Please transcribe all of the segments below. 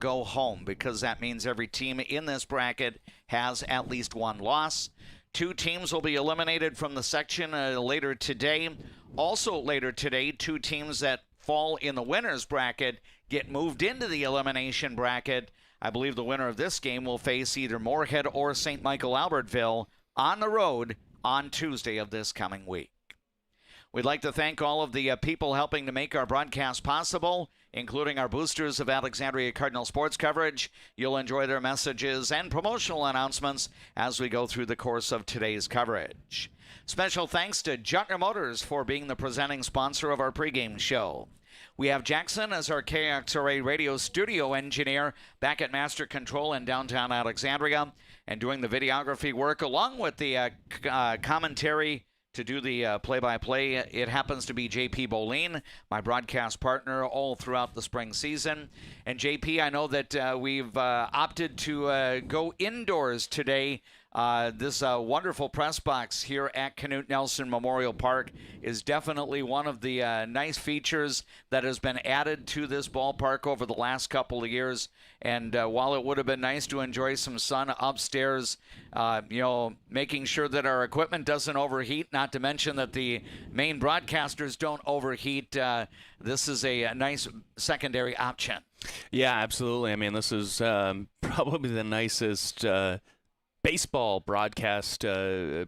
go home, because that means every team in this bracket has at least one loss. 2 teams will be eliminated from the section later today. Also later today, 2 teams that fall in the winner's bracket get moved into the elimination bracket. I believe the winner of this game will face either Moorhead or St. Michael Albertville on the road on Tuesday of this coming week. We'd like to thank all of the people helping to make our broadcast possible, including our boosters of Alexandria Cardinal sports coverage. You'll enjoy their messages and promotional announcements as we go through the course of today's coverage. Special thanks to Juettner Motors for being the presenting sponsor of our pregame show. We have Jackson as our KXRA radio studio engineer back at Master Control in downtown Alexandria and doing the videography work along with the commentary. To do the play-by-play, it happens to be JP Boline, my broadcast partner all throughout the spring season. And JP, I know that we've opted to go indoors today. This wonderful press box here at Canute Nelson Memorial Park is definitely one of the nice features that has been added to this ballpark over the last couple of years. And while it would have been nice to enjoy some sun upstairs, making sure that our equipment doesn't overheat, not to mention that the main broadcasters don't overheat, this is a nice secondary option. Yeah, absolutely. I mean, this is probably the nicest baseball broadcast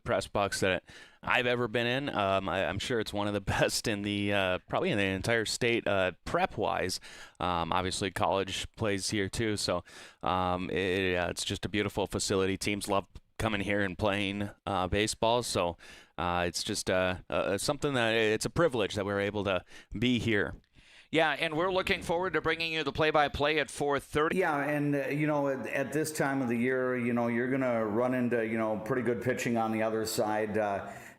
press box that I've ever been in. I'm sure it's one of the best in the probably in the entire state prep-wise. Obviously, college plays here too, so it's just a beautiful facility. Teams love coming here and playing baseball, so it's just something that it's a privilege that we're able to be here. Yeah, and we're looking forward to bringing you the play-by-play at 4:30. Yeah, and, at this time of the year, you're going to run into, pretty good pitching on the other side.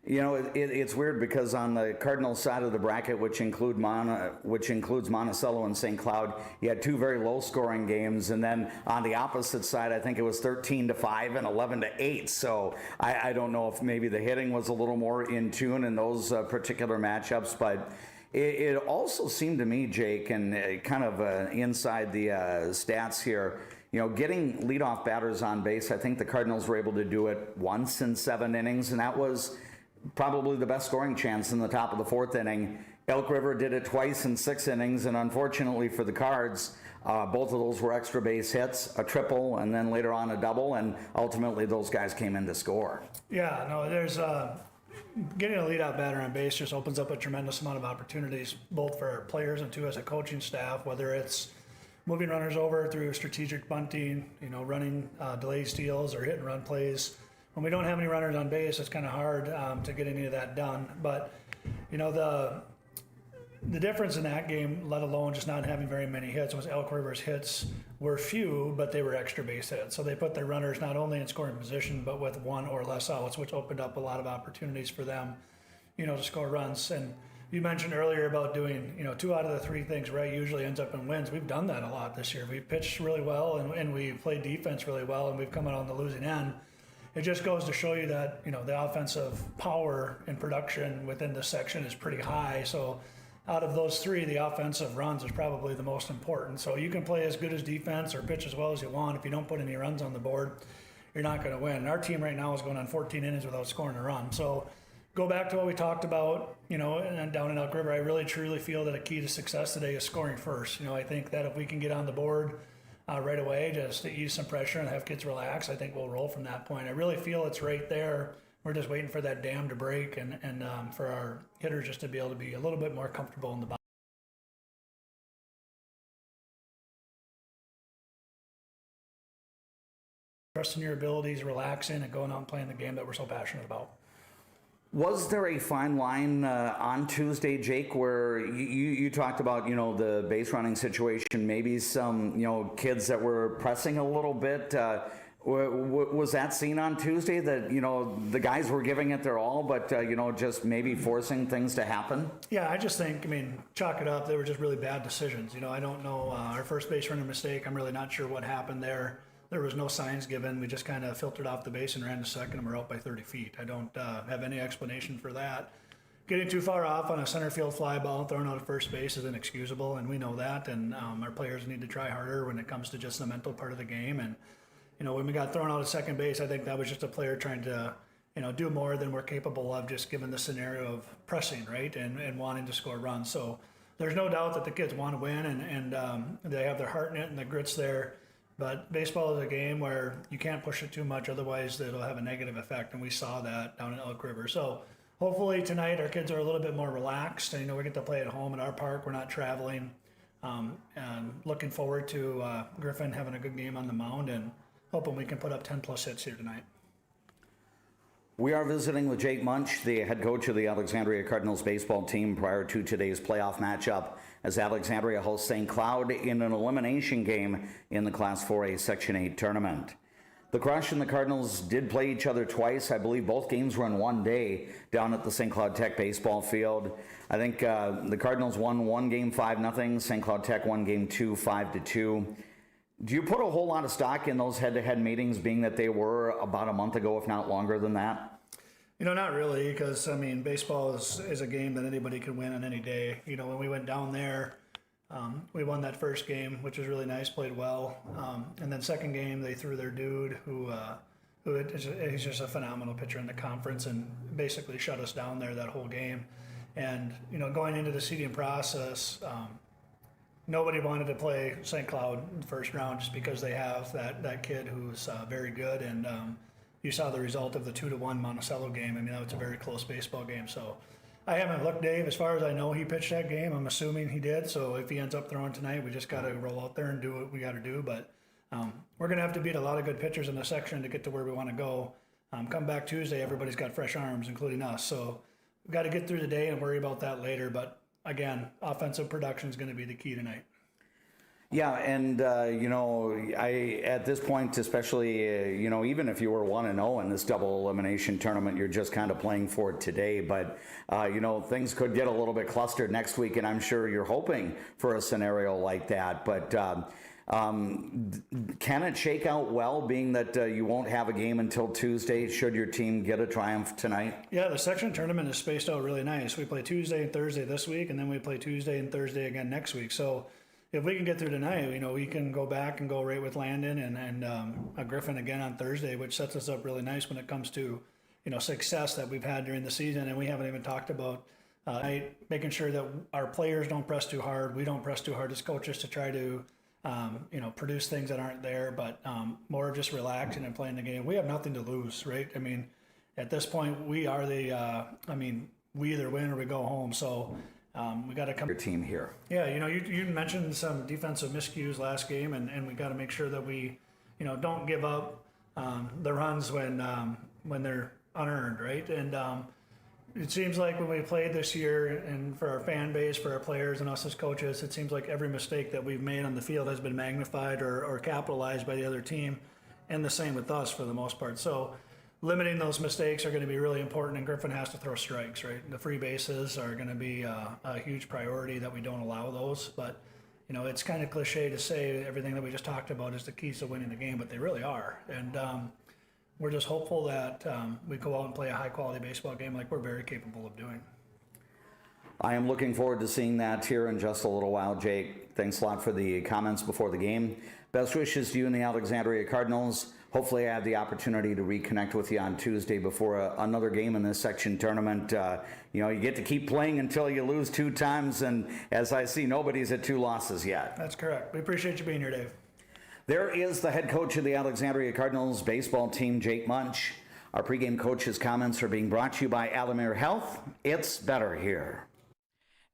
It's weird because on the Cardinals side of the bracket, which includes Monticello and St. Cloud, you had 2 very low-scoring games, and then on the opposite side, I think it was 13-5 and 11-8. So I don't know if maybe the hitting was a little more in tune in those particular matchups, but it also seemed to me, Jake, and kind of inside the stats here, getting leadoff batters on base, I think the Cardinals were able to do it once in 7 innings, and that was probably the best scoring chance in the top of the 4th inning. Elk River did it twice in 6 innings, and unfortunately for the Cards, both of those were extra base hits, a triple, and then later on a double, and ultimately those guys came in to score. Yeah, no, there's getting a leadoff batter on base just opens up a tremendous amount of opportunities, both for our players and too as a coaching staff, whether it's moving runners over through strategic bunting, running delayed steals or hit and run plays. When we don't have any runners on base, it's kind of hard to get any of that done. But, the difference in that game, let alone just not having very many hits, was Elk River's hits were few, but they were extra base hits. So they put their runners not only in scoring position, but with 1 or less outs, which opened up a lot of opportunities for them, to score runs. And you mentioned earlier about doing, 2 out of the 3 things right usually ends up in wins. We've done that a lot this year. We've pitched really well and we played defense really well, and we've come out on the losing end. It just goes to show you that, the offensive power and production within this section is pretty high. So out of those 3, the offensive runs is probably the most important. So you can play as good as defense or pitch as well as you want. If you don't put any runs on the board, you're not going to win. And our team right now is going on 14 innings without scoring a run. So go back to what we talked about, and down in Elk River, I really truly feel that a key to success today is scoring first. I think that if we can get on the board right away just to ease some pressure and have kids relax, I think we'll roll from that point. I really feel it's right there. We're just waiting for that dam to break and for our hitters just to be able to be a little bit more comfortable in the box. Trusting your abilities, relaxing, and going out and playing the game that we're so passionate about. Was there a fine line on Tuesday, Jake, where you talked about, the base running situation, maybe some, kids that were pressing a little bit? Was that seen on Tuesday that, the guys were giving it their all, but, just maybe forcing things to happen? Yeah, I just think, chalk it up. They were just really bad decisions. I don't know. Our first base running mistake, I'm really not sure what happened there. There was no signs given. We just kind of filtered off the base and ran to second, and we're out by 30 feet. I don't have any explanation for that. getting too far off on a center field fly ball, throwing out at first base is inexcusable, and we know that. And our players need to try harder when it comes to just the mental part of the game. And when we got thrown out at second base, I think that was just a player trying to do more than we're capable of, just given the scenario of pressing, right, and wanting to score runs. So there's no doubt that the kids want to win, and they have their heart in it and the grit's there. But baseball is a game where you can't push it too much, otherwise it'll have a negative effect, and we saw that down in Elk River. So hopefully tonight our kids are a little bit more relaxed, and we get to play at home at our park. We're not traveling. And looking forward to Griffin having a good game on the mound and hoping we can put up 10+ hits here tonight. We are visiting with Jake Munch, the head coach of the Alexandria Cardinals baseball team, prior to today's playoff matchup as Alexandria hosts St. Cloud in an elimination game in the Class 4A Section 8 tournament. The Crush and the Cardinals did play each other twice. I believe both games were in one day down at the St. Cloud Tech baseball field. I think the Cardinals won one game 5-0. St. Cloud Tech won game 2 5-2. Do you put a whole lot of stock in those head-to-head meetings, being that they were about a month ago, if not longer than that? Not really, because, baseball is a game that anybody can win on any day. When we went down there, we won that first game, which was really nice, played well. And then second game, they threw their dude, he's just a phenomenal pitcher in the conference, and basically shut us down there that whole game. And, going into the seeding process, nobody wanted to play St. Cloud in the first round just because they have that kid who's very good. And you saw the result of the 2-1 Monticello game. That was a very close baseball game. So I haven't looked, Dave. As far as I know, he pitched that game. I'm assuming he did. So if he ends up throwing tonight, we just got to roll out there and do what we got to do. But we're going to have to beat a lot of good pitchers in the section to get to where we want to go. Come back Tuesday, everybody's got fresh arms, including us. So we've got to get through the day and worry about that later. But again, offensive production is going to be the key tonight. Yeah, and I at this point, especially even if you were 1-0 in this double elimination tournament, you're just kind of playing for it today. But things could get a little bit clustered next week, and I'm sure you're hoping for a scenario like that. But can it shake out well, being that you won't have a game until Tuesday? Should your team get a triumph tonight? Yeah, the section tournament is spaced out really nice. We play Tuesday and Thursday this week, and then we play Tuesday and Thursday again next week. So if we can get through tonight, we can go back and go right with Landon and Griffin again on Thursday, which sets us up really nice when it comes to, success that we've had during the season. And we haven't even talked about making sure that our players don't press too hard. We don't press too hard as coaches to try to, produce things that aren't there, but more just relaxing and playing the game. We have nothing to lose, right? At this point, we are we either win or we go home. So we got to come. Your team here. Yeah, you mentioned some defensive miscues last game, and we got to make sure that we, don't give up the runs when they're unearned, right? And it seems like when we played this year, and for our fan base, for our players, and us as coaches, it seems like every mistake that we've made on the field has been magnified or capitalized by the other team, and the same with us for the most part. So limiting those mistakes are going to be really important, and Griffin has to throw strikes, right? The free bases are going to be a huge priority, that we don't allow those. But, it's kind of cliche to say everything that we just talked about is the keys to winning the game, but they really are. And we're just hopeful that we go out and play a high-quality baseball game like we're very capable of doing. I am looking forward to seeing that here in just a little while, Jake. Thanks a lot for the comments before the game. Best wishes to you and the Alexandria Cardinals. Hopefully I have the opportunity to reconnect with you on Tuesday before another game in this section tournament. You get to keep playing until you lose 2 times, and as I see, nobody's at 2 losses yet. That's correct. We appreciate you being here, Dave. There is the head coach of the Alexandria Cardinals baseball team, Jake Munch. Our pregame coach's comments are being brought to you by Alamere Health. It's better here.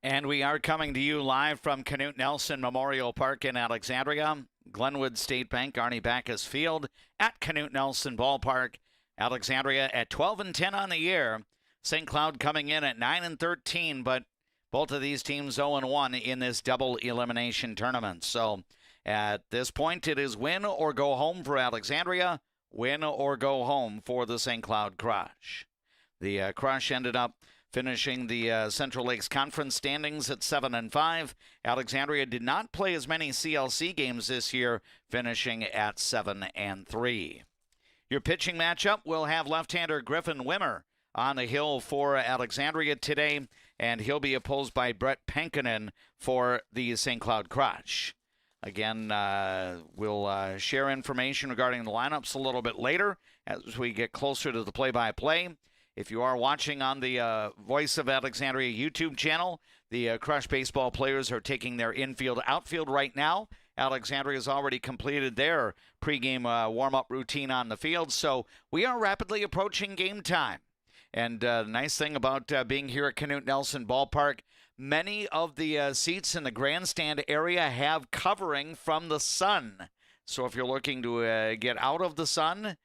And we are coming to you live from Canute Nelson Memorial Park in Alexandria. Glenwood State Bank, Arnie Backus Field at Canute Nelson Ballpark. Alexandria at 12-10 on the year. St. Cloud coming in at 9-13, but both of these teams 0-1 in this double elimination tournament. So at this point, it is win or go home for Alexandria, win or go home for the St. Cloud Crush. The Crush ended up finishing the Central Lakes Conference standings at 7-5. Alexandria did not play as many CLC games this year, finishing at 7-3. Your pitching matchup will have left-hander Griffin Wimmer on the hill for Alexandria today, and he'll be opposed by Brett Penkinen for the St. Cloud Crush. Again, we'll share information regarding the lineups a little bit later as we get closer to the play-by-play. If you are watching on the Voice of Alexandria YouTube channel, the Crush baseball players are taking their infield-outfield right now. Alexandria has already completed their pregame warm-up routine on the field, so we are rapidly approaching game time. And the nice thing about being here at Knute Nelson Ballpark, many of the seats in the grandstand area have covering from the sun. So if you're looking to get out of the sun,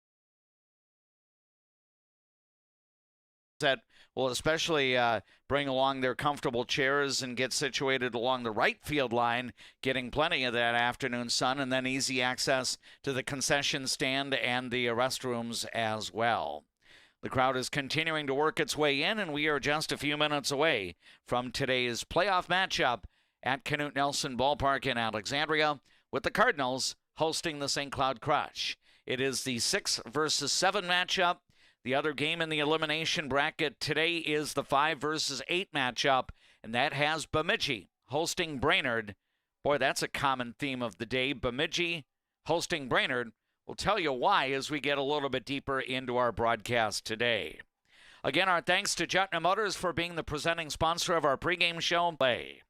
that will especially bring along their comfortable chairs and get situated along the right field line, getting plenty of that afternoon sun, and then easy access to the concession stand and the restrooms as well. The crowd is continuing to work its way in, and we are just a few minutes away from today's playoff matchup at Knute Nelson Ballpark in Alexandria, with the Cardinals hosting the St. Cloud Crush. It is the 6 versus 7 matchup. The other game in the elimination bracket today is the 5 versus 8 matchup, and that has Bemidji hosting Brainerd. Boy, that's a common theme of the day. Bemidji hosting Brainerd. We'll tell you why as we get a little bit deeper into our broadcast today. Again, our thanks to Juettner Motors for being the presenting sponsor of our pregame show and play.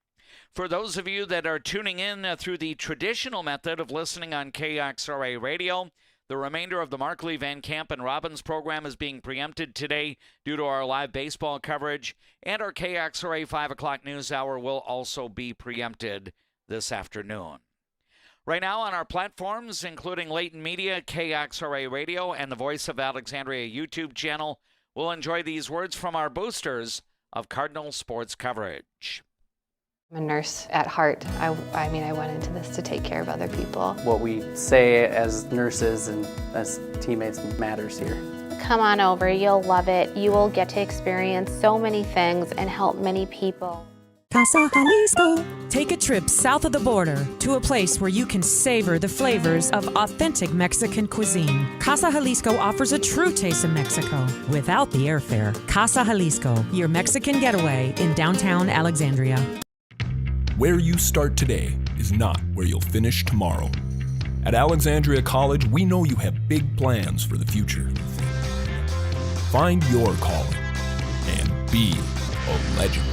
For those of you that are tuning in through the traditional method of listening on KXRA Radio, the remainder of the Markley, Van Camp, and Robbins program is being preempted today due to our live baseball coverage, and our KXRA 5 o'clock news hour will also be preempted this afternoon. Right now on our platforms, including Leighton Media, KXRA Radio, and the Voice of Alexandria YouTube channel, we'll enjoy these words from our boosters of Cardinal sports coverage. I'm a nurse at heart. I went into this to take care of other people. What we say as nurses and as teammates matters here. Come on over, you'll love it. You will get to experience so many things and help many people. Casa Jalisco. Take a trip south of the border to a place where you can savor the flavors of authentic Mexican cuisine. Casa Jalisco offers a true taste of Mexico without the airfare. Casa Jalisco, your Mexican getaway in downtown Alexandria. Where you start today is not where you'll finish tomorrow. At Alexandria College, we know you have big plans for the future. Find your calling and be a legend.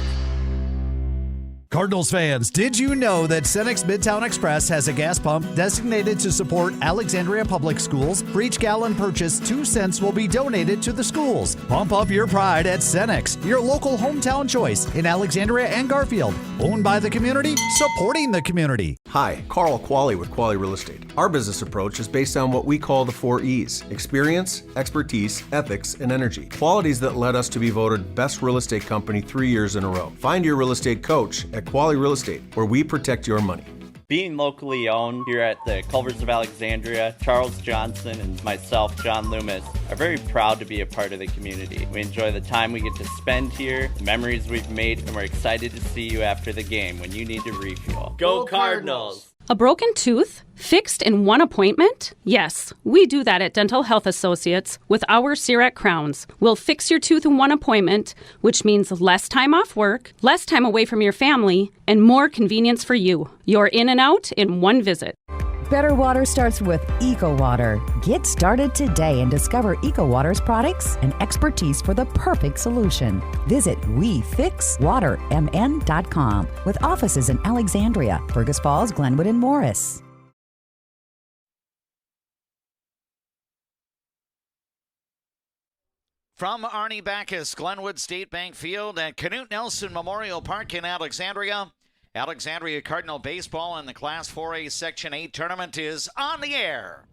Cardinals fans, did you know that Cenex Midtown Express has a gas pump designated to support Alexandria Public Schools? For each gallon purchased, 2 cents will be donated to the schools. Pump up your pride at Cenex, your local hometown choice in Alexandria and Garfield. Owned by the community, supporting the community. Hi, Carl Qualley with Qualley Real Estate. Our business approach is based on what we call the 4 E's: experience, expertise, ethics, and energy. Qualities that led us to be voted best real estate company 3 years in a row. Find your real estate coach at Qualley Real Estate, where we protect your money. Being locally owned here at the Culvers of Alexandria, Charles Johnson and myself, John Loomis, are very proud to be a part of the community. We enjoy the time we get to spend here, the memories we've made, and we're excited to see you after the game when you need to refuel. Go Cardinals! A broken tooth? Fixed in one appointment? Yes, we do that at Dental Health Associates with our CIRAC crowns. We'll fix your tooth in one appointment, which means less time off work, less time away from your family, and more convenience for you. You're in and out in one visit. Better water starts with EcoWater. Get started today and discover EcoWater's products and expertise for the perfect solution. Visit WeFixWaterMN.com with offices in Alexandria, Fergus Falls, Glenwood, and Morris. From Arnie Backus, Glenwood State Bank Field at Knute Nelson Memorial Park in Alexandria, Alexandria Cardinal Baseball in the Class 4A Section 8 tournament is on the air.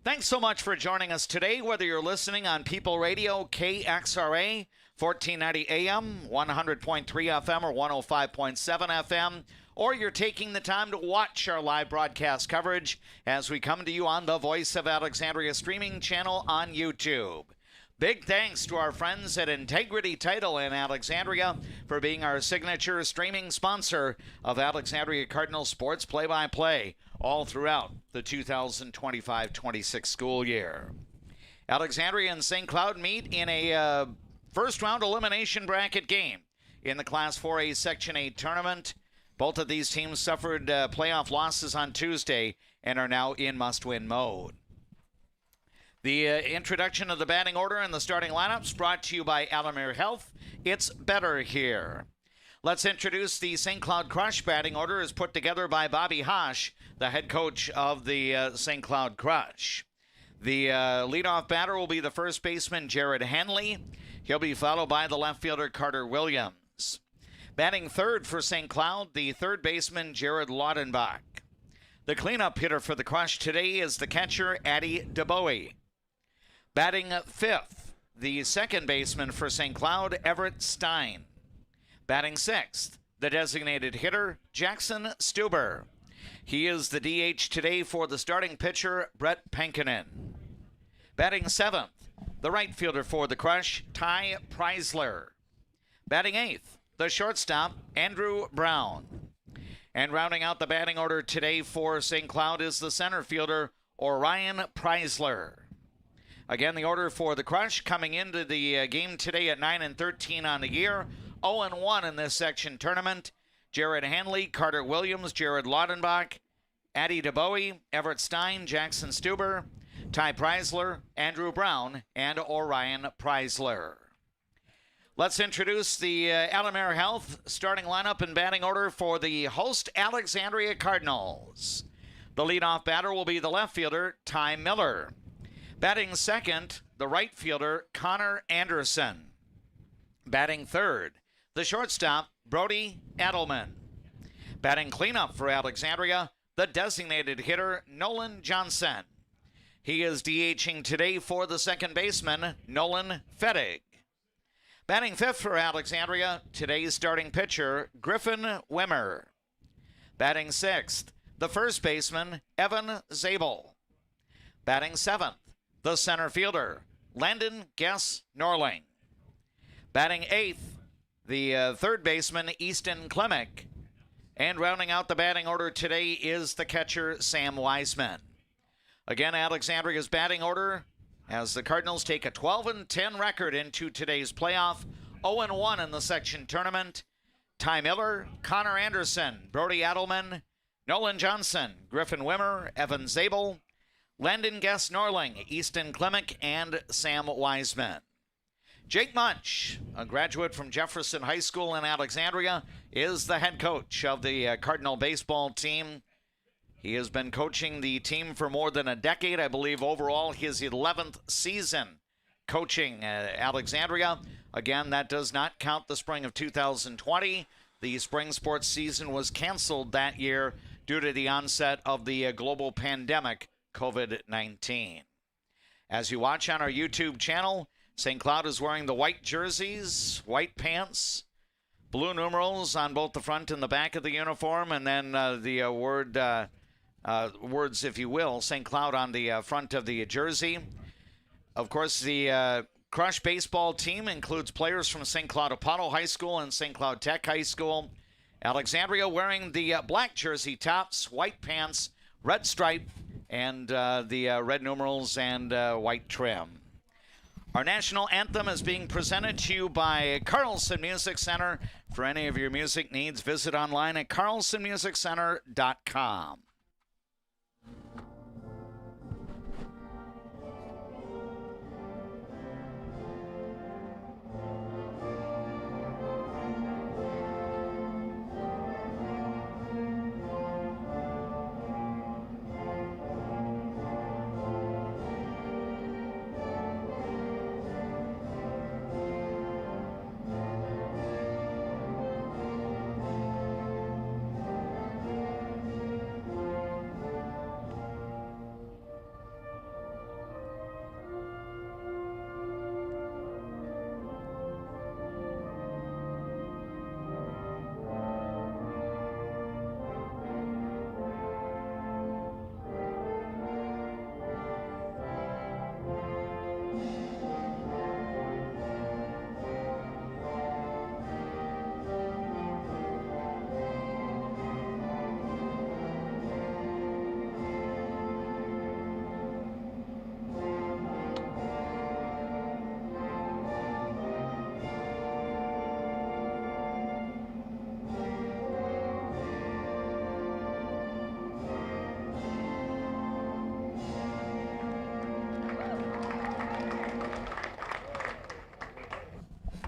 Thanks so much for joining us today, whether you're listening on People Radio, KXRA, 1490 AM, 100.3 FM, or 105.7 FM, or you're taking the time to watch our live broadcast coverage as we come to you on the Voice of Alexandria streaming channel on YouTube. Big thanks to our friends at Integrity Title in Alexandria for being our signature streaming sponsor of Alexandria Cardinal Sports Play-by-Play all throughout the 2025-26 school year. Alexandria and St. Cloud meet in a First round elimination bracket game in the Class 4A Section 8 tournament. Both of these teams suffered playoff losses on Tuesday and are now in must-win mode. The introduction of the batting order and the starting lineups brought to you by Alexandria Health. It's better here. Let's introduce the St. Cloud Crush batting order as put together by Bobby Hosh, the head coach of the St. Cloud Crush. The leadoff batter will be the first baseman, Jared Henley. He'll be followed by the left fielder, Carter Williams. Batting third for St. Cloud, the third baseman, Jared Laudenbach. The cleanup hitter for the Crush today is the catcher, Addie DeBowie. Batting fifth, the second baseman for St. Cloud, Everett Stein. Batting sixth, the designated hitter, Jackson Stuber. He is the DH today for the starting pitcher, Brett Pankinen. Batting seventh, the right fielder for the Crush, Ty Preisler. Batting eighth, the shortstop, Andrew Brown. And rounding out the batting order today for St. Cloud is the center fielder, Orion Preisler. Again, the order for the Crush coming into the game today at 9-13 on the year. 0-1 in this section tournament. Jared Hanley, Carter Williams, Jared Laudenbach, Addie DeBowie, Everett Stein, Jackson Stuber, Ty Preisler, Andrew Brown, and Orion Preisler. Let's introduce the Alexandria Health starting lineup and batting order for the host Alexandria Cardinals. The leadoff batter will be the left fielder, Ty Miller. Batting second, the right fielder, Connor Anderson. Batting third, the shortstop, Brody Adelman. Batting cleanup for Alexandria, the designated hitter, Nolan Johnson. He is DHing today for the second baseman, Nolan Fettig. Batting fifth for Alexandria, today's starting pitcher, Griffin Wimmer. Batting sixth, the first baseman, Evan Zabel. Batting seventh, the center fielder, Landon Guess Norling. Batting eighth, the third baseman, Easton Klemick. And rounding out the batting order today is the catcher, Sam Wiseman. Again, Alexandria's batting order as the Cardinals take a 12-10 record into today's playoff. 0-1 in the section tournament. Ty Miller, Connor Anderson, Brody Adelman, Nolan Johnson, Griffin Wimmer, Evan Zabel, Landon Guess Norling, Easton Klemick, and Sam Wiseman. Jake Munch, a graduate from Jefferson High School in Alexandria, is the head coach of the Cardinal baseball team. He has been coaching the team for more than a decade. I believe overall his 11th season coaching Alexandria. Again, that does not count the spring of 2020. The spring sports season was canceled that year due to the onset of the global pandemic, COVID-19. As you watch on our YouTube channel, St. Cloud is wearing the white jerseys, white pants, blue numerals on both the front and the back of the uniform, and then the words, if you will, St. Cloud on the front of the jersey. Of course, the Crush baseball team includes players from St. Cloud Apollo High School and St. Cloud Tech High School. Alexandria wearing the black jersey tops, white pants, red stripe, and the red numerals and white trim. Our national anthem is being presented to you by Carlson Music Center. For any of your music needs, visit online at carlsonmusiccenter.com.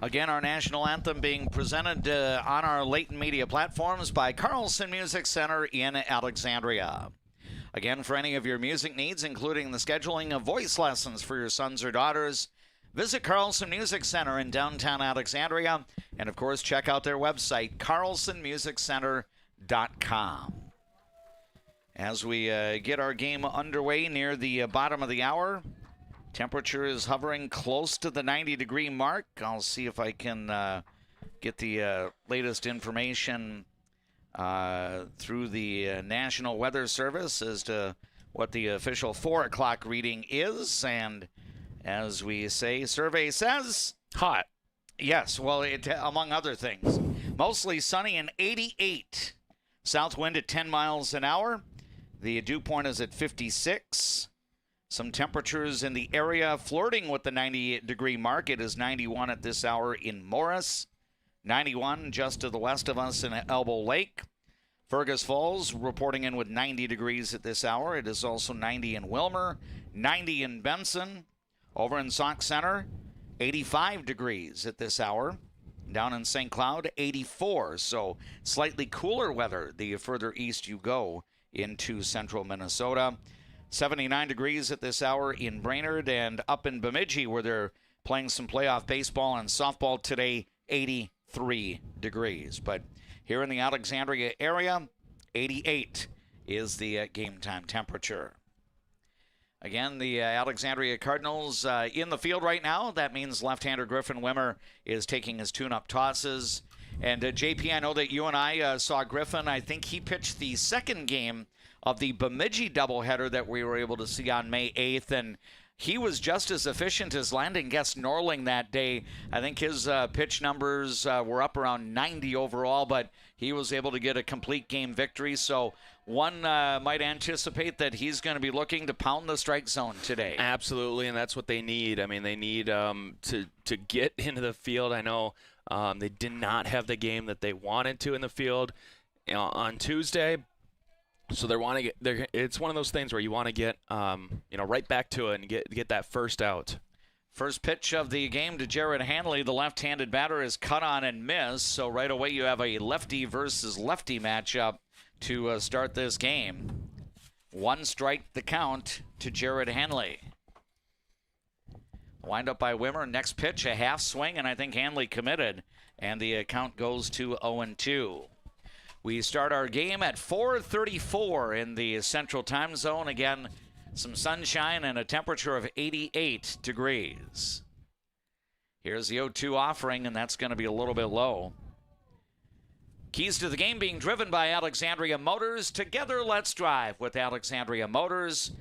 Again, our national anthem being presented on our latent media platforms by Carlson Music Center in Alexandria. Again, for any of your music needs, including the scheduling of voice lessons for your sons or daughters, visit Carlson Music Center in downtown Alexandria. And, of course, check out their website, carlsonmusiccenter.com. As we get our game underway near the bottom of the hour, temperature is hovering close to the 90-degree mark. I'll see if I can get the latest information through the National Weather Service as to what the official 4 o'clock reading is. And as we say, survey says hot. Yes, well, among other things. Mostly sunny and 88. South wind at 10 miles an hour. The dew point is at 56. Some temperatures in the area flirting with the 90-degree mark. It is 91 at this hour in Morris. 91 just to the west of us in Elbow Lake. Fergus Falls reporting in with 90 degrees at this hour. It is also 90 in Wilmer, 90 in Benson. Over in Sauk Center, 85 degrees at this hour. Down in St. Cloud, 84. So slightly cooler weather the further east you go into central Minnesota. 79 degrees at this hour in Brainerd, and up in Bemidji where they're playing some playoff baseball and softball today, 83 degrees. But here in the Alexandria area, 88 is the game time temperature. Again, the Alexandria Cardinals in the field right now. That means left-hander Griffin Wimmer is taking his tune-up tosses. And JP, I know that you and I saw Griffin. I think he pitched the second game of the Bemidji doubleheader that we were able to see on May 8th, and he was just as efficient as Landon Guest Norling that day. I think his pitch numbers were up around 90 overall, but he was able to get a complete game victory. So one might anticipate that he's going to be looking to pound the strike zone today. Absolutely, and that's what they need. I mean, they need to get into the field. I know they did not have the game that they wanted to in the field on Tuesday. So they want to get. It's one of those things where you want to get, right back to it and get that first out. First pitch of the game to Jared Hanley. The left-handed batter is cut on and missed. So right away you have a lefty versus lefty matchup to start this game. One strike the count to Jared Hanley. Wind up by Wimmer. Next pitch, a half swing, and I think Hanley committed. And the count goes to 0-2. We start our game at 4:34 in the Central Time Zone. Again, some sunshine and a temperature of 88 degrees. Here's the 0-2 offering, and that's going to be a little bit low. Keys to the game being driven by Alexandria Motors. Together, let's drive with Alexandria Motors.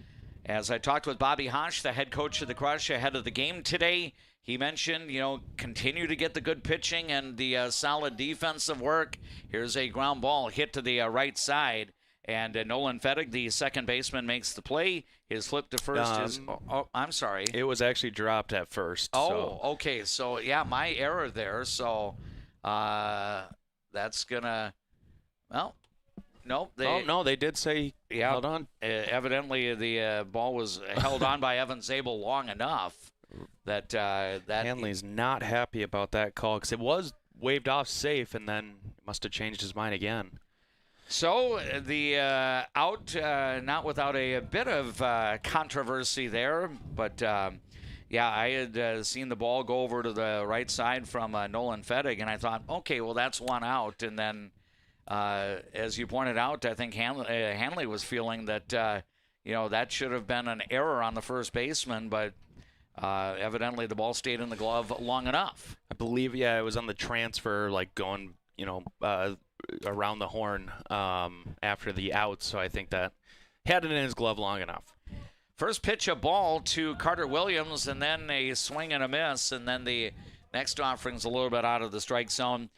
As I talked with Bobby Hosch, the head coach of the Crush, ahead of the game today, he mentioned, continue to get the good pitching and the solid defensive work. Here's a ground ball hit to the right side. And Nolan Fettig, the second baseman, makes the play. His flip to first is... Oh, I'm sorry. It was actually dropped at first. Oh, okay. So, yeah, my error there. So, that's going to... Well, no. They did say held on. Evidently, the ball was held on by Evan Zabel long enough. That Hanley's not happy about that call because it was waved off safe and then must have changed his mind again. So the out, not without a bit of controversy there, but I had seen the ball go over to the right side from Nolan Fettig, and I thought, okay, well, that's one out. And then, as you pointed out, I think Hanley was feeling that, that should have been an error on the first baseman, but evidently the ball stayed in the glove long enough. I believe, it was on the transfer, going, around the horn after the out. So I think that had it in his glove long enough. First pitch, a ball to Carter Williams, and then a swing and a miss, and then the next offering's a little bit out of the strike zone.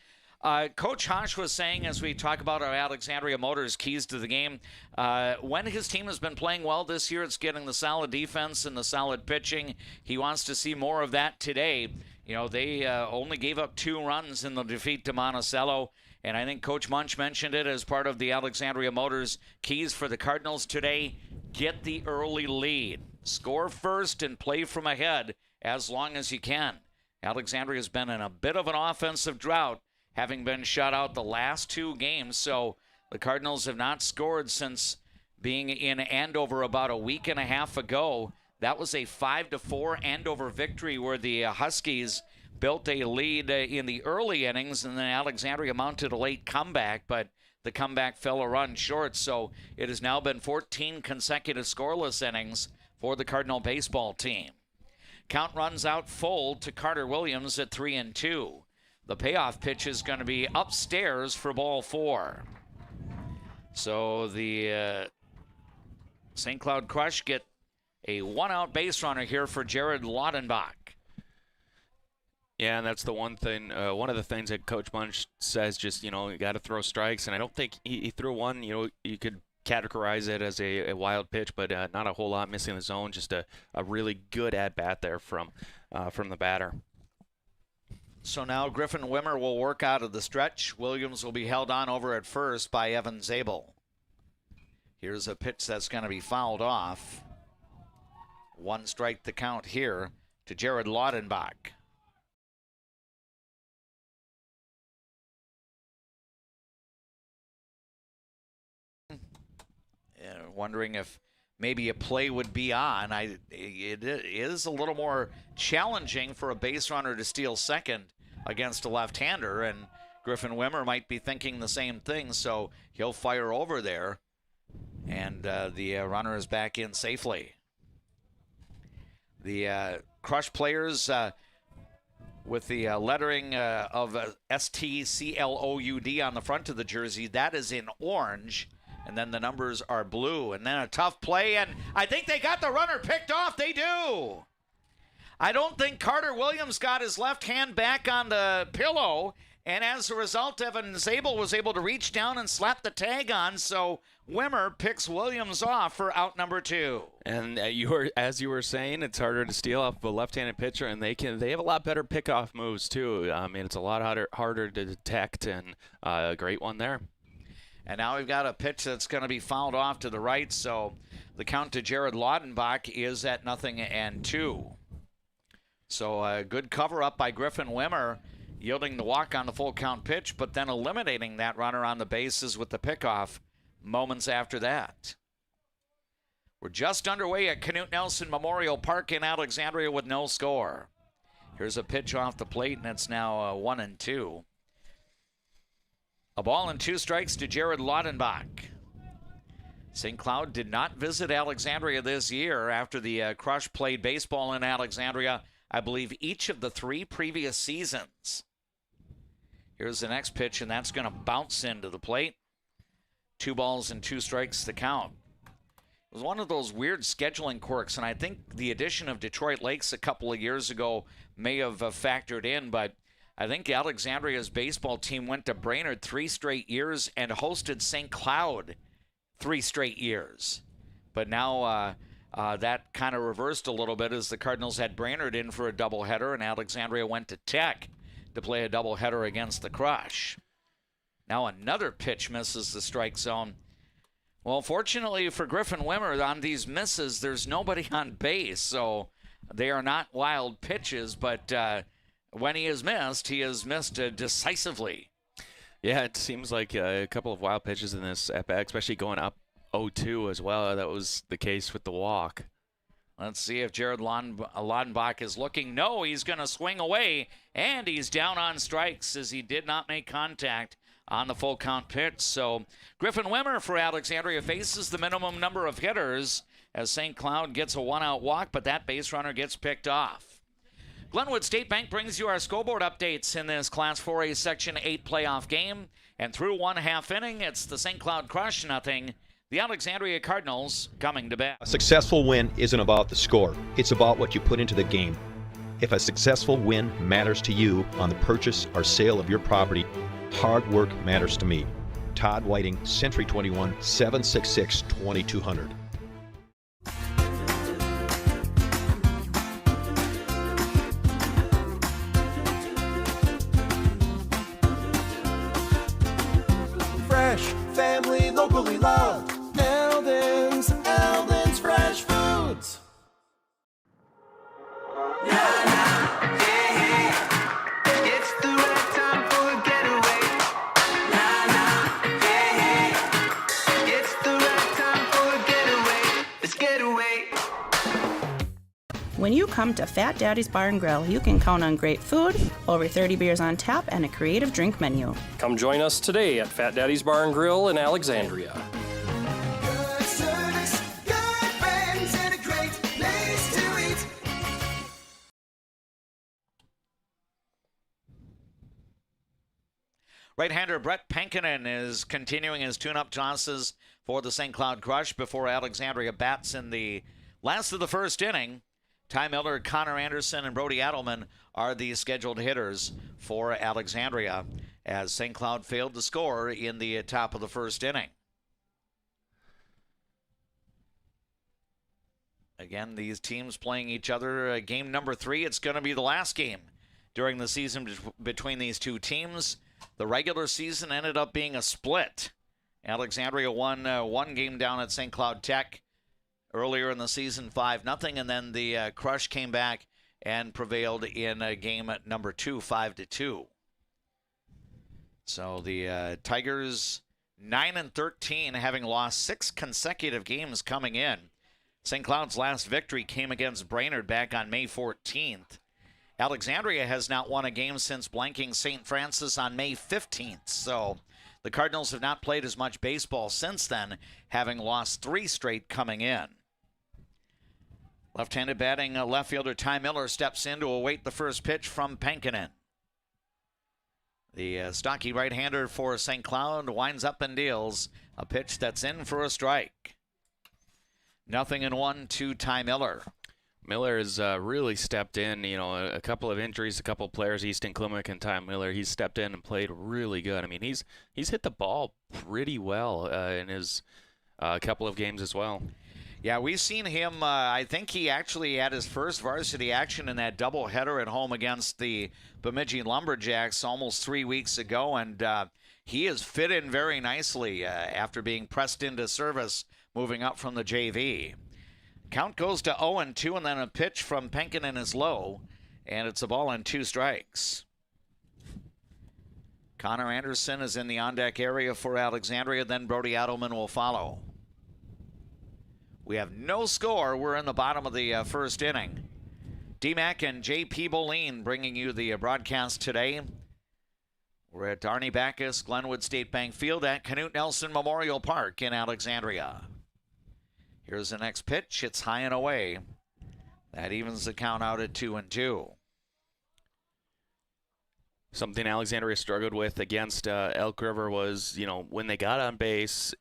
Coach Hosch was saying, as we talk about our Alexandria Motors keys to the game, when his team has been playing well this year, it's getting the solid defense and the solid pitching. He wants to see more of that today. They only gave up 2 runs in the defeat to Monticello, and I think Coach Munch mentioned it as part of the Alexandria Motors keys for the Cardinals today. Get the early lead. Score first and play from ahead as long as you can. Alexandria's been in a bit of an offensive drought, having been shut out the last 2 games. So the Cardinals have not scored since being in Andover about a week and a half ago. That was a 5-4 Andover victory where the Huskies built a lead in the early innings, and then Alexandria mounted a late comeback, but the comeback fell a run short. So it has now been 14 consecutive scoreless innings for the Cardinal baseball team. Count runs out full to Carter Williams at 3-2. The payoff pitch is going to be upstairs for ball 4. So the St. Cloud Crush get a 1-out base runner here for Jared Laudenbach. Yeah, and that's the one thing, one of the things that Coach Bunch says, just, you got to throw strikes. And I don't think he threw one. You could categorize it as a wild pitch, but not a whole lot missing the zone. Just a really good at-bat there from the batter. So now Griffin Wimmer will work out of the stretch. Williams will be held on over at first by Evan Zabel. Here's a pitch that's going to be fouled off. 1 strike the count here to Jared Laudenbach. Wondering if maybe a play would be on. It is a little more challenging for a base runner to steal second against a left-hander, and Griffin Wimmer might be thinking the same thing, so he'll fire over there, and the runner is back in safely. The Crush players with the lettering of STCLOUD on the front of the jersey, that is in orange. And then the numbers are blue. And then a tough play, and I think they got the runner picked off. They do. I don't think Carter Williams got his left hand back on the pillow, and as a result, Evan Zabel was able to reach down and slap the tag on, so Wimmer picks Williams off for out number 2. And as you were saying, it's harder to steal off a left-handed pitcher, and they have a lot better pickoff moves too. I mean, it's a lot harder to detect, and a great one there. And now we've got a pitch that's going to be fouled off to the right, so the count to Jared Laudenbach is at 0-2. So a good cover-up by Griffin Wimmer, yielding the walk on the full count pitch, but then eliminating that runner on the bases with the pickoff moments after that. We're just underway at Knute Nelson Memorial Park in Alexandria with no score. Here's a pitch off the plate, and it's now 1-2. A ball and 2 strikes to Jared Laudenbach. St. Cloud did not visit Alexandria this year after the Crush played baseball in Alexandria, I believe, each of the 3 previous seasons. Here's the next pitch, and that's going to bounce into the plate. 2 balls and 2 strikes to count. It was one of those weird scheduling quirks, and I think the addition of Detroit Lakes a couple of years ago may have factored in, but I think Alexandria's baseball team went to Brainerd 3 straight years and hosted St. Cloud 3 straight years. But now that kind of reversed a little bit as the Cardinals had Brainerd in for a doubleheader, and Alexandria went to Tech to play a doubleheader against the Crush. Now another pitch misses the strike zone. Well, fortunately for Griffin Wimmer, on these misses, there's nobody on base, so they are not wild pitches, but when he has missed decisively. Yeah, it seems like a couple of wild pitches in this at-bat, especially going up 0-2 as well. That was the case with the walk. Let's see if Jared Laudenbach is looking. No, he's going to swing away, and he's down on strikes as he did not make contact on the full count pitch. So Griffin Wimmer for Alexandria faces the minimum number of hitters as St. Cloud gets a 1-out walk, but that base runner gets picked off. Glenwood State Bank brings you our scoreboard updates in this Class 4A Section 8 playoff game. And through 1/2 inning, it's the St. Cloud Crush 0. The Alexandria Cardinals coming to bat. A successful win isn't about the score. It's about what you put into the game. If a successful win matters to you on the purchase or sale of your property, hard work matters to me. Todd Whiting, Century 21, 766-2200. Fresh, family, locally loved. Eldon's Fresh Foods. When you come to Fat Daddy's Bar and Grill, you can count on great food, over 30 beers on tap, and a creative drink menu. Come join us today at Fat Daddy's Bar and Grill in Alexandria. Good service, good friends, and a great place to eat. Right-hander Brett Pankinen is continuing his tune-up tosses for the St. Cloud Crush before Alexandria bats in the last of the first inning. Ty Miller, Connor Anderson, and Brody Adelman are the scheduled hitters for Alexandria as St. Cloud failed to score in the top of the first inning. Again, these teams playing each other. Game number 3, it's going to be the last game during the season between these two teams. The regular season ended up being a split. Alexandria won one game down at St. Cloud Tech earlier in the season, 5-0, and then the Crush came back and prevailed in game number 2, 5-2. So the Tigers 9-13, having lost 6 consecutive games coming in. St. Cloud's last victory came against Brainerd back on May 14th. Alexandria has not won a game since blanking St. Francis on May 15th. So the Cardinals have not played as much baseball since then, having lost 3 straight coming in. Left-handed batting left fielder Ty Miller steps in to await the first pitch from Pankinen. The stocky right-hander for St. Cloud winds up and deals a pitch that's in for a strike. 0-1 to Ty Miller. Miller has really stepped in. You know, a couple of injuries, a couple of players, Easton Klimek and Ty Miller. He's stepped in and played really good. I mean, he's hit the ball pretty well in his couple of games as well. Yeah, we've seen him. I think he actually had his first varsity action in that doubleheader at home against the Bemidji Lumberjacks almost 3 weeks ago, and he has fit in very nicely after being pressed into service, moving up from the JV. Count goes to 0-2, and then a pitch from Pankinen is low, and it's a ball and 2 strikes. Connor Anderson is in the on-deck area for Alexandria, then Brody Adelman will follow. We have no score. We're in the bottom of the first inning. D-Mac and JP Boline bringing you the broadcast today. We're at Arnie Backus, Glenwood State Bank Field at Canute Nelson Memorial Park in Alexandria. Here's the next pitch. It's high and away. That evens the count out at 2-2. Something Alexandria struggled with against Elk River was, you know, when they got on base,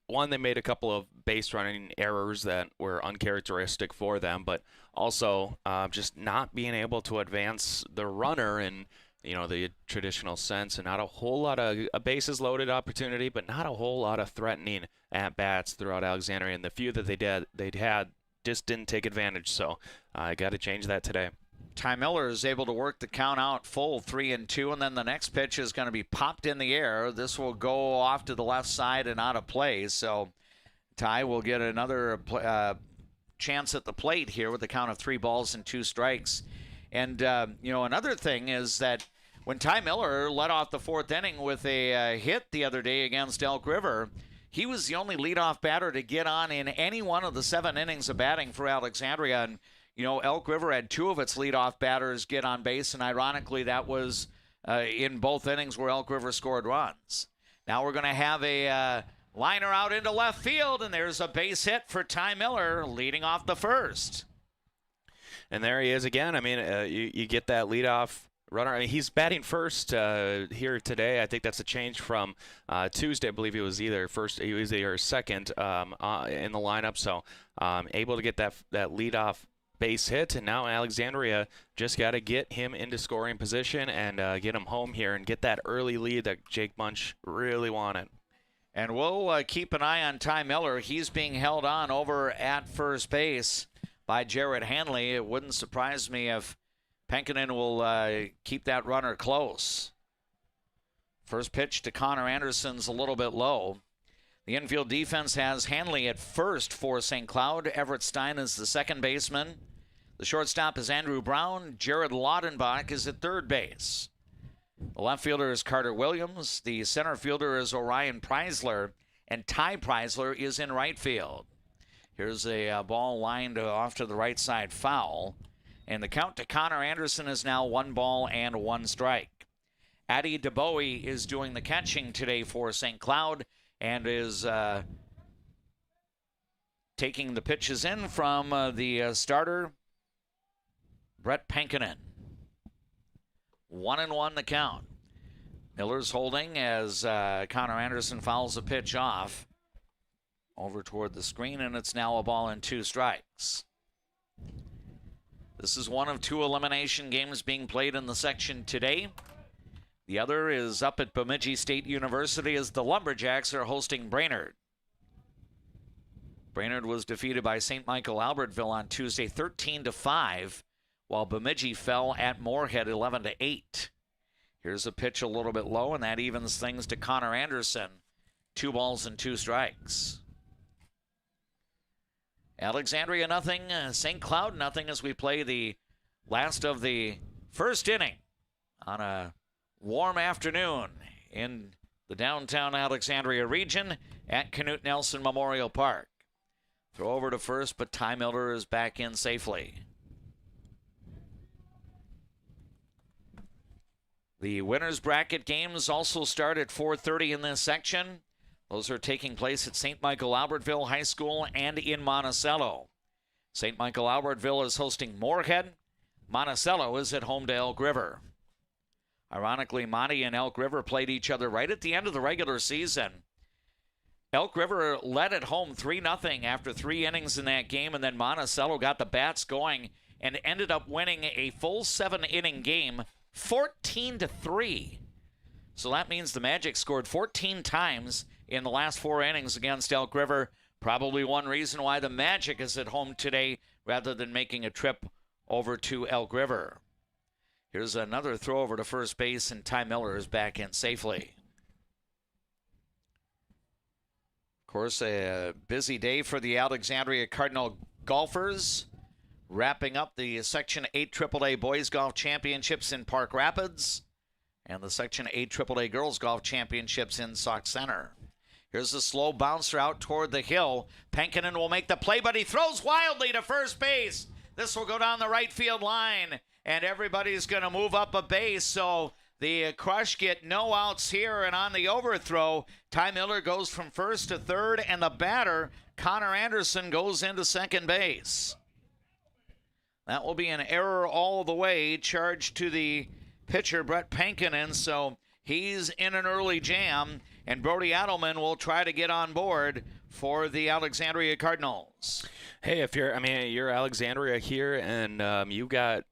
one, they made a couple of base running errors that were uncharacteristic for them, but also just not being able to advance the runner in, you know, the traditional sense, and not a whole lot of a bases loaded opportunity, but not a whole lot of threatening at bats throughout Alexandria. And the few that they'd had just didn't take advantage. So I got to change that today. Ty Miller is able to work the count out full 3-2, and then the next pitch is going to be popped in the air. This will go off to the left side and out of play. So Ty will get another chance at the plate here with the count of 3 balls and 2 strikes. And, you know, another thing is that when Ty Miller led off the 4th inning with a hit the other day against Elk River, he was the only leadoff batter to get on in any one of the 7 innings of batting for Alexandria. And, you know, Elk River had 2 of its leadoff batters get on base, and ironically that was in both innings where Elk River scored runs. Now we're going to have a liner out into left field, and there's a base hit for Ty Miller leading off the first. And there he is again. I mean, you get that leadoff runner. I mean, he's batting first here today. I think that's a change from Tuesday. I believe he was either second in the lineup. So able to get that leadoff base hit, and now Alexandria just got to get him into scoring position and get him home here and get that early lead that Jake Bunch really wanted. And we'll keep an eye on Ty Miller. He's being held on over at first base by Jared Hanley. It wouldn't surprise me if Pankinen will keep that runner close. First pitch to Connor Anderson's a little bit low. The infield defense has Hanley at first for St. Cloud. Everett Stein is the second baseman. The shortstop is Andrew Brown. Jared Laudenbach is at third base. The left fielder is Carter Williams. The center fielder is Orion Preisler. And Ty Preisler is in right field. Here's a ball lined off to the right side, foul. And the count to Connor Anderson is now 1 ball and 1 strike. Addie DeBowie is doing the catching today for St. Cloud and is taking the pitches in from the starter, Brett Pankinen. 1-1 the count. Miller's holding as Connor Anderson fouls a pitch off over toward the screen, and it's now a ball and 2 strikes. This is one of 2 elimination games being played in the section today. The other is up at Bemidji State University as the Lumberjacks are hosting Brainerd. Brainerd was defeated by St. Michael Albertville on Tuesday 13-5, while Bemidji fell at Moorhead 11-8. Here's a pitch a little bit low, and that evens things to Connor Anderson. 2 balls and 2 strikes. Alexandria nothing, St. Cloud nothing as we play the last of the first inning on a warm afternoon in the downtown Alexandria region at Knute Nelson Memorial Park. Throw over to first, but Ty Miller is back in safely. The winners bracket games also start at 4:30 in this section. Those are taking place at St. Michael Albertville High School and in Monticello. St. Michael Albertville is hosting Moorhead. Monticello is at home to Elk River. Ironically, Monty and Elk River played each other right at the end of the regular season. Elk River led at home 3-0 after 3 innings in that game, and then Monticello got the bats going and ended up winning a full 7-inning game 14-3. So that means the Magic scored 14 times in the last 4 innings against Elk River. Probably one reason why the Magic is at home today rather than making a trip over to Elk River. Here's another throw over to first base, and Ty Miller is back in safely. Of course, a busy day for the Alexandria Cardinal golfers, wrapping up the Section 8 AAA Boys Golf Championships in Park Rapids and the Section 8 AAA Girls Golf Championships in Sauk Center. Here's a slow bouncer out toward the hill. Pankinen will make the play, but he throws wildly to first base. This will go down the right field line, and everybody's going to move up a base, so the Crush get no outs here, and on the overthrow, Ty Miller goes from first to third, and the batter, Connor Anderson, goes into second base. That will be an error all the way, charged to the pitcher, Brett Pankinen, so he's in an early jam, and Brody Adelman will try to get on board for the Alexandria Cardinals. Hey, if you're Alexandria here, and you got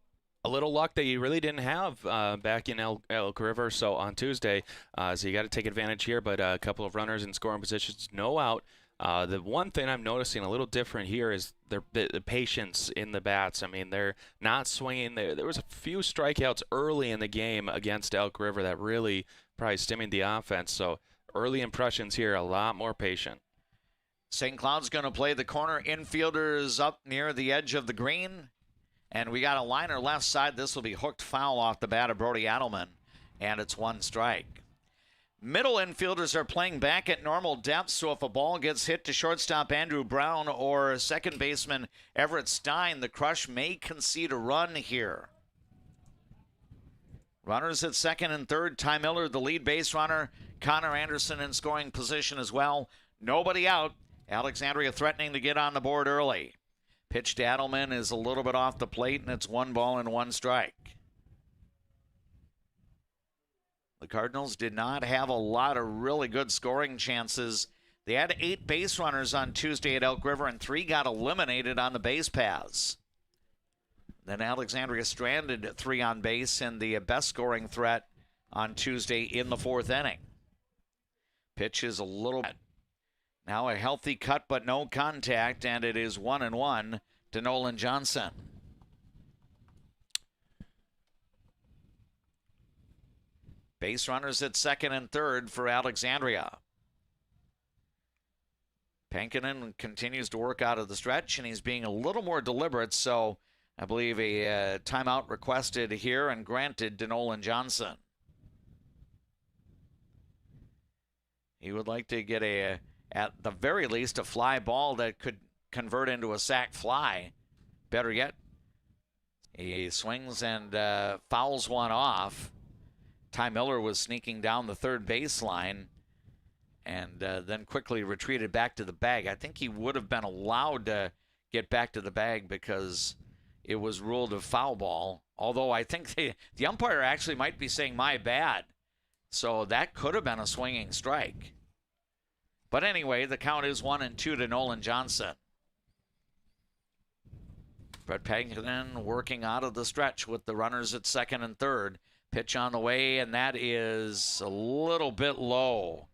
a little luck that you really didn't have back in Elk River. So on Tuesday, so you got to take advantage here. But a couple of runners in scoring positions, no out. The one thing I'm noticing a little different here is the patience in the bats. I mean, they're not swinging. There was a few strikeouts early in the game against Elk River that really probably stymied the offense. So early impressions here, a lot more patient. St. Cloud's going to play the corner. Infielders up near the edge of the green. And we got a liner left side. This will be hooked foul off the bat of Brody Adelman, and it's 1 strike. Middle infielders are playing back at normal depth, so if a ball gets hit to shortstop Andrew Brown or second baseman Everett Stein, the Crush may concede a run here. Runners at second and third. Ty Miller, the lead base runner. Connor Anderson in scoring position as well. Nobody out. Alexandria threatening to get on the board early. Pitch to Adelman is a little bit off the plate, and it's 1 ball and 1 strike. The Cardinals did not have a lot of really good scoring chances. They had 8 base runners on Tuesday at Elk River, and 3 got eliminated on the base paths. Then Alexandria stranded 3 on base, and the best scoring threat on Tuesday in the 4th inning. Pitch is a little bit. Now a healthy cut, but no contact, and it is 1-1 to Nolan Johnson. Base runners at second and third for Alexandria. Pankinen continues to work out of the stretch, and he's being a little more deliberate, so I believe a timeout requested here and granted to Nolan Johnson. He would like to get at the very least, a fly ball that could convert into a sac fly. Better yet, he swings and fouls one off. Ty Miller was sneaking down the third baseline and then quickly retreated back to the bag. I think he would have been allowed to get back to the bag because it was ruled a foul ball. Although I think the umpire actually might be saying, my bad. So that could have been a swinging strike. But anyway, the count is 1-2 to Nolan Johnson. Brett Pankinen working out of the stretch with the runners at second and third. Pitch on the way, and that is a little bit low.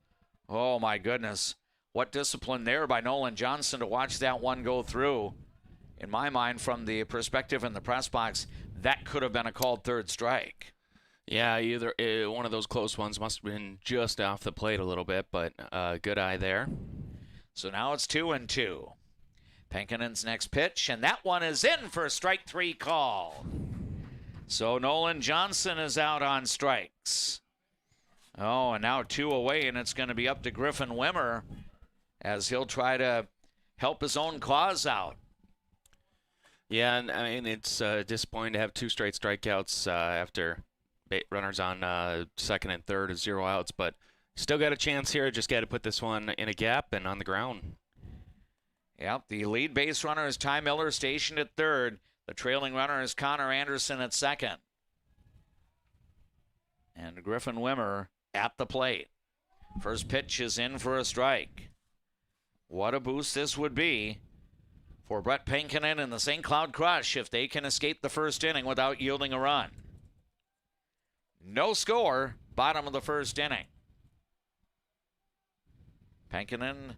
Oh, my goodness. What discipline there by Nolan Johnson to watch that one go through. In my mind, from the perspective in the press box, that could have been a called third strike. Yeah, either one of those close ones must have been just off the plate a little bit, but good eye there. So now it's 2-2. Pankinen's next pitch, and that one is in for a strike three call. So Nolan Johnson is out on strikes. Oh, and now 2 away, and it's going to be up to Griffin Wimmer as he'll try to help his own cause out. Yeah, and I mean, it's disappointing to have 2 straight strikeouts after runners on second and third with 0 outs, but still got a chance here. Just got to put this one in a gap and on the ground. Yep, the lead base runner is Ty Miller, stationed at third. The trailing runner is Connor Anderson at second. And Griffin Wimmer at the plate. First pitch is in for a strike. What a boost this would be for Brett Pankinen and the St. Cloud Crush if they can escape the first inning without yielding a run. No score, bottom of the first inning. Pankinen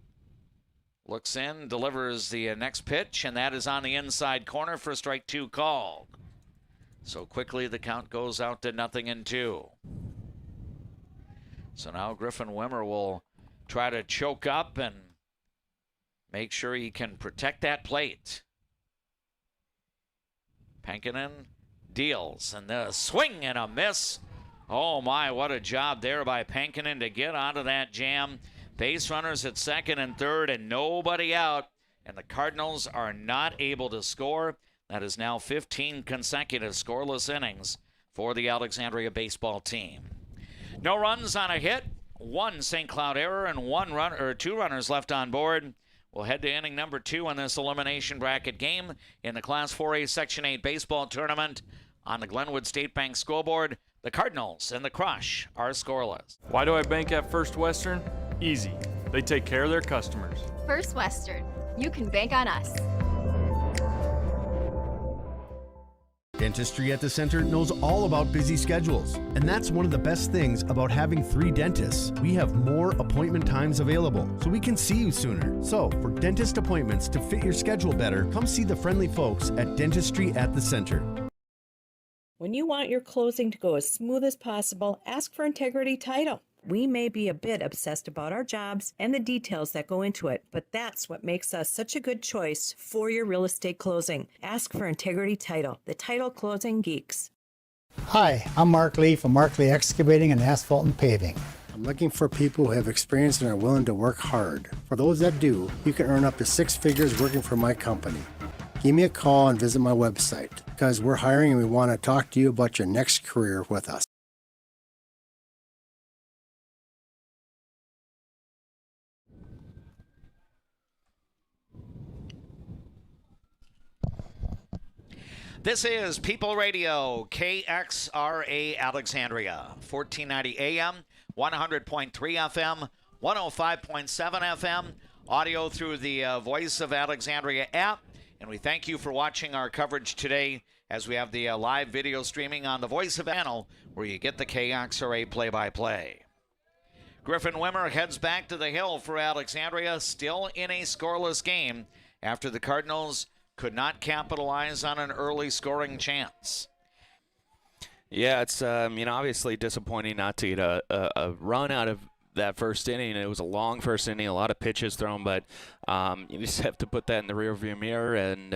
looks in, delivers the next pitch, and that is on the inside corner for strike 2 called. So quickly the count goes out to 0-2. So now Griffin Wimmer will try to choke up and make sure he can protect that plate. Pankinen deals, and the swing and a miss. Oh my, what a job there by Pankinen to get out of that jam. Base runners at second and third and nobody out. And the Cardinals are not able to score. That is now 15 consecutive scoreless innings for the Alexandria baseball team. No runs on a hit, 1 St. Cloud error, and 2 runners left on board. We'll head to inning number 2 in this elimination bracket game in the Class 4A Section 8 baseball tournament. On the Glenwood State Bank scoreboard, the Cardinals and the Crush are scoreless. Why do I bank at First Western? Easy. They take care of their customers. First Western. You can bank on us. Dentistry at the Center knows all about busy schedules, and that's one of the best things about having 3 dentists. We have more appointment times available, so we can see you sooner. So, for dentist appointments to fit your schedule better, come see the friendly folks at Dentistry at the Center. When you want your closing to go as smooth as possible, ask for Integrity Title. We may be a bit obsessed about our jobs and the details that go into it, but that's what makes us such a good choice for your real estate closing. Ask for Integrity Title, the title closing geeks. Hi, I'm Mark Lee from Mark Lee Excavating and Asphalt and Paving. I'm looking for people who have experience and are willing to work hard. For those that do, you can earn up to 6 figures working for my company. Give me a call and visit my website because we're hiring and we want to talk to you about your next career with us. This is People Radio, KXRA Alexandria, 1490 AM, 100.3 FM, 105.7 FM, audio through the Voice of Alexandria app. And we thank you for watching our coverage today as we have the live video streaming on the Voice of channel where you get the KXRA play-by-play. Griffin Wimmer heads back to the hill for Alexandria, still in a scoreless game after the Cardinals could not capitalize on an early scoring chance. Yeah, it's obviously disappointing not to get a run out of that first inning. It was a long first inning, a lot of pitches thrown, but you just have to put that in the rearview mirror and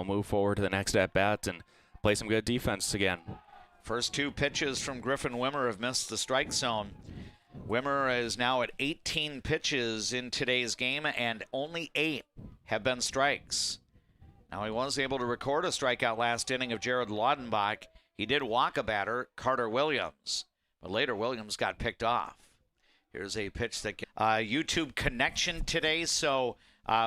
move forward to the next at bat and play some good defense again. First 2 pitches from Griffin Wimmer have missed the strike zone. Wimmer is now at 18 pitches in today's game, and only 8 have been strikes. Now, he was able to record a strikeout last inning of Jared Laudenbach. He did walk a batter, Carter Williams, but later Williams got picked off. Here's a pitch that YouTube connection today, so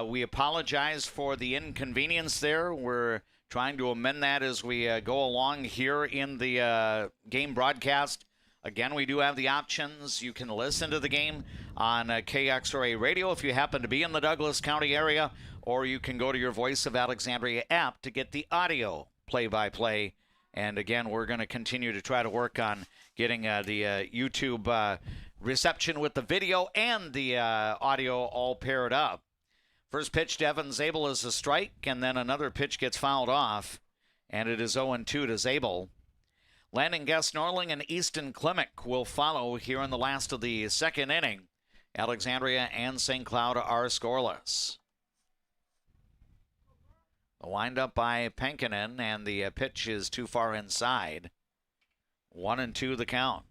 we apologize for the inconvenience there. We're trying to amend that as we go along here in the game broadcast. Again, we do have the options. You can listen to the game on KXRA Radio if you happen to be in the Douglas County area, or you can go to your Voice of Alexandria app to get the audio play-by-play. And again, we're going to continue to try to work on getting the YouTube reception with the video and the audio all paired up. First pitch to Evan Zabel is a strike, and then another pitch gets fouled off, and it is 0-2 to Zabel. Landon Guest-Norling and Easton Klimek will follow here in the last of the second inning. Alexandria and St. Cloud are scoreless. The windup by Pankinen, and the pitch is too far inside. 1-2 the count.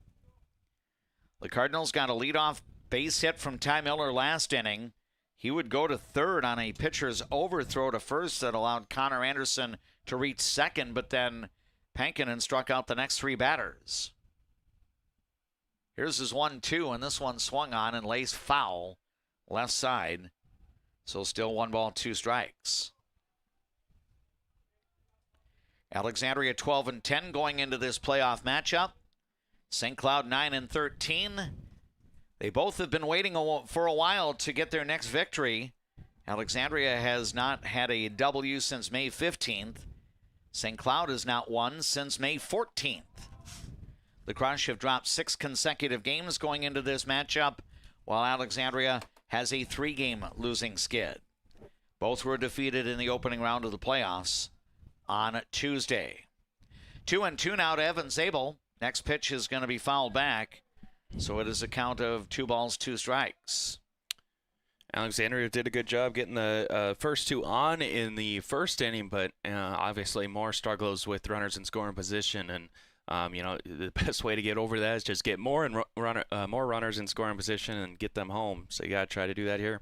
The Cardinals got a leadoff base hit from Ty Miller last inning. He would go to third on a pitcher's overthrow to first that allowed Connor Anderson to reach second, but then Pankinen struck out the next three batters. Here's his 1-2, and this one swung on and lays foul left side. So still 1-2 strikes. Alexandria 12-10 going into this playoff matchup. St. Cloud 9-13. They both have been waiting for a while to get their next victory. Alexandria has not had a W since May 15th. St. Cloud has not won since May 14th. The Crush have dropped 6 consecutive games going into this matchup, while Alexandria has a 3-game losing skid. Both were defeated in the opening round of the playoffs on Tuesday. 2-2 now to Evan Zabel. Next pitch is going to be fouled back, so it is a count of 2 balls, 2 strikes. Alexandria did a good job getting the first 2 on in the first inning, but obviously more struggles with runners in scoring position. And the best way to get over that is just get more runners in scoring position and get them home. So you got to try to do that here.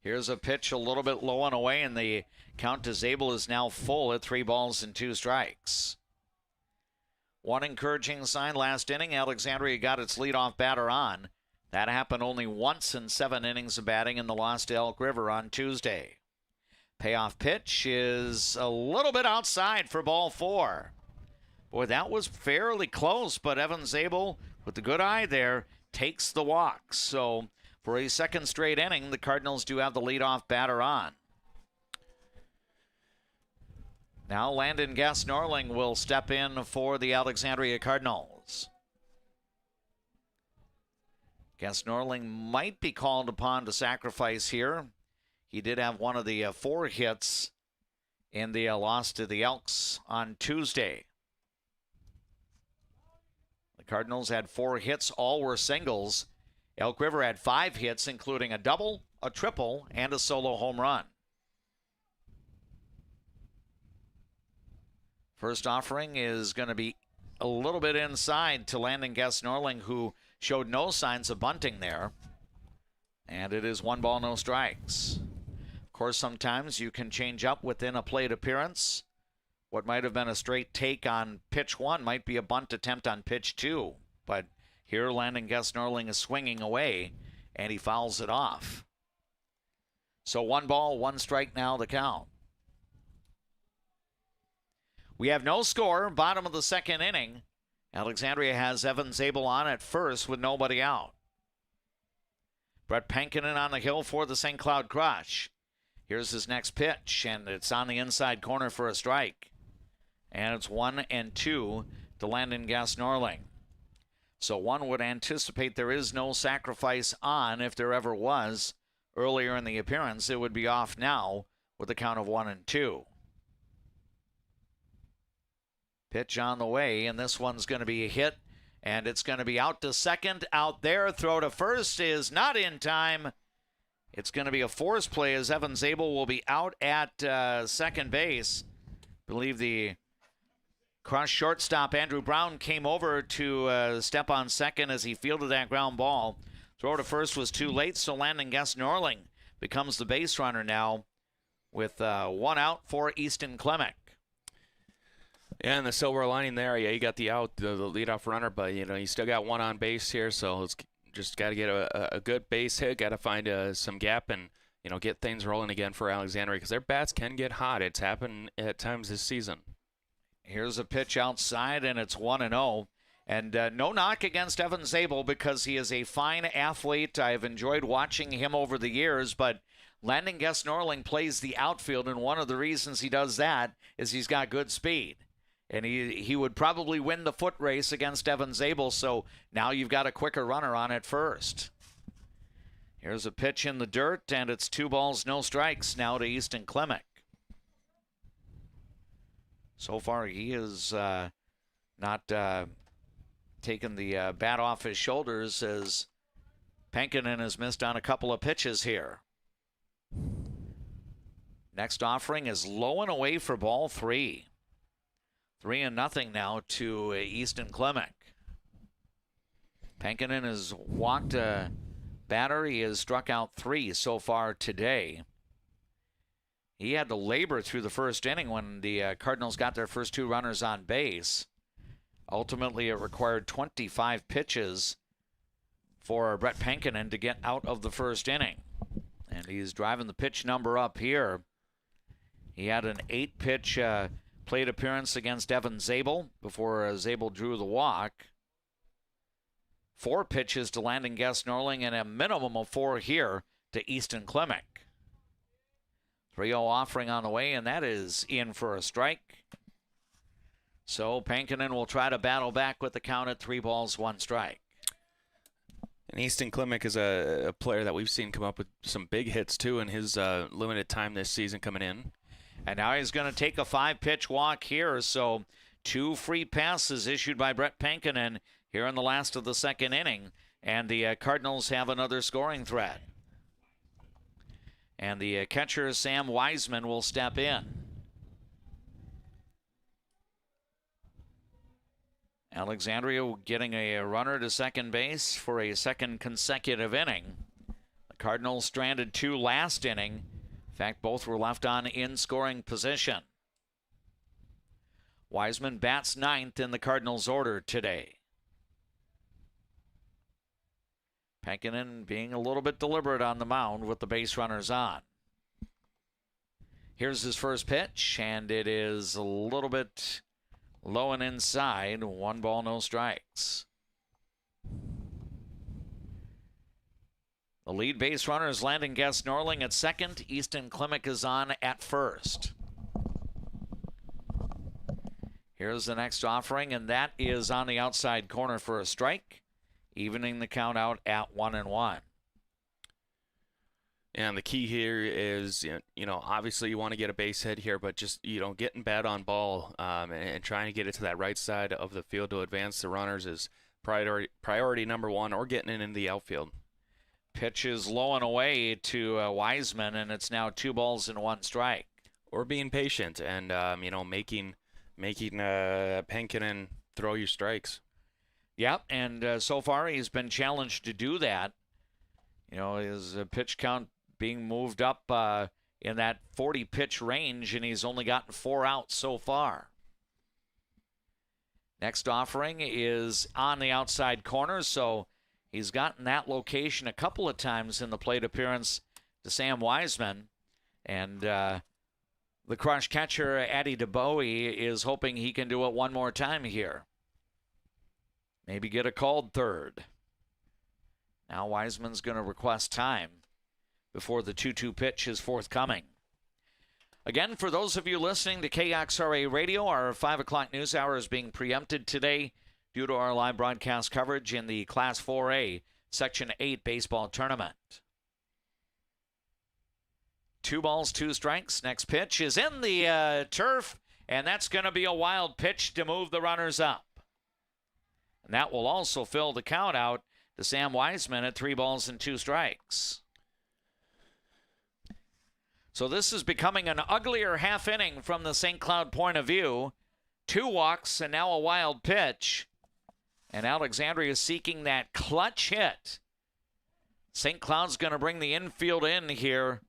Here's a pitch a little bit low and away, and the count to Zabel is now full at 3 balls and 2 strikes. One encouraging sign last inning, Alexandria got its leadoff batter on. That happened only once in 7 innings of batting in the loss to Elk River on Tuesday. Payoff pitch is a little bit outside for ball 4. Boy, that was fairly close, but Evan Zabel, with the good eye there, takes the walk. So for a second straight inning, the Cardinals do have the leadoff batter on. Now Landon Guest-Norling will step in for the Alexandria Cardinals. Guest-Norling might be called upon to sacrifice here. He did have one of the 4 hits in the loss to the Elks on Tuesday. The Cardinals had 4 hits, all were singles. Elk River had 5 hits, including a double, a triple, and a solo home run. First offering is going to be a little bit inside to Landon Guest-Norling, who showed no signs of bunting there. And it is 1 ball, no strikes. Of course, sometimes you can change up within a plate appearance. What might have been a straight take on pitch 1 might be a bunt attempt on pitch 2. But here, Landon Guest-Norling is swinging away, and he fouls it off. So 1 ball, 1 strike now, the count. We have no score, bottom of the second inning. Alexandria has Evan Zabel on at first with nobody out. Brett Pankinen on the hill for the St. Cloud Crush. Here's his next pitch, and it's on the inside corner for a strike. And it's 1-2 to Landon Guest-Norling. So one would anticipate there is no sacrifice on. If there ever was earlier in the appearance, it would be off now with a count of 1-2. Pitch on the way, and this one's going to be a hit, and it's going to be out to second. Out there, throw to first is not in time. It's going to be a force play as Evan Zabel will be out at second base. I believe the Crush shortstop Andrew Brown came over to step on second as he fielded that ground ball. Throw to first was too late, so Landon Guest-Norling becomes the base runner now with one out for Easton Clemick. Yeah, and the silver lining there, yeah, you got the out, the leadoff runner, but, you still got one on base here, so it's just got to get a good base hit, got to find some gap and, get things rolling again for Alexandria because their bats can get hot. It's happened at times this season. Here's a pitch outside, and it's 1-0. And no knock against Evan Zabel because he is a fine athlete. I've enjoyed watching him over the years, but Landon Guest-Norling plays the outfield, and one of the reasons he does that is he's got good speed. And he would probably win the foot race against Evan Zabel, so now you've got a quicker runner on at first. Here's a pitch in the dirt, and it's 2 balls, no strikes now to Easton Clemick. So far, he is not taken the bat off his shoulders as Pankinen has missed on a couple of pitches here. Next offering is low and away for ball 3. 3-0 now to Easton Clemick. Pankinen has walked a batter. He has struck out 3 so far today. He had to labor through the first inning when the Cardinals got their first 2 runners on base. Ultimately, it required 25 pitches for Brett Pankinen to get out of the first inning. And he's driving the pitch number up here. He had an 8-pitch plate appearance against Evan Zabel before Zabel drew the walk. 4 pitches to Landon Guest-Norling and a minimum of 4 here to Easton Clemick. 3-0 offering on the way, and that is in for a strike. So Pankinen will try to battle back with the count at 3 balls, 1 strike. And Easton Clemick is a player that we've seen come up with some big hits, too, in his limited time this season coming in. And now he's going to take a 5-pitch walk here, so 2 free passes issued by Brett Pankinen here in the last of the second inning, and the Cardinals have another scoring threat. And the catcher, Sam Wiseman, will step in. Alexandria getting a runner to second base for a second consecutive inning. The Cardinals stranded 2 last inning. In fact, both were left on in scoring position. Wiseman bats 9th in the Cardinals' order today. Pankinen being a little bit deliberate on the mound with the base runners on. Here's his first pitch, and it is a little bit low and inside. 1 ball, no strikes. The lead base runner is Landon Guest-Norling at second. Easton Clemick is on at first. Here's the next offering, and that is on the outside corner for a strike, evening the count out at 1-1. And the key here is, obviously you want to get a base hit here, but just, getting bad on ball and trying to get it to that right side of the field to advance the runners is priority number 1, or getting it in the outfield. Pitch is low and away to Wiseman, and it's now 2 balls and 1 strike. Or being patient and, making Pankinen throw your strikes. Yep, and so far he's been challenged to do that. His pitch count being moved up in that 40-pitch range, and he's only gotten 4 outs so far. Next offering is on the outside corner, so he's gotten that location a couple of times in the plate appearance to Sam Wiseman. And the crush catcher, Addy DeBowie, is hoping he can do it one more time here. Maybe get a called third. Now Wiseman's going to request time before the 2-2 pitch is forthcoming. Again, for those of you listening to KXRA Radio, our 5 o'clock news hour is being preempted today due to our live broadcast coverage in the Class 4A Section 8 baseball tournament. 2 balls, 2 strikes. Next pitch is in the turf, and that's going to be a wild pitch to move the runners up. And that will also fill the count out to Sam Wiseman at 3 balls and 2 strikes. So this is becoming an uglier half inning from the St. Cloud point of view. 2 walks and now a wild pitch. And Alexandria is seeking that clutch hit. St. Cloud's going to bring the infield in here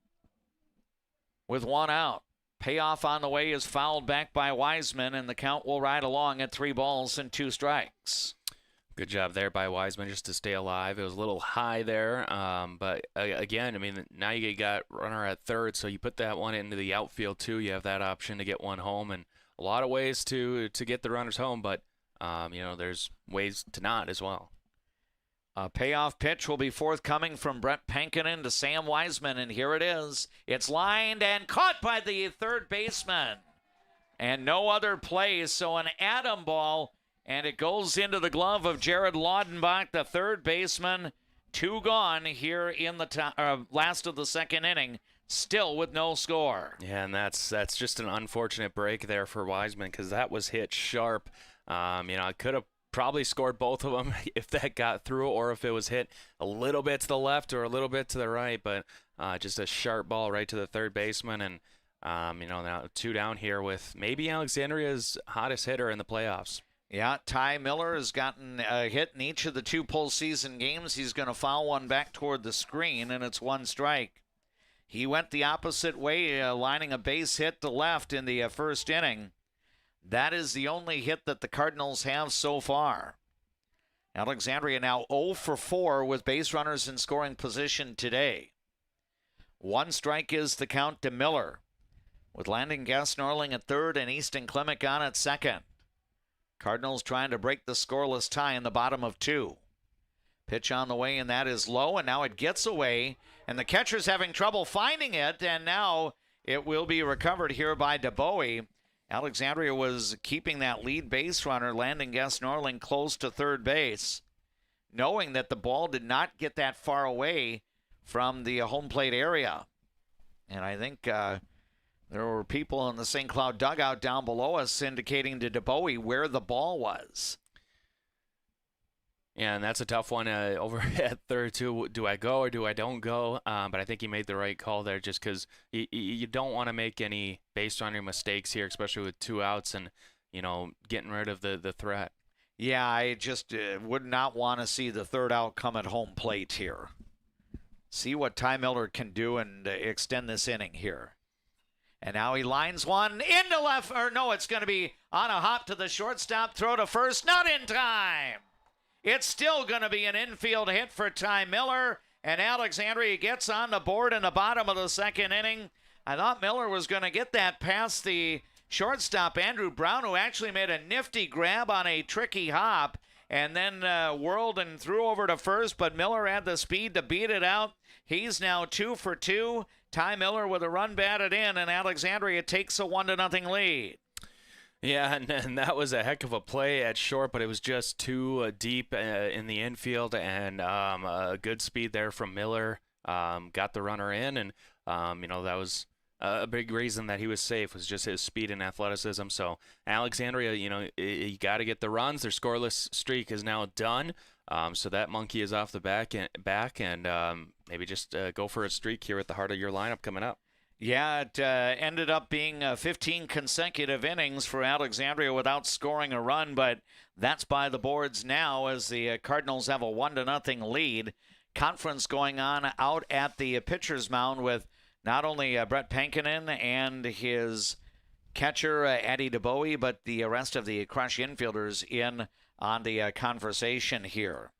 with one out. Payoff on the way is fouled back by Wiseman, and the count will ride along at 3 balls and 2 strikes. Good job there by Wiseman just to stay alive. It was a little high there, but again, I mean, now you got runner at third, so you put that one into the outfield too. You have that option to get one home, and a lot of ways to get the runners home, but there's ways to not as well. A payoff pitch will be forthcoming from Brett Pankinen to Sam Wiseman, and here it is. It's lined and caught by the third baseman. And no other play, so an atom ball, and it goes into the glove of Jared Laudenbach, the third baseman. 2 gone here in the last of the second inning, still with no score. Yeah, and that's just an unfortunate break there for Wiseman because that was hit sharp. I could have probably scored both of them if that got through or if it was hit a little bit to the left or a little bit to the right, but just a sharp ball right to the third baseman. And, now 2 down here with maybe Alexandria's hottest hitter in the playoffs. Yeah, Ty Miller has gotten a hit in each of the 2 postseason games. He's going to foul one back toward the screen, and it's 1 strike. He went the opposite way, lining a base hit to left in the first inning. That is the only hit that the Cardinals have so far. Alexandria now 0 for 4 with base runners in scoring position today. 1 strike is the count to Miller, with Landon Gass-Norling at third and Easton Klimek on at second. Cardinals trying to break the scoreless tie in the bottom of 2. Pitch on the way, and that is low, and now it gets away, and the catcher's having trouble finding it, and now it will be recovered here by DeBowie. Alexandria was keeping that lead base runner, Landon Gass-Norling, close to third base, knowing that the ball did not get that far away from the home plate area. And I think there were people in the St. Cloud dugout down below us indicating to DeBowie where the ball was. Yeah, and that's a tough one over at third, too. Do I go or do I don't go? But I think he made the right call there just because you don't want to make any base runner mistakes here, especially with 2 outs and, getting rid of the threat. Yeah, I just would not want to see the third out come at home plate here. See what Ty Miller can do and extend this inning here. And now he lines one into left, or no, it's going to be on a hop to the shortstop, throw to first, not in time. It's still going to be an infield hit for Ty Miller, and Alexandria gets on the board in the bottom of the second inning. I thought Miller was going to get that past the shortstop, Andrew Brown, who actually made a nifty grab on a tricky hop and then whirled and threw over to first, but Miller had the speed to beat it out. He's now 2 for 2. Ty Miller with a run batted in, and Alexandria takes a 1-0 lead. Yeah, and that was a heck of a play at short, but it was just too deep in the infield, and good speed there from Miller. Got the runner in, and, that was a big reason that he was safe was just his speed and athleticism. So Alexandria, you got to get the runs. Their scoreless streak is now done. So that monkey is off the back and maybe just go for a streak here at the heart of your lineup coming up. Yeah, it ended up being 15 consecutive innings for Alexandria without scoring a run, but that's by the boards now as the Cardinals have a 1-0 lead. Conference going on out at the pitcher's mound with not only Brett Pankinen and his catcher, Eddie DeBowie, but the rest of the Crush infielders in on the conversation here.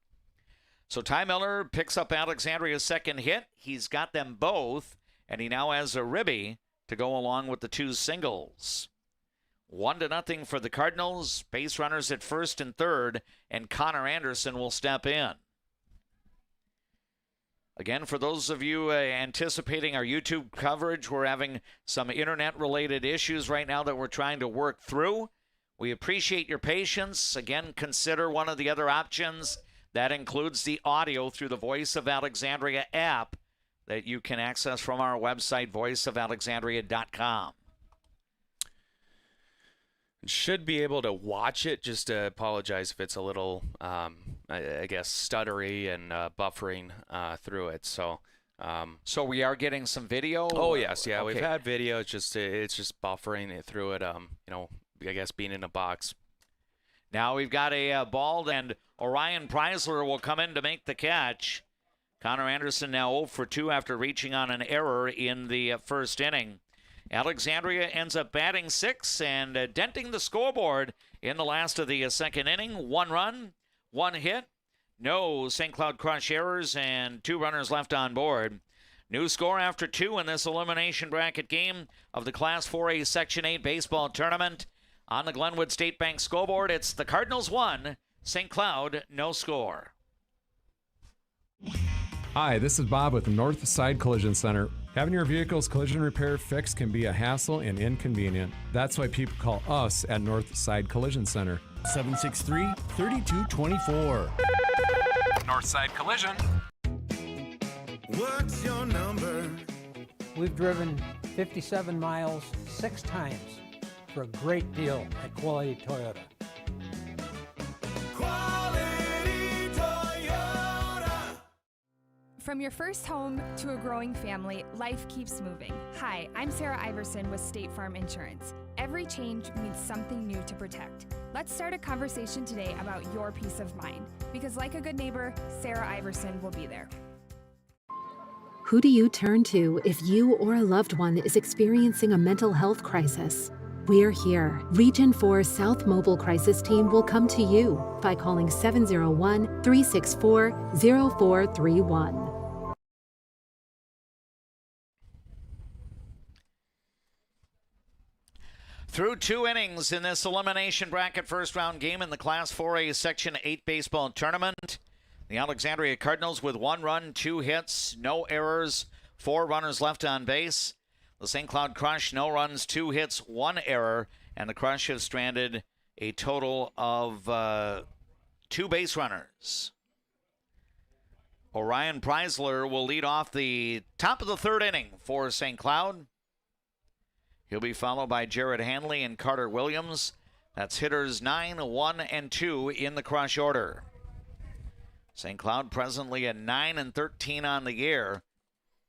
So Ty Miller picks up Alexandria's second hit. He's got them both, and he now has a ribby to go along with the 2 singles. 1-0 for the Cardinals. Base runners at first and third, and Connor Anderson will step in. Again, for those of you anticipating our YouTube coverage, we're having some internet-related issues right now that we're trying to work through. We appreciate your patience. Again, consider one of the other options. That includes the audio through the Voice of Alexandria app that you can access from our website, voiceofalexandria.com. Should be able to watch it. Just apologize if it's a little, I guess, stuttery and buffering through it. So so we are getting some video? Oh, yes. Yeah, okay. We've had video. It's just buffering it through it, I guess being in a box. Now we've got a ball, and Orion Preisler will come in to make the catch. Connor Anderson now 0 for 2 after reaching on an error in the first inning. Alexandria ends up batting 6 and denting the scoreboard in the last of the second inning. 1 run, 1 hit, no St. Cloud Crush errors, and 2 runners left on board. New score after 2 in this elimination bracket game of the Class 4A Section 8 baseball tournament. On the Glenwood State Bank scoreboard, it's the Cardinals 1, St. Cloud no score. Hi, this is Bob with the Northside Collision Center. Having your vehicle's collision repair fixed can be a hassle and inconvenient. That's why people call us at Northside Collision Center. 763-3224. Northside Collision. What's your number? We've driven 57 miles 6 times for a great deal at Quality Toyota. Quality Toyota. From your first home to a growing family, life keeps moving. Hi, I'm Sarah Iverson with State Farm Insurance. Every change means something new to protect. Let's start a conversation today about your peace of mind, because like a good neighbor, Sarah Iverson will be there. Who do you turn to if you or a loved one is experiencing a mental health crisis? We're here. Region 4 South Mobile Crisis Team will come to you by calling 701-364-0431. Through 2 innings in this elimination bracket first round game in the Class 4A Section 8 baseball tournament, the Alexandria Cardinals with 1 run, 2 hits, no errors, 4 runners left on base. The St. Cloud Crush, no runs, 2 hits, 1 error, and the Crush has stranded a total of 2 base runners. Orion Preisler will lead off the top of the 3rd inning for St. Cloud. He'll be followed by Jared Hanley and Carter Williams. That's hitters 9, 1, and 2 in the Crush order. St. Cloud presently at 9-13 on the year,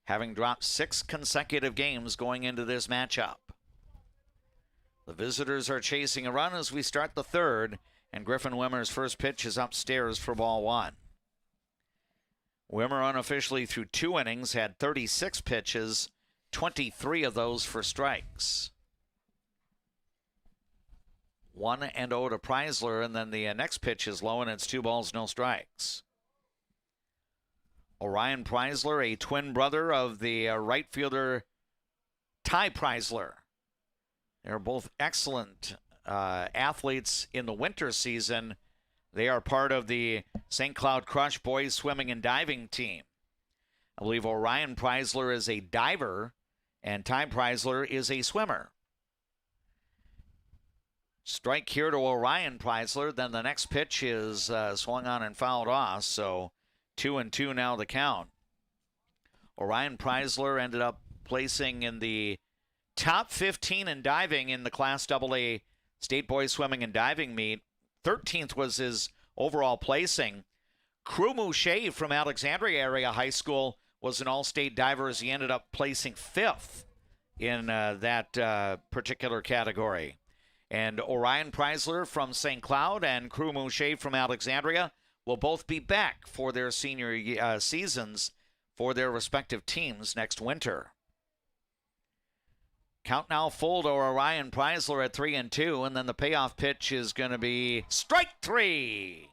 having dropped 6 consecutive games going into this matchup. The visitors are chasing a run as we start the 3rd, and Griffin Wimmer's first pitch is upstairs for ball 1. Wimmer unofficially through 2 innings had 36 pitches, 23 of those for strikes. 1-0 to Preisler, and then the next pitch is low, and it's 2 balls, no strikes. Orion Preisler, a twin brother of the right fielder Ty Preisler. They're both excellent athletes in the winter season. They are part of the St. Cloud Crush boys swimming and diving team. I believe Orion Preisler is a diver and Ty Preisler is a swimmer. Strike here to Orion Preisler. Then the next pitch is swung on and fouled off. So 2-2 now the count. Orion Preisler ended up placing in the top 15 in diving in the Class AA State Boys Swimming and Diving meet. 13th was his overall placing. Crew Mouche from Alexandria Area High School was an all-state diver as he ended up placing 5th in that particular category. And Orion Preisler from St. Cloud and Crew Mouche from Alexandria will both be back for their senior seasons for their respective teams next winter. Count now full to Orion Preisler at 3-2, and then the payoff pitch is going to be strike 3.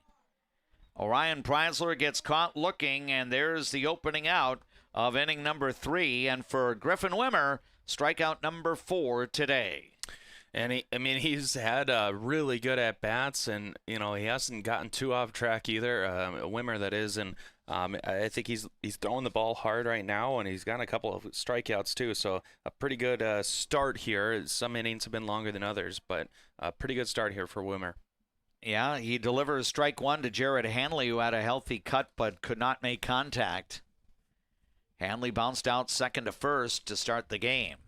Orion Preisler gets caught looking, and there's the opening out of inning number 3. And for Griffin Wimmer, strikeout number 4 today. And he's had really good at-bats, and, he hasn't gotten too off track either, Wimmer that is, and I think he's throwing the ball hard right now, and he's got a couple of strikeouts too, so a pretty good start here. Some innings have been longer than others, but a pretty good start here for Wimmer. Yeah, he delivers strike 1 to Jared Hanley, who had a healthy cut but could not make contact. Hanley bounced out second to first to start the game.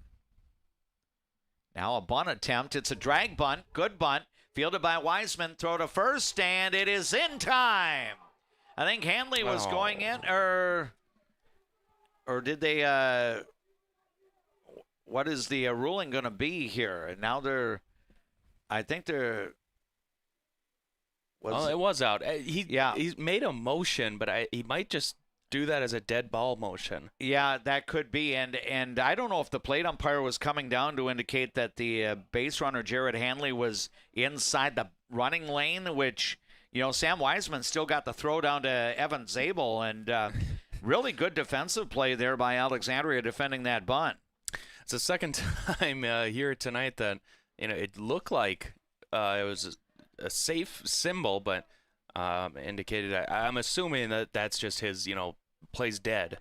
Now a bunt attempt. It's a drag bunt. Good bunt. Fielded by Wiseman. Throw to first, and it is in time. I think Hanley was going in, or did they, what is the ruling going to be here? And now I think they're, it was out. He made a motion, but he might just do that as a dead ball motion. Yeah, that could be. And I don't know if the plate umpire was coming down to indicate that the base runner, Jared Hanley, was inside the running lane, which, Sam Wiseman still got the throw down to Evan Zabel. And really good defensive play there by Alexandria defending that bunt. It's the second time here tonight that, it looked like it was a safe symbol, but indicated, I'm assuming that that's just his, plays dead.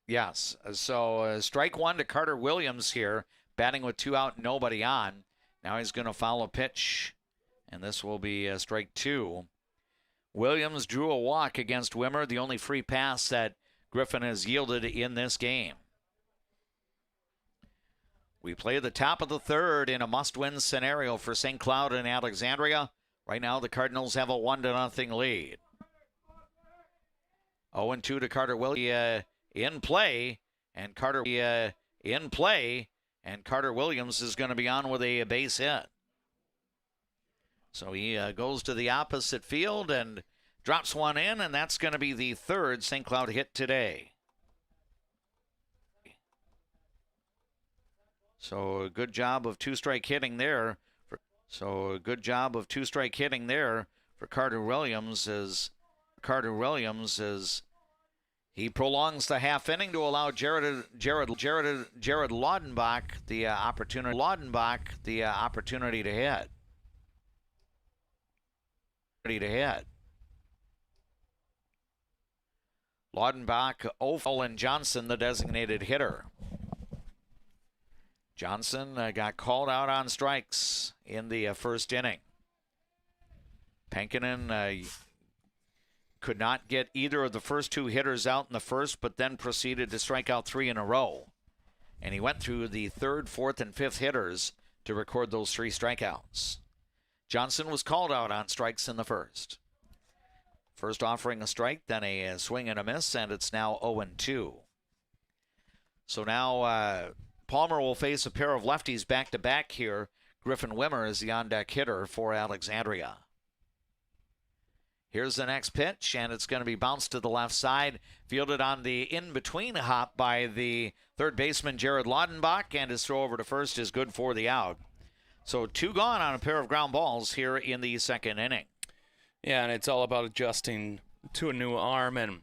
Yes. So strike one to Carter Williams here, batting with 2 out, nobody on. Now he's going to foul a pitch, and this will be strike 2. Williams drew a walk against Wimmer, the only free pass that Griffin has yielded in this game. We play the top of the third in a must-win scenario for St. Cloud and Alexandria. Right now, the Cardinals have a 1-0 lead. 0-2 to Carter Williams in play, and Carter Williams is going to be on with a base hit. So he goes to the opposite field and drops one in, and that's going to be the third St. Cloud hit today. So a good job of two-strike hitting there. For Carter Williams as he prolongs the half inning to allow Jared Laudenbach the opportunity to hit. Laudenbach, Olin Johnson, the designated hitter. Johnson got called out on strikes in the first inning. Pankinen could not get either of the first 2 hitters out in the first, but then proceeded to strike out 3 in a row. And he went through the 3rd, 4th, and 5th hitters to record those 3 strikeouts. Johnson was called out on strikes in the first. First offering a strike, then a swing and a miss, and it's now 0-2. So now Palmer will face a pair of lefties back-to-back here. Griffin Wimmer is the on-deck hitter for Alexandria. Here's the next pitch, and it's going to be bounced to the left side, fielded on the in-between hop by the third baseman Jared Laudenbach, and his throw over to first is good for the out. So 2 gone on a pair of ground balls here in the second inning. Yeah, and it's all about adjusting to a new arm and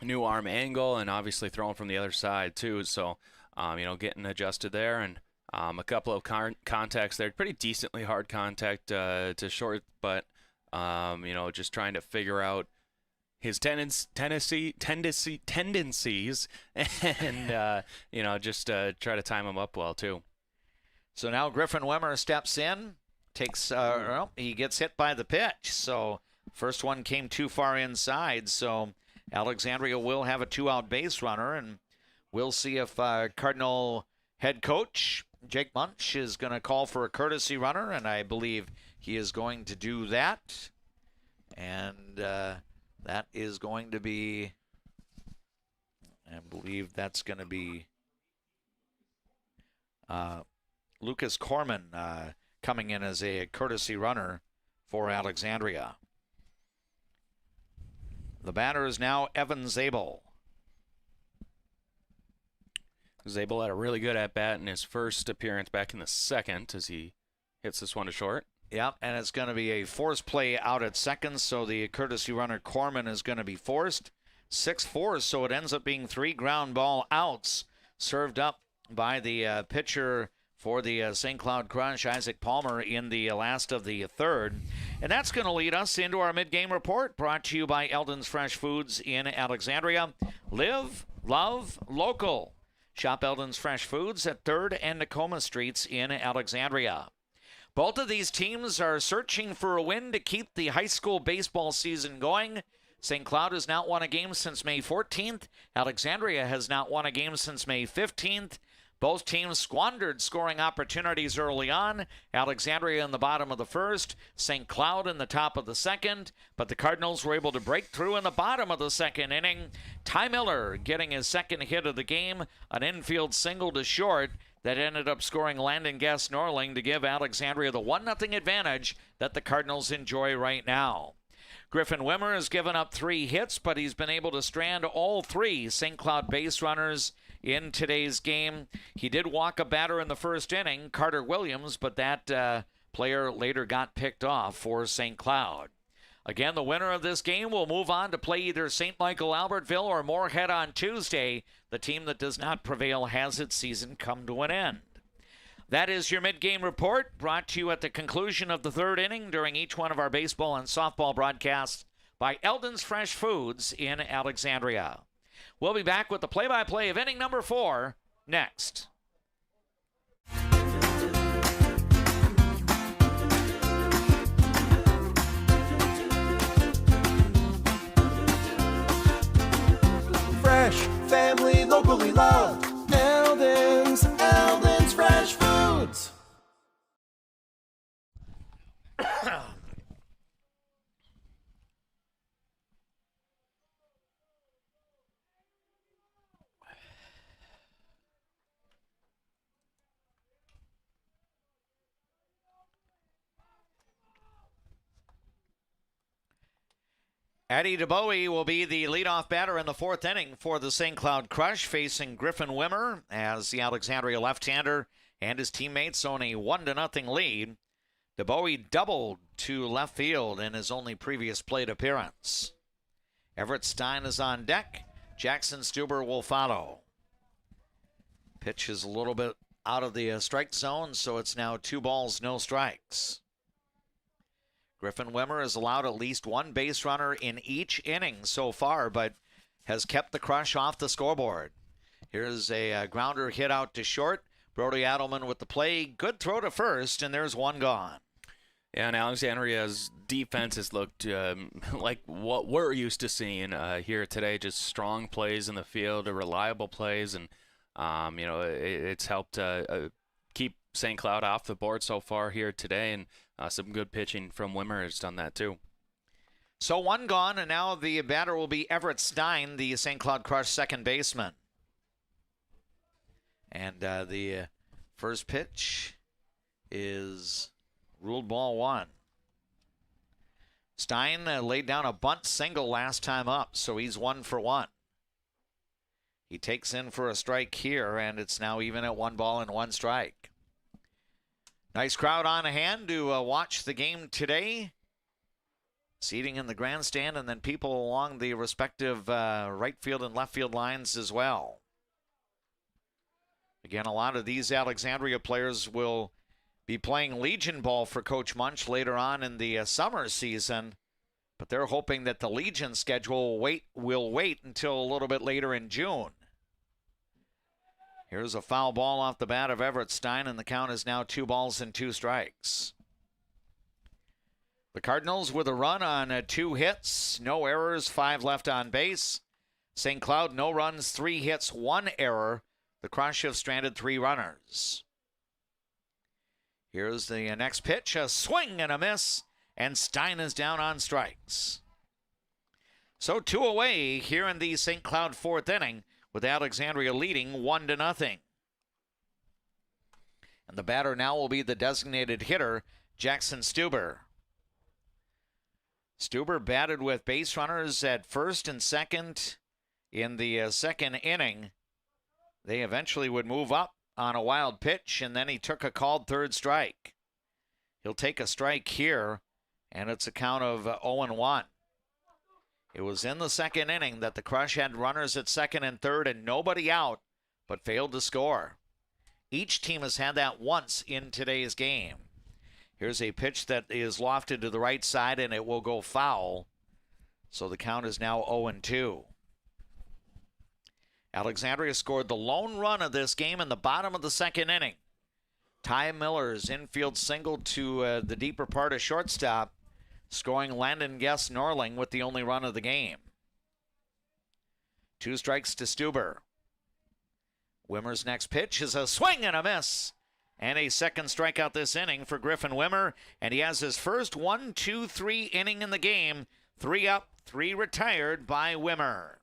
a new arm angle, and obviously throwing from the other side too. So, getting adjusted there, and a couple of contacts there, pretty decently hard contact to short, but just trying to figure out his tendencies, and just try to time him up well too. So now Griffin Wimmer steps in, he gets hit by the pitch. So first one came too far inside. So Alexandria will have a 2-out base runner, and we'll see if Cardinal head coach Jake Munch is going to call for a courtesy runner, and I believe he is going to do that. And that is going to be, I believe that's going to be Lucas Corman coming in as a courtesy runner for Alexandria. The batter is now Evan Zabel. Zabel had a really good at-bat in his first appearance back in the second as he hits this one to short. Yep, and it's going to be a forced play out at second, so the courtesy runner Corman is going to be forced. 6-4, so it ends up being 3 ground ball outs served up by the pitcher for the St. Cloud Crush, Isaac Palmer, in the last of the third. And that's going to lead us into our mid-game report, brought to you by Eldon's Fresh Foods in Alexandria. Live, love, local. Shop Eldon's Fresh Foods at 3rd and Tacoma Streets in Alexandria. Both of these teams are searching for a win to keep the high school baseball season going. St. Cloud has not won a game since May 14th. Alexandria has not won a game since May 15th. Both teams squandered scoring opportunities early on. Alexandria in the bottom of the first, St. Cloud in the top of the second, but the Cardinals were able to break through in the bottom of the second inning. Ty Miller getting his second hit of the game, an infield single to short that ended up scoring Landon Guest-Norling to give Alexandria the 1-0 advantage that the Cardinals enjoy right now. Griffin Wimmer has given up 3 hits, but he's been able to strand all 3 St. Cloud base runners in today's game. He did walk a batter in the first inning, Carter Williams, but that player later got picked off for St. Cloud. Again, the winner of this game will move on to play either St. Michael Albertville or Moorhead on Tuesday. The team that does not prevail has its season come to an end. That is your mid-game report, brought to you at the conclusion of the 3rd inning during each one of our baseball and softball broadcasts by Eldon's Fresh Foods in Alexandria. We'll be back with the play-by-play of inning number 4 next. Fresh, family, locally loved. Eldon's Fresh Foods. Eddie DeBowie will be the leadoff batter in the 4th inning for the St. Cloud Crush, facing Griffin Wimmer as the Alexandria left-hander and his teammates own a 1-0 lead. DeBowie doubled to left field in his only previous plate appearance. Everett Stein is on deck. Jackson Stuber will follow. Pitch is a little bit out of the strike zone, so it's now 2 balls, no strikes. Griffin Wimmer has allowed at least 1 base runner in each inning so far, but has kept the Crush off the scoreboard. Here's a grounder hit out to short. Brody Adelman with the play. Good throw to first, and there's 1 gone. Yeah, and Alexandria's defense has looked like what we're used to seeing here today. Just strong plays in the field, reliable plays, and it's helped keep St. Cloud off the board so far here today, and some good pitching from Wimmer has done that too. So 1 gone, and now the batter will be Everett Stein, the St. Cloud Crush second baseman. And the first pitch is ruled ball 1. Stein laid down a bunt single last time up, so he's 1 for 1. He takes in for a strike here, and it's now even at 1 ball and 1 strike. Nice crowd on hand to watch the game today. Seating in the grandstand, and then people along the respective right field and left field lines as well. Again, a lot of these Alexandria players will be playing Legion ball for Coach Munch later on in the summer season, but they're hoping that the Legion schedule will wait until a little bit later in June. Here's a foul ball off the bat of Everett Stein, and the count is now 2 balls and 2 strikes. The Cardinals with a run on 2 hits, no errors, 5 left on base. St. Cloud, no runs, 3 hits, 1 error. The Crush have stranded 3 runners. Here's the next pitch, a swing and a miss, and Stein is down on strikes. So 2 away here in the St. Cloud 4th inning, with Alexandria leading 1-0. And the batter now will be the designated hitter, Jackson Stuber. Stuber batted with base runners at first and second in the 2nd inning. They eventually would move up on a wild pitch, and then he took a called 3rd strike. He'll take a strike here, and it's a count of 0-1. It was in the 2nd inning that the Crush had runners at 2nd and 3rd and nobody out, but failed to score. Each team has had that once in today's game. Here's a pitch that is lofted to the right side, and it will go foul. So the count is now 0-2. Alexandria scored the lone run of this game in the bottom of the 2nd inning. Ty Miller's infield single to the deeper part of shortstop, scoring Landon Guest Norling with the only run of the game. 2 strikes to Stuber. Wimmer's next pitch is a swing and a miss. And a 2nd strikeout this inning for Griffin Wimmer. And he has his first 1-2-3 inning in the game. 3 up, 3 retired by Wimmer.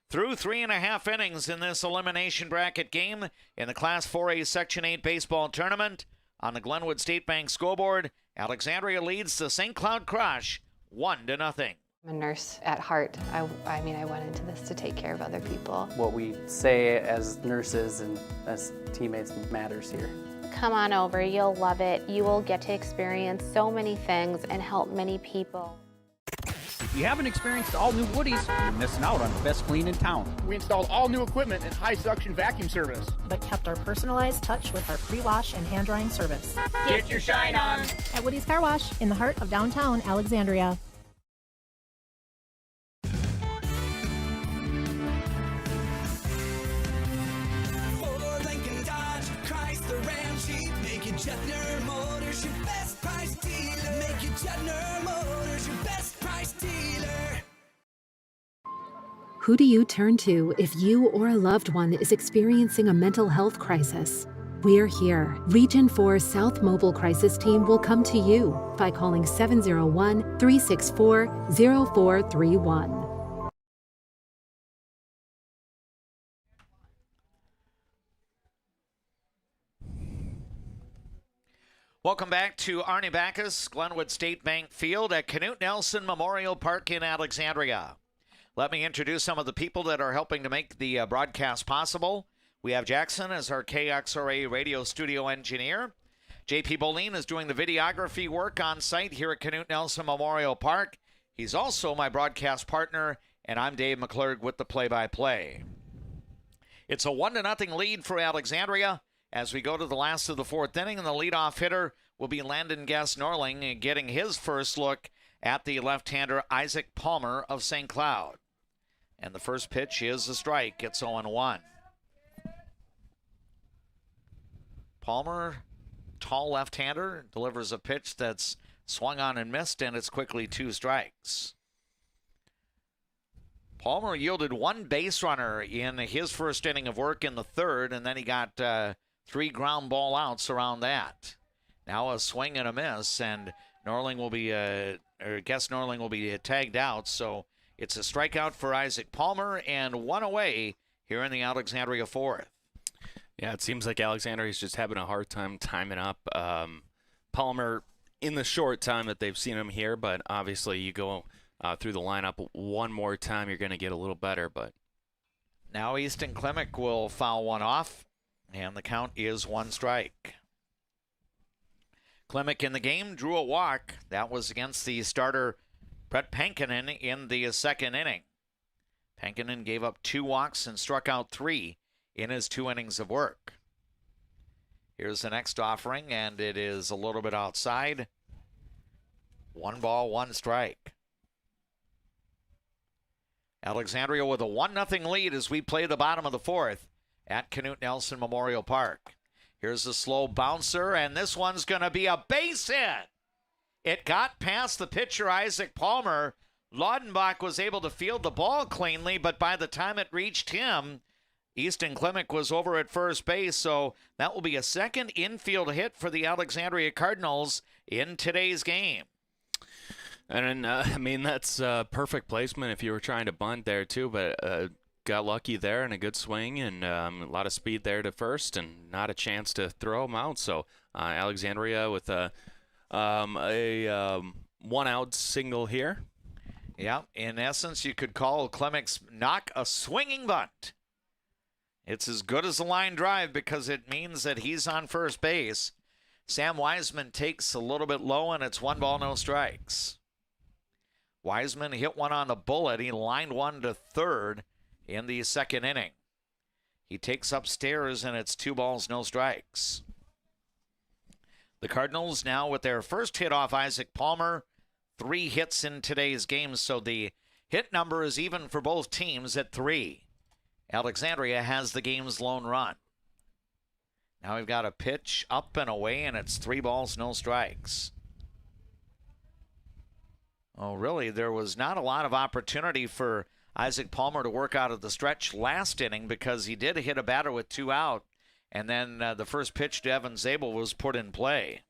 Through 3.5 innings in this elimination bracket game in the Class 4A Section 8 baseball tournament, on the Glenwood State Bank scoreboard, Alexandria leads the St. Cloud Crush 1-0. I'm a nurse at heart. I mean, I went into this to take care of other people. What we say as nurses and as teammates matters here. Come on over, you'll love it. You will get to experience so many things and help many people. If you haven't experienced all new Woodies, you're missing out on the best clean in town. We installed all new equipment and high suction vacuum service, but kept our personalized touch with our pre-wash and hand drying service. Get your shine on at Woody's Car Wash in the heart of downtown Alexandria. Make it Juettner Motors your best price dealer. Make it Juettner Motors your best price dealer. Who do you turn to if you or a loved one is experiencing a mental health crisis? We're here. Region 4 South Mobile Crisis Team will come to you by calling 701-364-0431. Welcome back to Arnie Backus, Glenwood State Bank Field at Canute Nelson Memorial Park in Alexandria. Let me introduce some of the people that are helping to make the broadcast possible. We have Jackson as our KXRA radio studio engineer. JP Boline is doing the videography work on site here at Canute Nelson Memorial Park. He's also my broadcast partner, and I'm Dave McClurg with the play-by-play. It's a 1-0 lead for Alexandria as we go to the last of the fourth inning, and the leadoff hitter will be Landon Gass-Norling, getting his first look at the left-hander Isaac Palmer of St. Cloud. And the first pitch is a strike. It's 0-1. Palmer, tall left-hander, delivers a pitch that's swung on and missed, and it's quickly 2 strikes. Palmer yielded 1 base runner in his first inning of work in the third, and then he got 3 ground ball outs around that. Now a swing and a miss, and Norling will be, Gass-Norling will be tagged out. So it's a strikeout for Isaac Palmer and 1 away here in the Alexandria fourth. Yeah, it seems like Alexandria's just having a hard time timing up Palmer in the short time that they've seen him here, but obviously you go through the lineup one more time, you're going to get a little better. But now Easton Klimek will foul one off. And the count is 1 strike. Klimek in the game drew a walk. That was against the starter Brett Pankinen in the second inning. Pankinen gave up 2 walks and struck out 3 in his 2 innings of work. Here's the next offering, and it is a little bit outside. 1 ball, 1 strike. Alexandria with a 1-0 lead as we play the bottom of the fourth at Canute Nelson Memorial Park. Here's a slow bouncer, and this one's going to be a base hit. It got past the pitcher, Isaac Palmer. Laudenbach was able to field the ball cleanly, but by the time it reached him, Easton Klimek was over at first base, so that will be a second infield hit for the Alexandria Cardinals in today's game. And I mean, that's perfect placement if you were trying to bunt there too, but got lucky there and a good swing and a lot of speed there to first and not a chance to throw him out. So Alexandria with a 1-out single here. Yeah, in essence, you could call Klemek's knock a swinging bunt. It's as good as a line drive because it means that he's on first base. Sam Wiseman takes a little bit low, and it's 1 ball, no strikes. Wiseman hit one on the bullet. He lined one to third in the second inning. He takes upstairs, and it's 2 balls, no strikes. The Cardinals now with their first hit off Isaac Palmer, 3 hits in today's game, so the hit number is even for both teams at 3. Alexandria has the game's lone run. Now we've got a pitch up and away, and it's 3 balls, no strikes. Oh, really, there was not a lot of opportunity for Isaac Palmer to work out of the stretch last inning because he did hit a batter with 2 out, and then the first pitch to Evan Zabel was put in play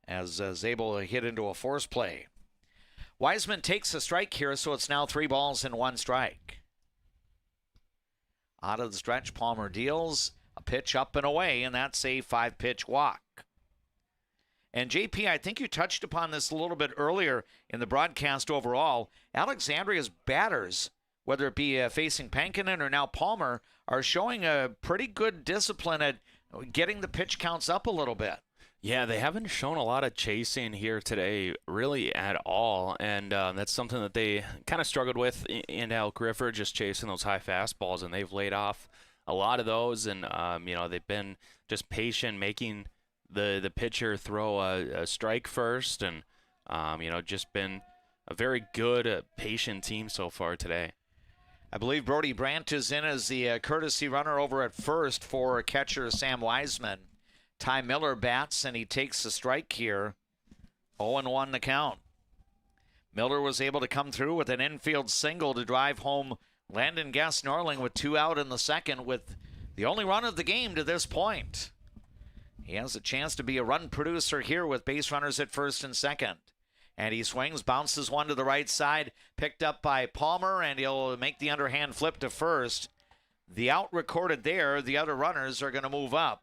as Zabel hit into a force play. Wiseman takes a strike here, so it's now 3 balls and 1 strike. Out of the stretch, Palmer deals a pitch up and away, and that's a 5-pitch walk. And JP, I think you touched upon this a little bit earlier in the broadcast overall. Alexandria's batters, whether it be facing Pankinen or now Palmer, are showing a pretty good discipline at getting the pitch counts up a little bit. Yeah, they haven't shown a lot of chasing here today, really at all, and that's something that they kind of struggled with in Al Griffer, just chasing those high fastballs, and they've laid off a lot of those, and they've been just patient, making the pitcher throw a strike first, and just been a very good, patient team so far today. I believe Brody Brandt is in as the courtesy runner over at first for catcher Sam Wiseman. Ty Miller bats, and he takes the strike here. 0-1 the count. Miller was able to come through with an infield single to drive home Landon Gass-Norling with 2 out in the second, with the only run of the game to this point. He has a chance to be a run producer here with base runners at first and second. And he swings, bounces one to the right side, picked up by Palmer, and he'll make the underhand flip to first. The out recorded there, the other runners are going to move up.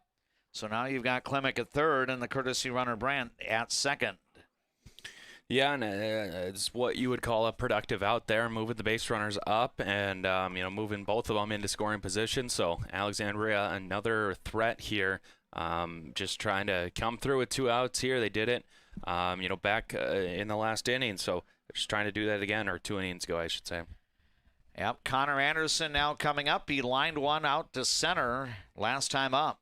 So now you've got Klimek at third and the courtesy runner Brandt at second. Yeah, and it's what you would call a productive out there, moving the base runners up and, moving both of them into scoring position. So Alexandria, another threat here, just trying to come through with 2 outs here. They did it, back in the last inning. So just trying to do that again, or 2 innings ago, I should say. Yep, Connor Anderson now coming up. He lined one out to center last time up.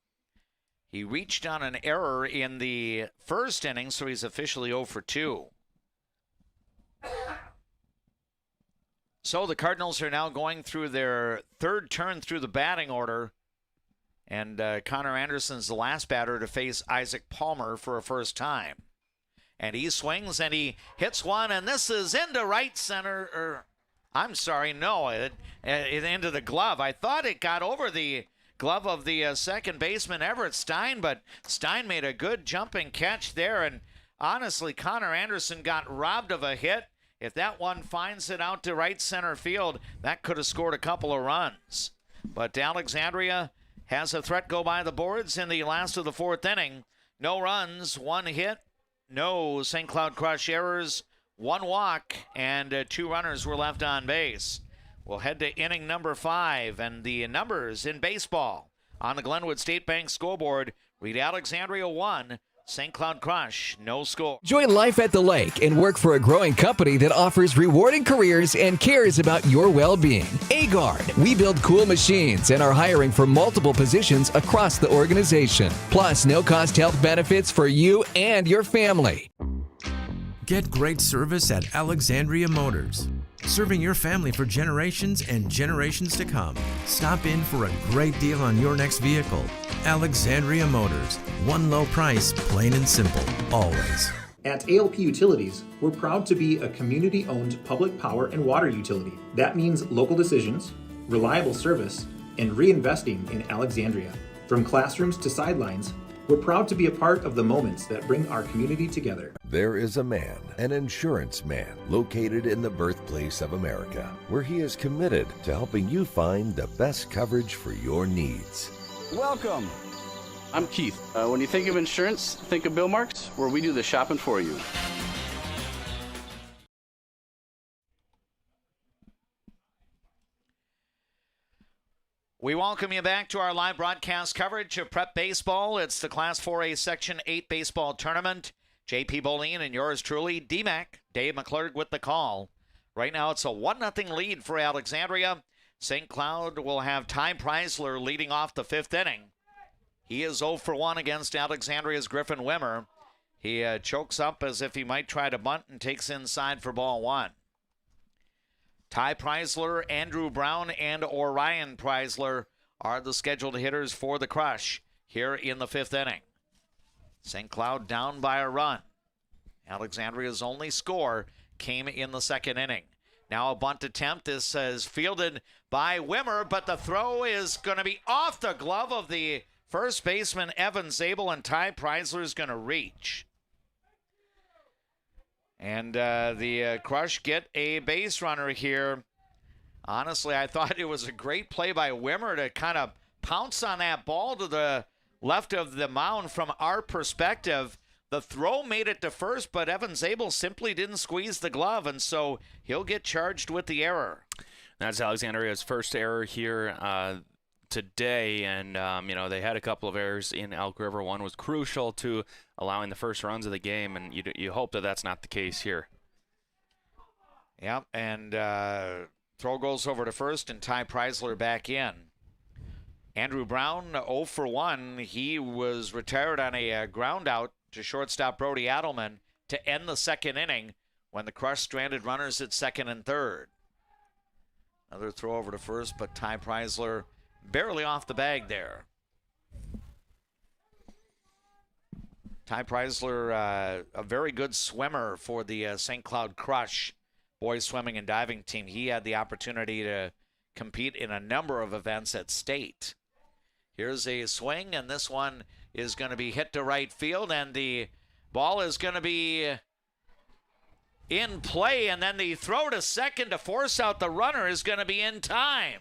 He reached on an error in the first inning, so he's officially 0 for 2. So the Cardinals are now going through their third turn through the batting order. And Connor Anderson's the last batter to face Isaac Palmer for a first time. And he swings and he hits one, and this is into right center. Into the glove. I thought it got over the glove of the second baseman Everett Stein, but Stein made a good jumping catch there, and honestly, Connor Anderson got robbed of a hit. If that one finds it out to right center field, that could have scored a couple of runs. But Alexandria has a threat go by the boards in the last of the fourth inning. No runs, 1 hit, no St. Cloud Crush errors, 1 walk, and 2 runners were left on base. We'll head to inning number 5, and the numbers in baseball on the Glenwood State Bank scoreboard read Alexandria 1, St. Cloud Crush, no score. Join life at the lake and work for a growing company that offers rewarding careers and cares about your well-being. AGuard, we build cool machines and are hiring for multiple positions across the organization. Plus, no-cost health benefits for you and your family. Get great service at Alexandria Motors. Serving your family for generations and generations to come. Stop in for a great deal on your next vehicle. Alexandria Motors. One low price, plain and simple, always. At ALP Utilities, we're proud to be a community-owned public power and water utility. That means local decisions, reliable service, and reinvesting in Alexandria. From classrooms to sidelines, we're proud to be a part of the moments that bring our community together. There is a man, an insurance man, located in the birthplace of America, where he is committed to helping you find the best coverage for your needs. Welcome. I'm Keith. When you think of insurance, think of Bill Marks, where we do the shopping for you. We welcome you back to our live broadcast coverage of Prep Baseball. It's the Class 4A Section 8 baseball tournament. JP Boline and yours truly, D-Mac, Dave McClurg with the call. Right now it's a 1-0 lead for Alexandria. St. Cloud will have Ty Preisler leading off the 5th inning. He is 0 for 1 against Alexandria's Griffin Wimmer. He chokes up as if he might try to bunt and takes inside for ball 1. Ty Preisler, Andrew Brown, and Orion Preisler are the scheduled hitters for the Crush here in the 5th inning. St. Cloud down by a run. Alexandria's only score came in the 2nd inning. Now a bunt attempt. This is fielded by Wimmer, but the throw is going to be off the glove of the first baseman, Evan Zabel, and Ty Preisler is going to reach. And the Crush get a base runner here. Honestly, I thought it was a great play by Wimmer to kind of pounce on that ball to the left of the mound from our perspective. The throw made it to first, but Evan Zabel simply didn't squeeze the glove, and so he'll get charged with the error. That's Alexandria's first error here today, and they had a couple of errors in Elk River. One was crucial to allowing the first runs of the game, and you hope that that's not the case here. Yep, and throw goes over to first, and Ty Preisler back in. Andrew Brown 0 for 1. He was retired on a ground out to shortstop Brody Adelman to end the second inning when the Crush stranded runners at second and third. Another throw over to first, but Ty Preisler barely off the bag there. Ty Preisler, a very good swimmer for the St. Cloud Crush boys swimming and diving team. He had the opportunity to compete in a number of events at state. Here's a swing, and this one is going to be hit to right field, and the ball is going to be in play, and then the throw to second to force out the runner is going to be in time.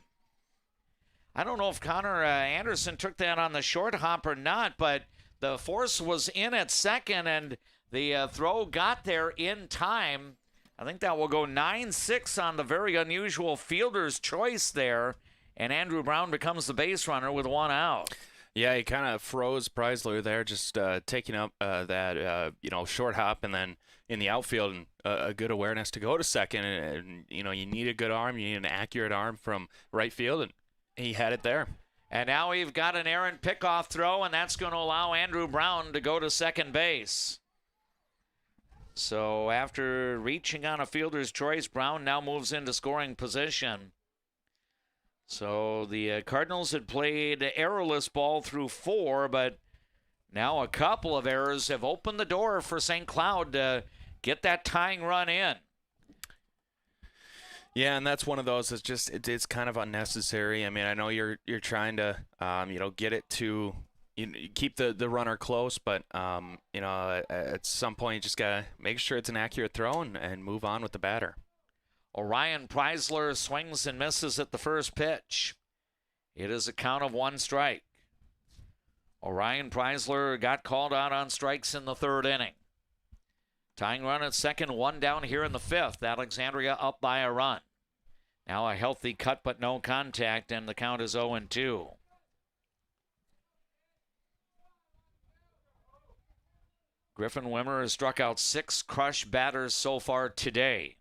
I don't know if Connor Anderson took that on the short hop or not, but the force was in at second, and the throw got there in time. I think that will go 9-6 on the very unusual fielder's choice there, and Andrew Brown becomes the base runner with one out. Yeah, he kind of froze Preisler there, just taking up that short hop, and then in the outfield, and a good awareness to go to second. And you need a good arm, you need an accurate arm from right field, and he had it there. And now we've got an errant pickoff throw, and that's going to allow Andrew Brown to go to second base. So after reaching on a fielder's choice, Brown now moves into scoring position. So the Cardinals had played errorless ball through 4, but now a couple of errors have opened the door for St. Cloud to get that tying run in. Yeah, and that's one of those that's just it's kind of unnecessary. I mean, I know you're trying to get it to keep the runner close, but at some point you just gotta make sure it's an accurate throw and move on with the batter. Orion Preisler swings and misses at the first pitch. It is a count of 1 strike. Orion Preisler got called out on strikes in the third inning. Tying run at second, 1 down here in the fifth. Alexandria up by a run. Now a healthy cut but no contact, and the count is 0-2. Griffin Wimmer has struck out 6 Crush batters so far today.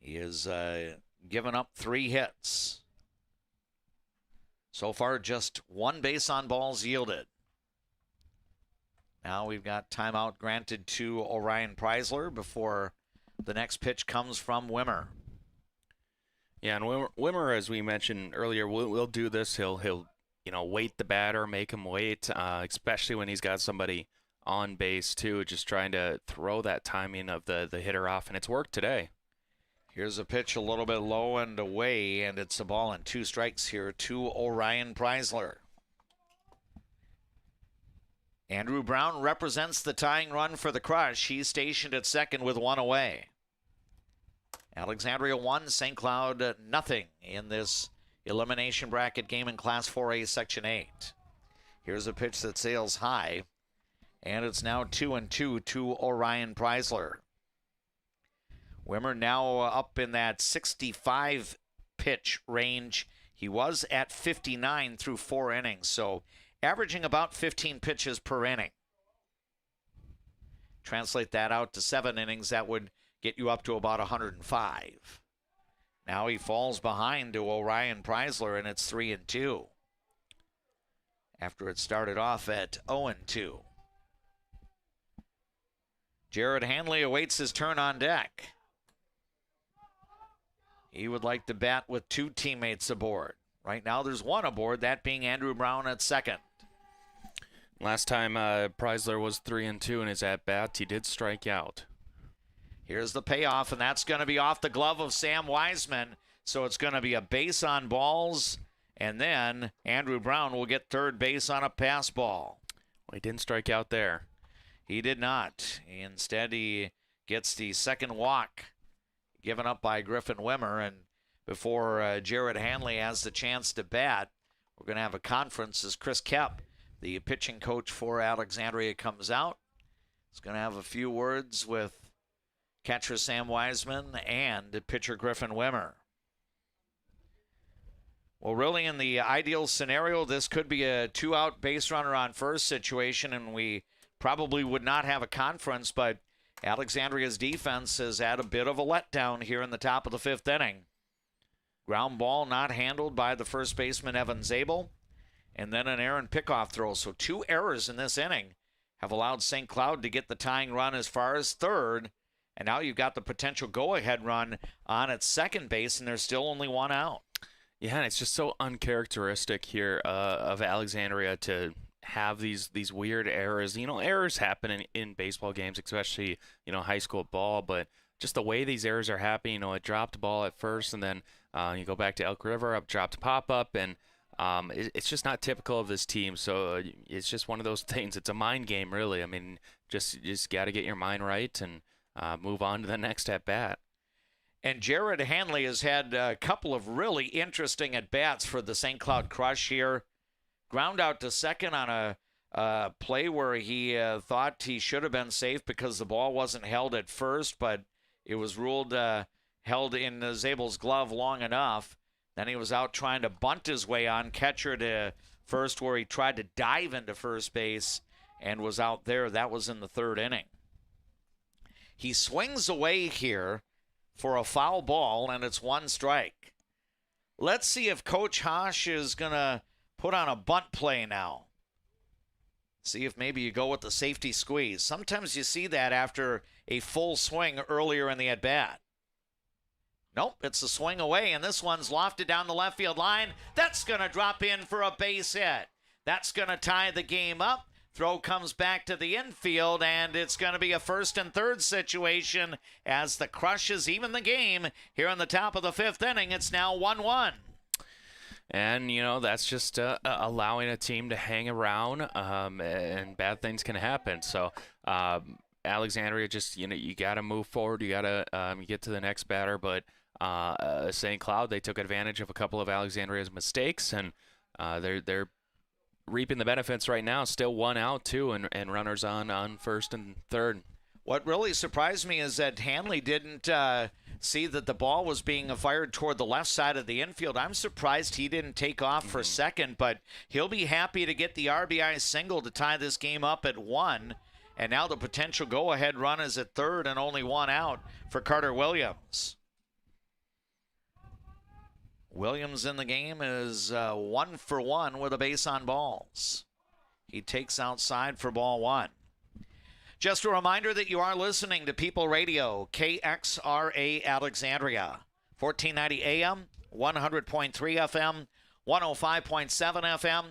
He has given up 3 hits. So far, just 1 base on balls yielded. Now we've got timeout granted to Orion Preisler before the next pitch comes from Wimmer. Yeah, and Wimmer, as we mentioned earlier, will do this. He'll wait the batter, make him wait, especially when he's got somebody on base too, just trying to throw that timing of the hitter off, and it's worked today. Here's a pitch a little bit low and away, and it's a ball and 2 strikes here to Orion Preisler. Andrew Brown represents the tying run for the Crush. He's stationed at second with 1 away. Alexandria 1, St. Cloud nothing in this elimination bracket game in Class 4A Section 8. Here's a pitch that sails high, and it's now 2-2 to Orion Preisler. Wimmer now up in that 65 pitch range. He was at 59 through 4 innings, so averaging about 15 pitches per inning. Translate that out to 7 innings, that would get you up to about 105. Now he falls behind to Orion Preisler, and it's 3-2. After it started off at 0-2. Jared Hanley awaits his turn on deck. He would like to bat with 2 teammates aboard. Right now there's 1 aboard, that being Andrew Brown at second. Last time Preisler was 3-2 in his at-bat, he did strike out. Here's the payoff, and that's going to be off the glove of Sam Wiseman. So it's going to be a base on balls, and then Andrew Brown will get third base on a pass ball. Well, he didn't strike out there. He did not. Instead, he gets the second walk given up by Griffin Wimmer, and before Jared Hanley has the chance to bat, we're going to have a conference as Chris Kepp The pitching coach for Alexandria comes out. He's going to have a few words with catcher Sam Wiseman and pitcher Griffin Wimmer. Well, really, in the ideal scenario, this could be a 2-out base runner on first situation, and we probably would not have a conference, but Alexandria's defense has had a bit of a letdown here in the top of the 5th inning. Ground ball not handled by the first baseman, Evan Zabel, and then an errant pickoff throw. So 2 errors in this inning have allowed St. Cloud to get the tying run as far as third, and now you've got the potential go-ahead run on at second base, and there's still only 1 out. Yeah, and it's just so uncharacteristic here of Alexandria to have these weird errors. You know, errors happen in baseball games, especially, you know, high school ball, but just the way these errors are happening, you know, a dropped ball at first, and then you go back to Elk River, up dropped pop-up, and it's just not typical of this team. So it's just one of those things. It's a mind game, really. I mean, you just got to get your mind right and move on to the next at-bat. And Jared Hanley has had a couple of really interesting at-bats for the St. Cloud Crush here. Ground out to second on a play where he thought he should have been safe because the ball wasn't held at first, but it was ruled held in Zabel's glove long enough. Then he was out trying to bunt his way on catcher to first, where he tried to dive into first base and was out there. That was in the 3rd inning. He swings away here for a foul ball, and it's 1 strike. Let's see if Coach Hosh is going to put on a bunt play now. See if maybe you go with the safety squeeze. Sometimes you see that after a full swing earlier in the at-bat. Nope, it's a swing away, and this one's lofted down the left field line. That's going to drop in for a base hit. That's going to tie the game up. Throw comes back to the infield, and it's going to be a 1st and 3rd situation as the Crushes even the game here in the top of the 5th inning. It's now 1-1. And, you know, that's just allowing a team to hang around, and bad things can happen. So Alexandria just, you know, you got to move forward. You got to get to the next batter. But St. Cloud, they took advantage of a couple of Alexandria's mistakes, and they're reaping the benefits right now. Still 1 out, too, and runners on 1st and 3rd. What really surprised me is that Hanley didn't see that the ball was being fired toward the left side of the infield. I'm surprised he didn't take off for second, but he'll be happy to get the RBI single to tie this game up at 1. And now the potential go-ahead run is at 3rd and only 1 out for Carter Williams. Williams in the game is 1 for 1 with a base on balls. He takes outside for ball 1. Just a reminder that you are listening to People Radio, KXRA Alexandria, 1490 AM, 100.3 FM, 105.7 FM,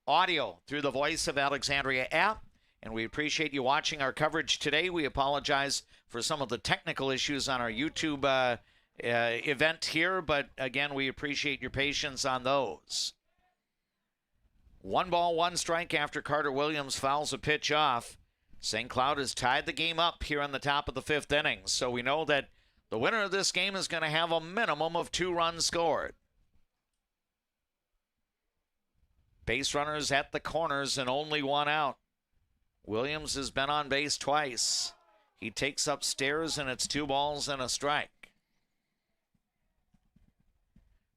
audio through the Voice of Alexandria app. And we appreciate you watching our coverage today. We apologize for some of the technical issues on our YouTube event here, but again, we appreciate your patience on those. 1 ball, 1 strike after Carter Williams fouls a pitch off. St. Cloud has tied the game up here on the top of the 5th inning, so we know that the winner of this game is going to have a minimum of 2 runs scored. Base runners at the corners and only 1 out. Williams has been on base twice. He takes upstairs, and it's 2 balls and a strike.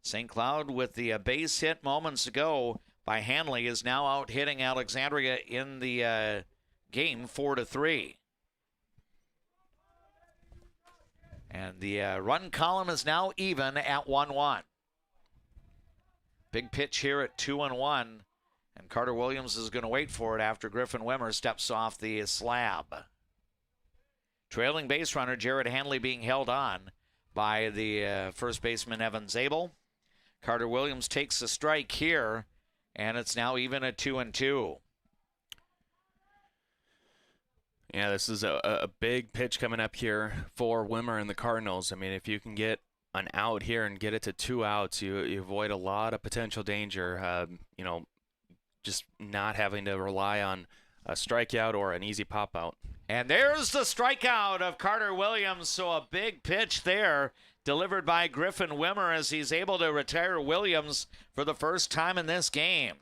St. Cloud, with the base hit moments ago by Hanley, is now out hitting Alexandria in the game 4-3. And the run column is now even at 1-1. Big pitch here at 2-1. And Carter Williams is going to wait for it after Griffin Wimmer steps off the slab. Trailing base runner Jared Hanley being held on by the first baseman Evan Zabel. Carter Williams takes a strike here, and it's now even at 2-2. Yeah, this is a big pitch coming up here for Wimmer and the Cardinals. I mean, if you can get an out here and get it to 2 outs, you avoid a lot of potential danger. You know, just not having to rely on a strikeout or an easy pop out. And there's the strikeout of Carter Williams. So a big pitch there delivered by Griffin Wimmer as he's able to retire Williams for the first time in this game.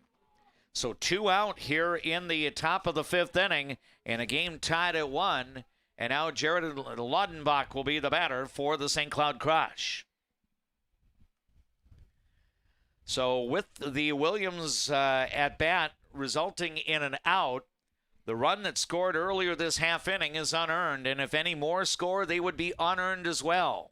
So 2 out here in the top of the 5th inning, and a game tied at 1. And now Jared Laudenbach will be the batter for the St. Cloud Crush. So with the Williams at bat resulting in an out, the run that scored earlier this half inning is unearned, and if any more score, they would be unearned as well.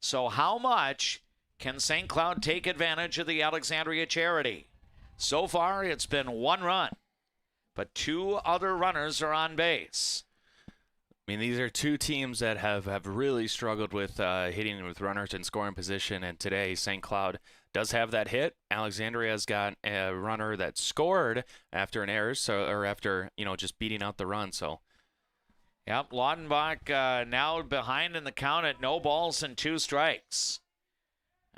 So how much can St. Cloud take advantage of the Alexandria charity? So far, it's been 1 run, but 2 other runners are on base. I mean, these are 2 teams that have really struggled with hitting with runners in scoring position, and today St. Cloud does have that hit. Alexandria's got a runner that scored after an error, or after, just beating out the run. So, yep, Laudenbach now behind in the count at 0 balls and 2 strikes.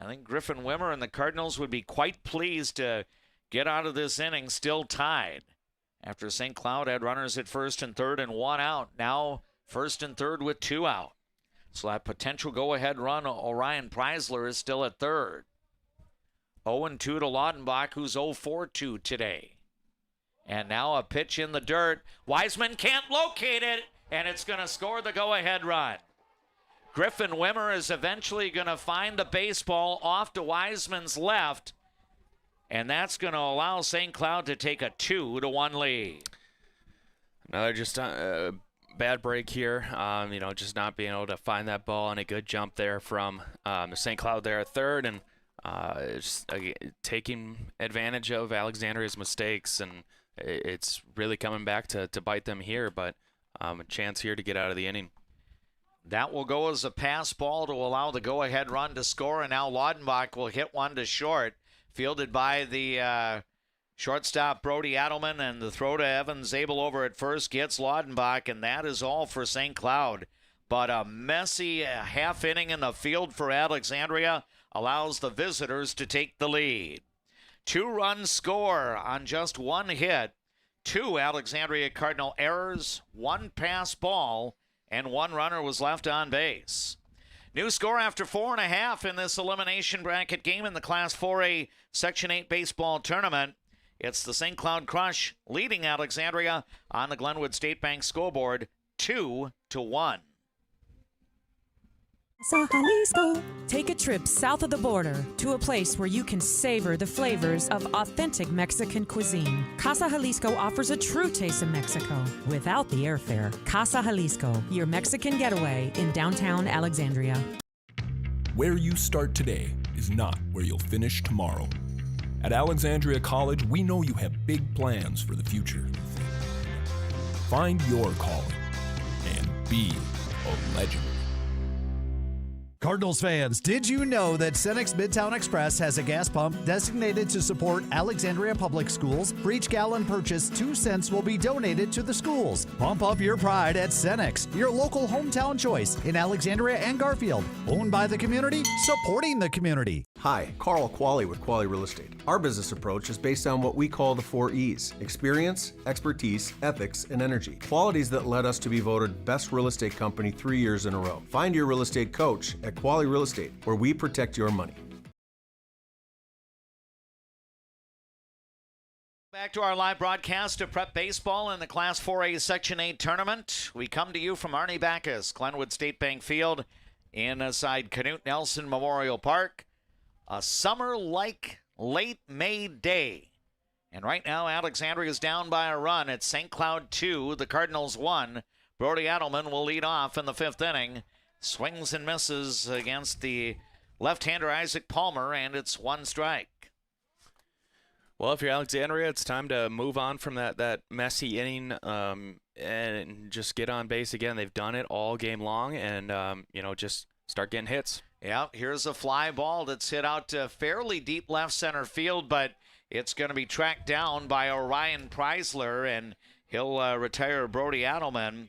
I think Griffin Wimmer and the Cardinals would be quite pleased to get out of this inning still tied. After St. Cloud had runners at first and third and 1 out, now first and third with 2 out. So that potential go-ahead run, Orion Preisler is still at third. 0-2 to Laudenbach, who's 0-4-2 today. And now a pitch in the dirt. Wiseman can't locate it, and it's going to score the go-ahead run. Griffin Wimmer is eventually going to find the baseball off to Wiseman's left, and that's going to allow St. Cloud to take a 2-1 lead. Another just bad break here. Just not being able to find that ball, and a good jump there from St. Cloud there at third, and just taking advantage of Alexandria's mistakes, and it's really coming back to bite them here, but a chance here to get out of the inning. That will go as a pass ball to allow the go-ahead run to score, and now Laudenbach will hit one to short, fielded by the shortstop Brody Adelman, and the throw to Evan Zabel over at first gets Laudenbach, and that is all for St. Cloud. But a messy half inning in the field for Alexandria allows the visitors to take the lead. 2-run score on just 1 hit, 2 Alexandria Cardinal errors, 1 pass ball, and 1 runner was left on base. New score after 4.5 in this elimination bracket game in the Class 4A Section 8 baseball tournament. It's the St. Cloud Crush leading Alexandria on the Glenwood State Bank scoreboard 2-1. Jalisco. Take a trip south of the border to a place where you can savor the flavors of authentic Mexican cuisine. Casa Jalisco offers a true taste of Mexico without the airfare. Casa Jalisco, your Mexican getaway in downtown Alexandria. Where you start today is not where you'll finish tomorrow. At Alexandria College, we know you have big plans for the future. Find your calling and be a legend. Cardinals fans, did you know that Cenex Midtown Express has a gas pump designated to support Alexandria Public Schools? For each gallon purchased, 2 cents will be donated to the schools. Pump up your pride at Cenex, your local hometown choice in Alexandria and Garfield. Owned by the community, supporting the community. Hi, Carl Qualley with Qualley Real Estate. Our business approach is based on what we call the 4 E's: experience, expertise, ethics, and energy. Qualities that led us to be voted best real estate company 3 years in a row. Find your real estate coach at Qualley Real Estate, where we protect your money. Back to our live broadcast of Prep Baseball in the Class 4A Section 8 tournament. We come to you from Arnie Backus, Glenwood State Bank Field, inside Canute Nelson Memorial Park. A summer-like late May day. And right now, Alexandria is down by a run. It's St. Cloud 2, the Cardinals 1. Brody Adelman will lead off in the 5th inning. Swings and misses against the left-hander Isaac Palmer, and it's 1 strike. Well, if you're Alexandria, it's time to move on from that messy inning and just get on base again. They've done it all game long, and just start getting hits. Yeah, here's a fly ball that's hit out to fairly deep left center field, but it's going to be tracked down by Orion Preisler, and he'll retire Brody Adelman.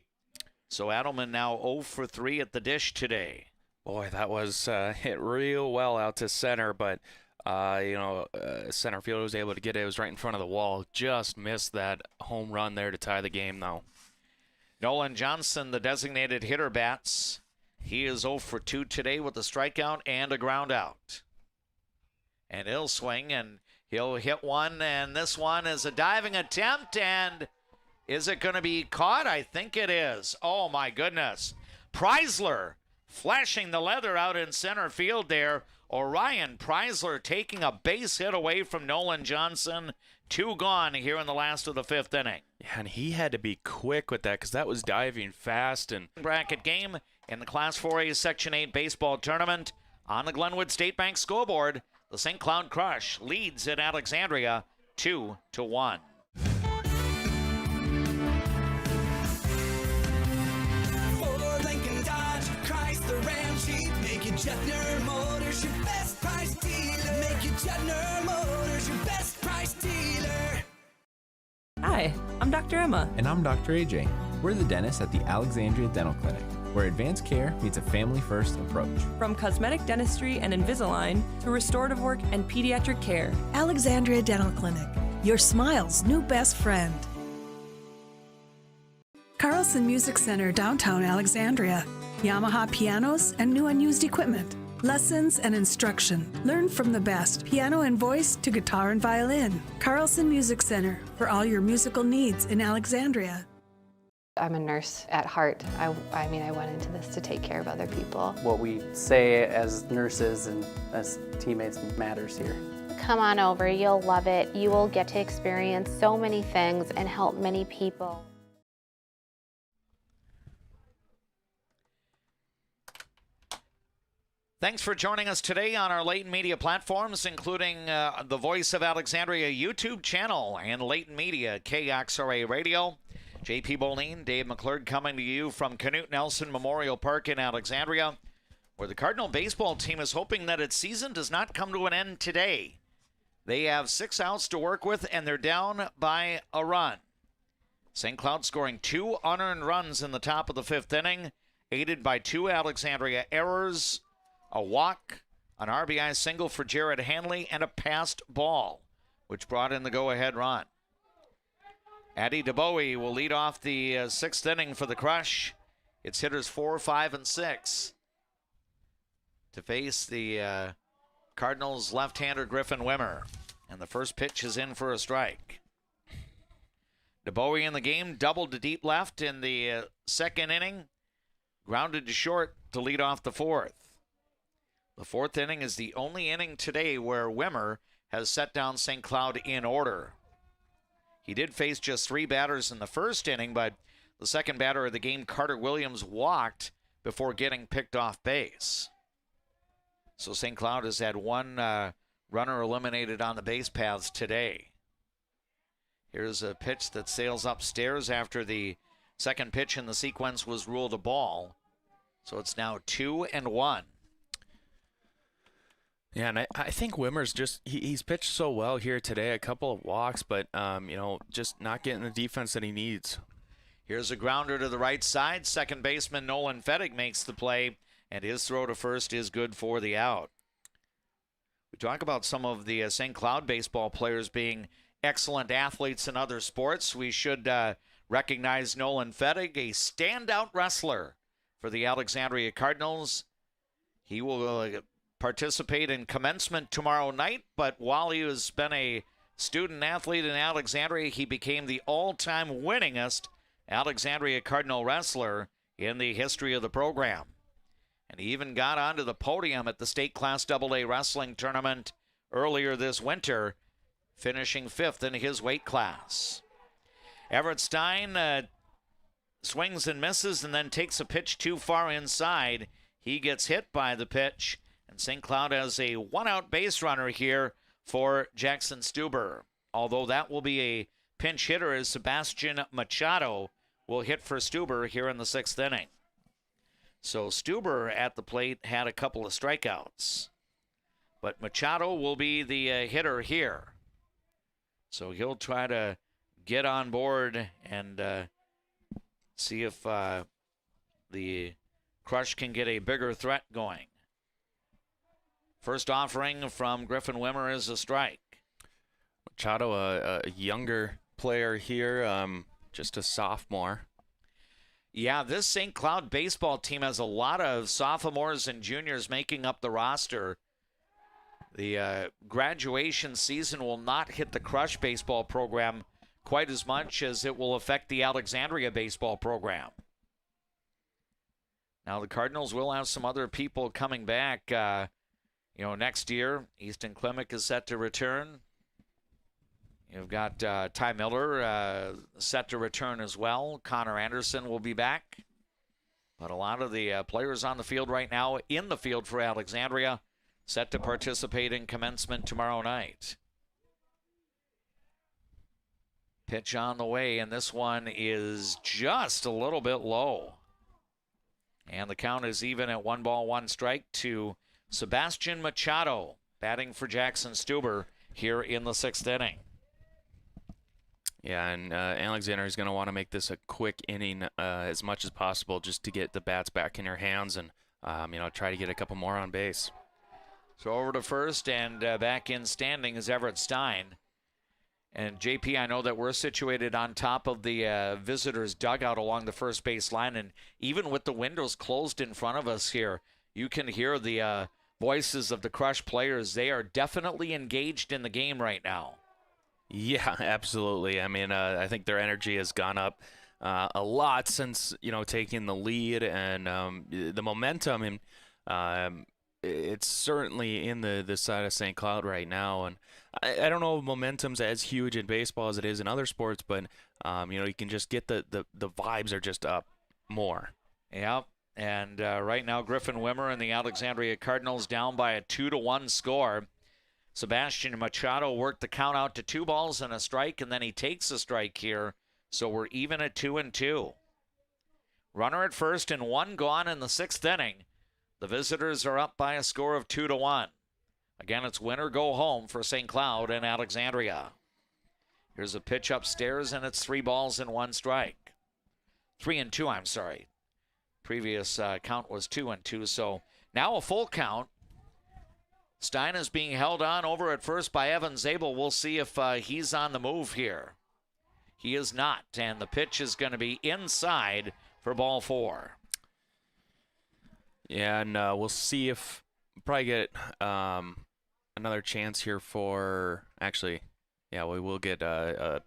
So Adelman now 0 for 3 at the dish today. Boy, that was hit real well out to center, but center fielder was able to get it. It was right in front of the wall. Just missed that home run there to tie the game, though. Nolan Johnson, the designated hitter, bats. He is 0 for 2 today with a strikeout and a ground out. And he'll swing, and He'll hit one, and this one is a diving attempt, and is it going to be caught? I think it is. Oh, my goodness. Preisler flashing the leather out in center field there. Orion Preisler taking a base hit away from Nolan Johnson. 2 gone here in the last of the 5th inning. Yeah, and he had to be quick with that because that was diving fast. And bracket game in the Class 4A Section 8 baseball tournament. On the Glenwood State Bank scoreboard, the St. Cloud Crush leads at Alexandria 2-1. Ford, Lincoln, Dodge, Chrysler, Ram, Jeep. Make it Juettner Motors your best price dealer. Make it Juettner Motors your best price dealer. Hi, I'm Dr. Emma. And I'm Dr. AJ. We're the dentists at the Alexandria Dental Clinic, where advanced care meets a family-first approach. From cosmetic dentistry and Invisalign to restorative work and pediatric care. Alexandria Dental Clinic, your smile's new best friend. Carlson Music Center, downtown Alexandria. Yamaha pianos and new unused equipment. Lessons and instruction. Learn from the best, piano and voice to guitar and violin. Carlson Music Center, for all your musical needs in Alexandria. I'm a nurse at heart. I mean, I went into this to take care of other people. What we say as nurses and as teammates matters here. Come on over, you'll love it. You will get to experience so many things and help many people. Thanks for joining us today on our Leighton Media platforms, including the Voice of Alexandria YouTube channel and Leighton Media KXRA Radio. JP Boline, Dave McClurg coming to you from Canute Nelson Memorial Park in Alexandria, where the Cardinal baseball team is hoping that its season does not come to an end today. They have 6 outs to work with, and they're down by a run. St. Cloud scoring 2 unearned runs in the top of the 5th inning, aided by 2 Alexandria errors, a walk, an RBI single for Jared Hanley, and a passed ball, which brought in the go-ahead run. Addy DeBowie will lead off the 6th inning for the Crush. It's hitters 4, 5, and 6 to face the Cardinals left-hander Griffin Wimmer. And the first pitch is in for a strike. DeBowie in the game doubled to deep left in the 2nd inning, grounded to short to lead off the 4th. The 4th inning is the only inning today where Wimmer has set down St. Cloud in order. He did face just 3 batters in the 1st inning, but the 2nd batter of the game, Carter Williams, walked before getting picked off base. So St. Cloud has had 1 runner eliminated on the base paths today. Here's a pitch that sails upstairs after the 2nd pitch in the sequence was ruled a ball. So it's now 2-1. Yeah, and I think Wimmer's just, he's pitched so well here today, a couple of walks, but, just not getting the defense that he needs. Here's a grounder to the right side. Second baseman Nolan Fettig makes the play, and his throw to first is good for the out. We talk about some of the St. Cloud baseball players being excellent athletes in other sports. We should recognize Nolan Fettig, a standout wrestler for the Alexandria Cardinals. He will participate in commencement tomorrow night, but while he has been a student athlete in Alexandria, he became the all-time winningest Alexandria Cardinal wrestler in the history of the program. And he even got onto the podium at the State Class AA Wrestling Tournament earlier this winter, finishing 5th in his weight class. Everett Stein swings and misses and then takes a pitch too far inside. He gets hit by the pitch, and St. Cloud has a 1-out base runner here for Jackson Stuber. Although that will be a pinch hitter as Sebastian Machado will hit for Stuber here in the 6th inning. So Stuber at the plate had a couple of strikeouts, but Machado will be the hitter here. So he'll try to get on board and see if the Crush can get a bigger threat going. First offering from Griffin Wimmer is a strike. Machado, a younger player here, just a sophomore. Yeah, this St. Cloud baseball team has a lot of sophomores and juniors making up the roster. The graduation season will not hit the Crush baseball program quite as much as it will affect the Alexandria baseball program. Now the Cardinals will have some other people coming back, next year. Easton Klimek is set to return. You've got Ty Miller set to return as well. Connor Anderson will be back. But a lot of the players on the field right now, in the field for Alexandria, set to participate in commencement tomorrow night. Pitch on the way, and this one is just a little bit low. And the count is even at 1-1 to Sebastian Machado, batting for Jackson Stuber here in the 6th inning. Yeah, and Alexander is going to want to make this a quick inning as much as possible just to get the bats back in your hands and, try to get a couple more on base. So over to first and back in standing is Everett Stein. And JP, I know that we're situated on top of the visitors' dugout along the first base line, and even with the windows closed in front of us here, you can hear the voices of the Crush players. They are definitely engaged in the game right now. Yeah, absolutely. I mean, I think their energy has gone up a lot since, taking the lead, and the momentum, and it's certainly in the side of St. Cloud right now. And I don't know if momentum's as huge in baseball as it is in other sports, but, you can just get the vibes are just up more. Yeah, and right now Griffin Wimmer and the Alexandria Cardinals down by a 2-1 score. Sebastian Machado worked the count out to 2 balls and a strike, and then he takes a strike here. So we're even at 2-2. Runner at first and 1 gone in the 6th inning. The visitors are up by a score of 2-1. Again, it's win or go home for St. Cloud and Alexandria. Here's a pitch upstairs, and it's 3 balls and 1 strike. 3-2, I'm sorry. Previous count was 2-2, so now a full count. Stein is being held on over at first by Evan Zabel. We'll see if he's on the move here. He is not, and the pitch is going to be inside for ball 4. Yeah, and we'll see if probably get another chance here for we will get a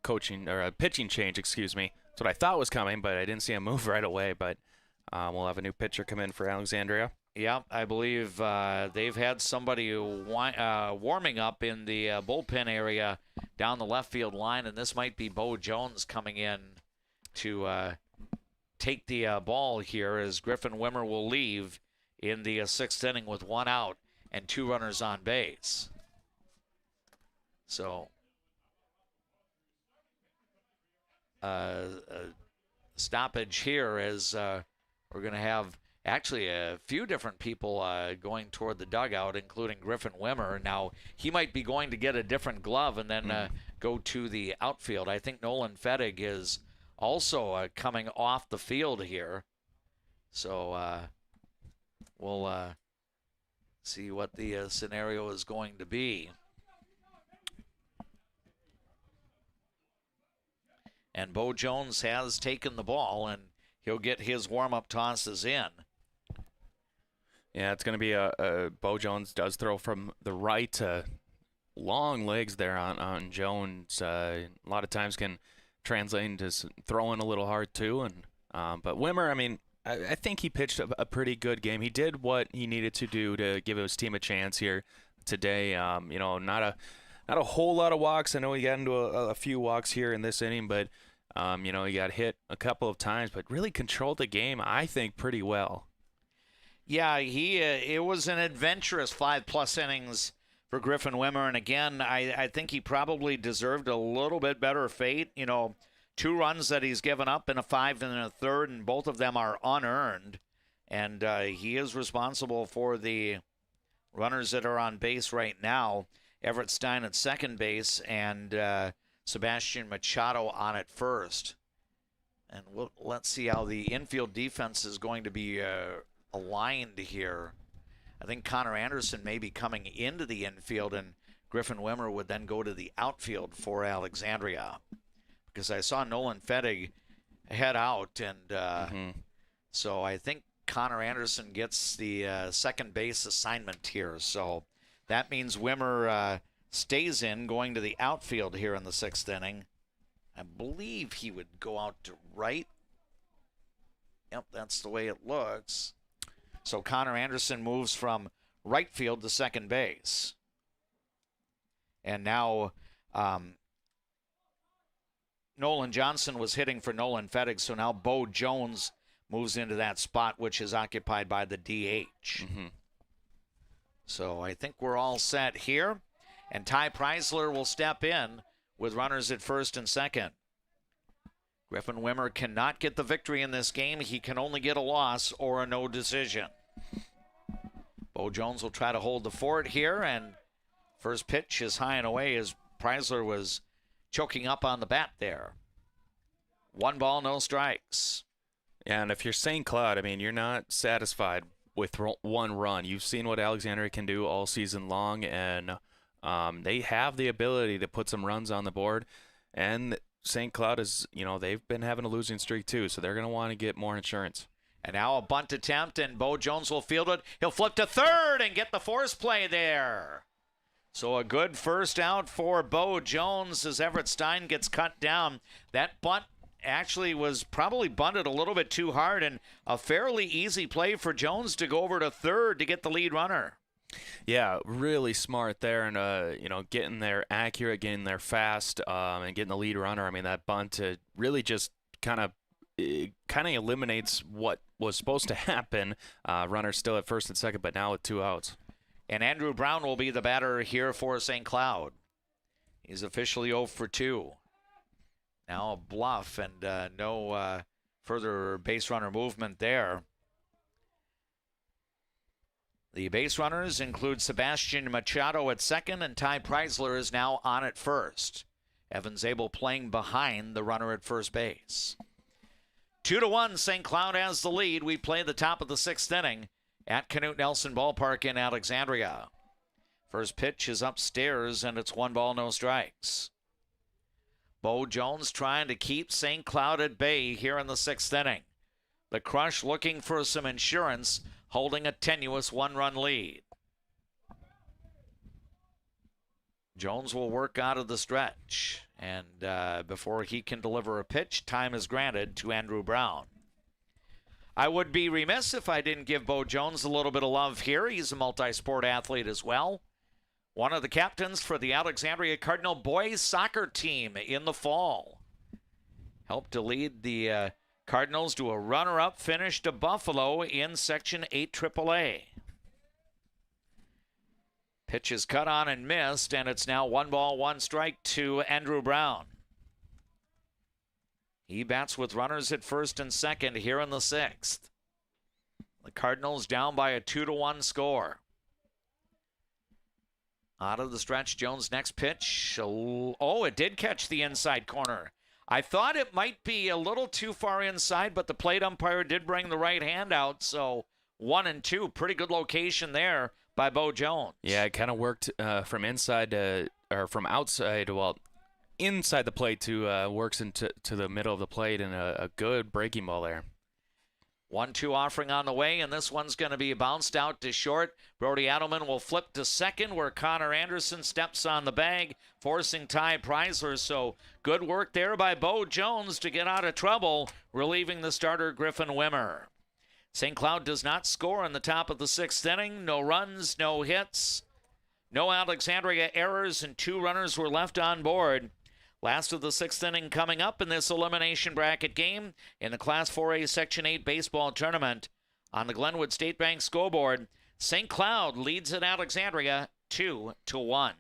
coaching or a pitching change. Excuse me. That's what I thought was coming, but I didn't see a move right away. But we'll have a new pitcher come in for Alexandria. Yeah, I believe they've had somebody warming up in the bullpen area down the left field line, and this might be Bo Jones coming in to take the ball here as Griffin Wimmer will leave in the 6th inning with 1 out and 2 runners on base. So stoppage here as we're going to have actually a few different people going toward the dugout, including Griffin Wimmer. Now, he might be going to get a different glove and then go to the outfield. I think Nolan Fettig is also coming off the field here. So we'll see what the scenario is going to be. And Bo Jones has taken the ball, and he'll get his warm-up tosses in. Yeah, it's going to be Bo Jones does throw from the right. Long legs there on Jones. A lot of times can translate into throwing a little hard too. And but Wimmer, I mean, I think he pitched a pretty good game. He did what he needed to do to give his team a chance here today. Not a whole lot of walks. I know he got into a few walks here in this inning, but he got hit a couple of times, but really controlled the game, I think, pretty well. Yeah, it was an adventurous 5+ innings for Griffin Wimmer, and again, I think he probably deserved a little bit better fate. 2 runs that he's given up in a 5 and a 3rd, and both of them are unearned, and he is responsible for the runners that are on base right now. Everett Stein at second base and Sebastian Machado on at first. And let's see how the infield defense is going to be aligned here. I think Connor Anderson may be coming into the infield, and Griffin Wimmer would then go to the outfield for Alexandria. Because I saw Nolan Fettig head out, and so I think Connor Anderson gets the second base assignment here. So that means Wimmer stays in, going to the outfield here in the 6th inning. I believe he would go out to right. Yep, that's the way it looks. So Connor Anderson moves from right field to second base. And now Nolan Johnson was hitting for Nolan Fettig, so now Bo Jones moves into that spot, which is occupied by the DH. So I think we're all set here. And Ty Preisler will step in with runners at first and second. Griffin Wimmer cannot get the victory in this game. He can only get a loss or a no decision. Bo Jones will try to hold the fort here, and first pitch is high and away as Preisler was choking up on the bat there. 1 ball, no strikes. Yeah, and if you're St. Cloud, I mean, you're not satisfied with 1 run. You've seen what Alexandria can do all season long, and they have the ability to put some runs on the board. And St. Cloud is, they've been having a losing streak too, so they're going to want to get more insurance. And now a bunt attempt, and Bo Jones will field it. He'll flip to third and get the force play there. So a good first out for Bo Jones as Everett Stein gets cut down. That bunt actually was probably bunted a little bit too hard, and a fairly easy play for Jones to go over to third to get the lead runner. Yeah, really smart there, and getting there accurate, getting there fast, and getting the lead runner. I mean, that bunt really just kind of eliminates what was supposed to happen. Runner still at first and second, but now with 2 outs. And Andrew Brown will be the batter here for St. Cloud. He's officially 0 for 2. Now a bluff and no further base runner movement there. The base runners include Sebastian Machado at second, and Ty Preisler is now on at first. Evan Zabel playing behind the runner at first base. 2-1, St. Cloud has the lead. We play the top of the 6th inning at Canute Nelson Ballpark in Alexandria. First pitch is upstairs, and it's 1 ball, no strikes. Bo Jones trying to keep St. Cloud at bay here in the 6th inning. The Crush looking for some insurance, holding a tenuous 1-run lead. Jones will work out of the stretch, and before he can deliver a pitch, time is granted to Andrew Brown. I would be remiss if I didn't give Bo Jones a little bit of love here. He's a multi-sport athlete as well. One of the captains for the Alexandria Cardinal boys soccer team in the fall. Helped to lead the Cardinals to a runner-up finish to Buffalo in Section 8 AAA. Pitch is cut on and missed, and it's now 1 ball, 1 strike to Andrew Brown. He bats with runners at first and second here in the 6th. The Cardinals down by a 2-1 score. Out of the stretch, Jones' next pitch. Oh, it did catch the inside corner. I thought it might be a little too far inside, but the plate umpire did bring the right hand out, so 1-2. Pretty good location there by Bo Jones. Yeah, it kind of worked from inside from outside, inside the plate to works into the middle of the plate, and a good breaking ball there. 1-2 offering on the way, and this one's going to be bounced out to short. Brody Adelman will flip to second, where Connor Anderson steps on the bag, forcing Ty Preisler. So good work there by Bo Jones to get out of trouble, relieving the starter Griffin Wimmer. St. Cloud does not score in the top of the 6th inning. No runs, no hits, no Alexandria errors, and 2 runners were left on board. Last of the 6th inning coming up in this elimination bracket game in the Class 4A Section 8 baseball tournament. On the Glenwood State Bank scoreboard, St. Cloud leads at Alexandria 2-1.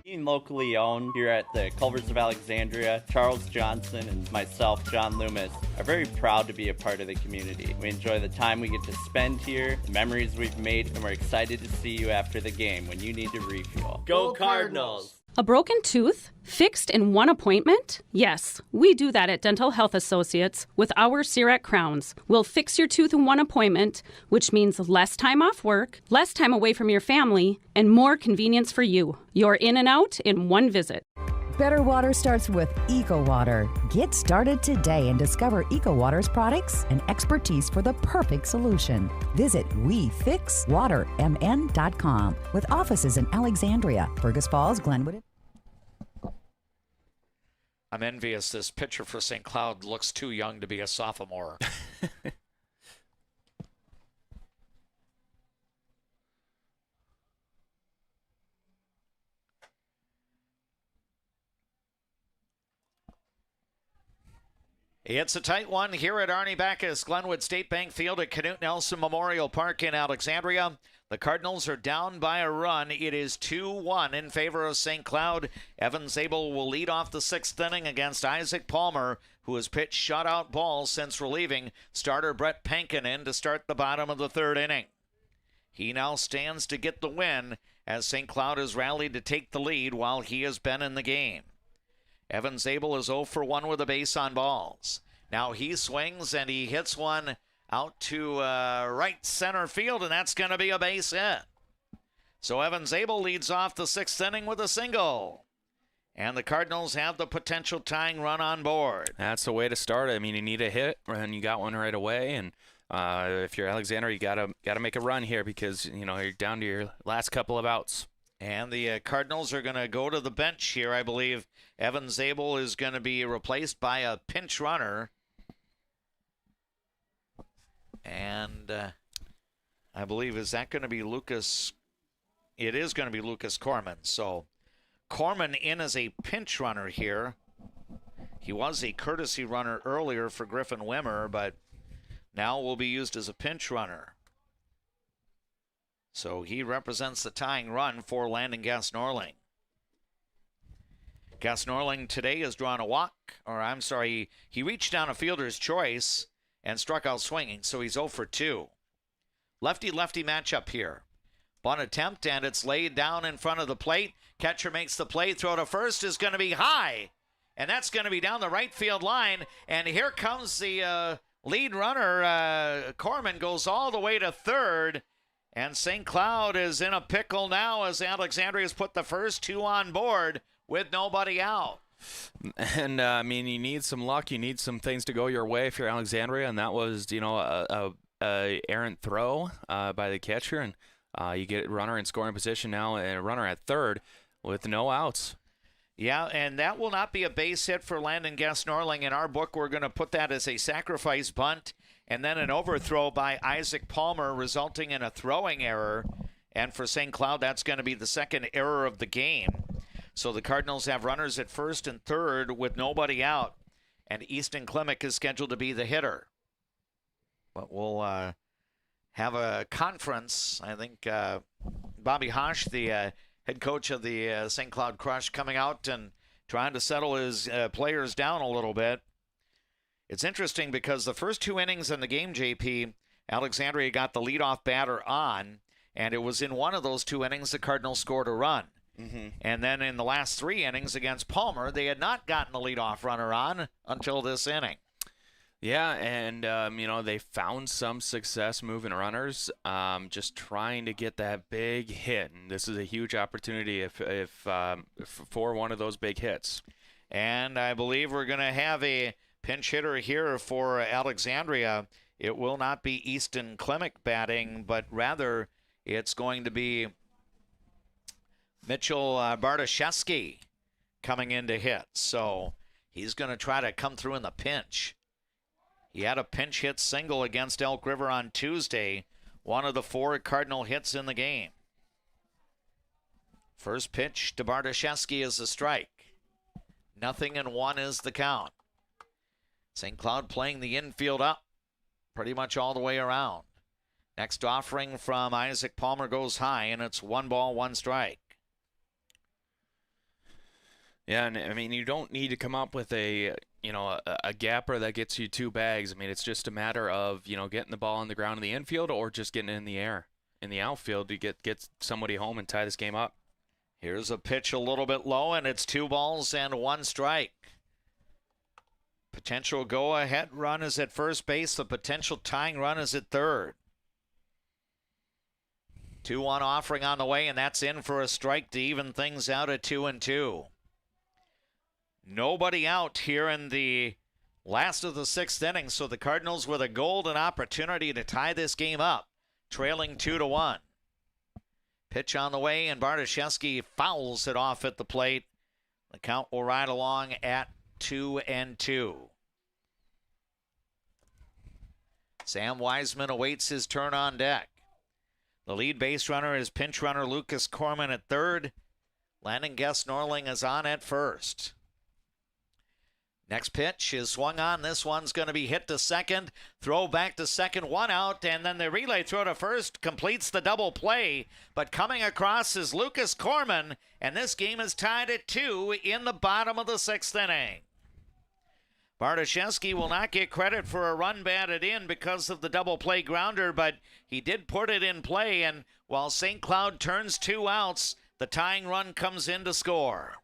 Being locally owned here at the Culvers of Alexandria, Charles Johnson and myself, John Loomis, are very proud to be a part of the community. We enjoy the time we get to spend here, the memories we've made, and we're excited to see you after the game when you need to refuel. Go Cardinals! A broken tooth? Fixed in 1 appointment? Yes, we do that at Dental Health Associates with our CIRAC crowns. We'll fix your tooth in 1 appointment, which means less time off work, less time away from your family, and more convenience for you. You're in and out in 1 visit. Better water starts with EcoWater. Get started today and discover EcoWater's products and expertise for the perfect solution. Visit WeFixWaterMN.com with offices in Alexandria, Fergus Falls, Glenwood. I'm envious. This pitcher for St. Cloud looks too young to be a sophomore. It's a tight one here at Arnie Backus Glenwood State Bank Field at Canute Nelson Memorial Park in Alexandria. The Cardinals are down by a run. It is 2-1 in favor of St. Cloud. Evan Zabel will lead off the sixth inning against Isaac Palmer, who has pitched shutout balls since relieving starter Brett Pankinen to start the bottom of the third inning. He now stands to get the win as St. Cloud has rallied to take the lead while he has been in the game. Evan Zabel is 0 for 1 with a base on balls. Now he swings and he hits one out to right center field, and that's going to be a base hit. So Evan Zabel leads off the sixth inning with a single. And the Cardinals have the potential tying run on board. That's the way to start it. I mean, you need a hit, and you got one right away. And if you're Alexander, you gotta make a run here because you're down to your last couple of outs. And the Cardinals are going to go to the bench here. I believe Evan Zabel is going to be replaced by a pinch runner. And I believe, is that going to be Lucas? It is going to be Lucas Corman. So Corman in as a pinch runner here. He was a courtesy runner earlier for Griffin Wimmer, but now will be used as a pinch runner. So he represents the tying run for Landon Gass-Norling. Gass-Norling today has drawn a walk, or I'm sorry, he reached down a fielder's choice and struck out swinging, so he's 0 for 2. Lefty-lefty matchup here. Bunt attempt, and it's laid down in front of the plate. Catcher makes the play. Throw to first is going to be high, and that's going to be down the right field line. And here comes the lead runner. Corman goes all the way to third. And St. Cloud is in a pickle now as Alexandria has put the first two on board with nobody out. And, I mean, you need some luck. You need some things to go your way if you're Alexandria, and that was, a errant throw by the catcher. And you get a runner in scoring position now and a runner at third with no outs. Yeah, and that will not be a base hit for Landon Gass-Norling. In our book, we're going to put that as a sacrifice bunt and then an overthrow by Isaac Palmer, resulting in a throwing error. And for St. Cloud, that's going to be the second error of the game. So the Cardinals have runners at first and third with nobody out. And Easton Klimek is scheduled to be the hitter. But we'll have a conference. I think Bobby Hosh, the head coach of the St. Cloud Crush, coming out and trying to settle his players down a little bit. It's interesting because the first two innings in the game, JP, Alexandria got the leadoff batter on, and it was in one of those two innings the Cardinals scored a run. Mm-hmm. And then in the last three innings against Palmer, they had not gotten a leadoff runner on until this inning. Yeah, and, they found some success moving runners, just trying to get that big hit. And this is a huge opportunity if for one of those big hits. And I believe we're going to have a pinch hitter here for Alexandria. It will not be Easton Klimek batting, but rather it's going to be Mitchell Bartoszewski coming in to hit. So he's going to try to come through in the pinch. He had a pinch hit single against Elk River on Tuesday, one of the 4 Cardinal hits in the game. First pitch to Bartoszewski is a strike. 0-1 is the count. St. Cloud playing the infield up pretty much all the way around. Next offering from Isaac Palmer goes high, and it's 1 ball, 1 strike. Yeah, and I mean, you don't need to come up with a gapper that gets you 2 bags. I mean, it's just a matter of, getting the ball on the ground in the infield or just getting it in the air, in the outfield to get somebody home and tie this game up. Here's a pitch a little bit low, and it's 2 balls and 1 strike. Potential go-ahead run is at first base. The potential tying run is at third. 2-1 offering on the way, and that's in for a strike to even things out at 2-2. Nobody out here in the last of the 6th inning, so the Cardinals with a golden opportunity to tie this game up, trailing 2-1. Pitch on the way, and Bartoszewski fouls it off at the plate. The count will ride along at 2-2. Sam Wiseman awaits his turn on deck. The lead base runner is pinch runner Lucas Corman at third. Landon Guess-Norling is on at first. Next pitch is swung on. This one's going to be hit to second. Throw back to second, one out, and then the relay throw to first completes the double play. But coming across is Lucas Corman, and this game is tied at 2 in the bottom of the 6th inning. Bartoszewski will not get credit for a run batted in because of the double play grounder, but he did put it in play, and while St. Cloud turns 2 outs, the tying run comes in to score.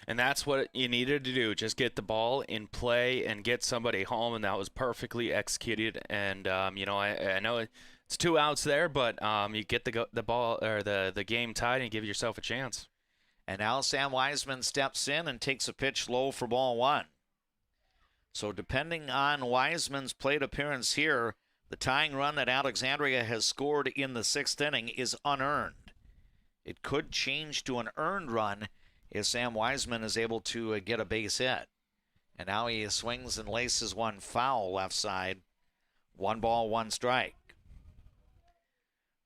And that's what you needed to do, just get the ball in play and get somebody home, and that was perfectly executed. And, I know it's 2 outs there, but you get the ball or the game tied and give yourself a chance. And now Sam Wiseman steps in and takes a pitch low for ball 1. So depending on Wiseman's plate appearance here, the tying run that Alexandria has scored in the 6th inning is unearned. It could change to an earned run if Sam Wiseman is able to get a base hit. And now he swings and laces one foul left side. 1 ball, 1 strike.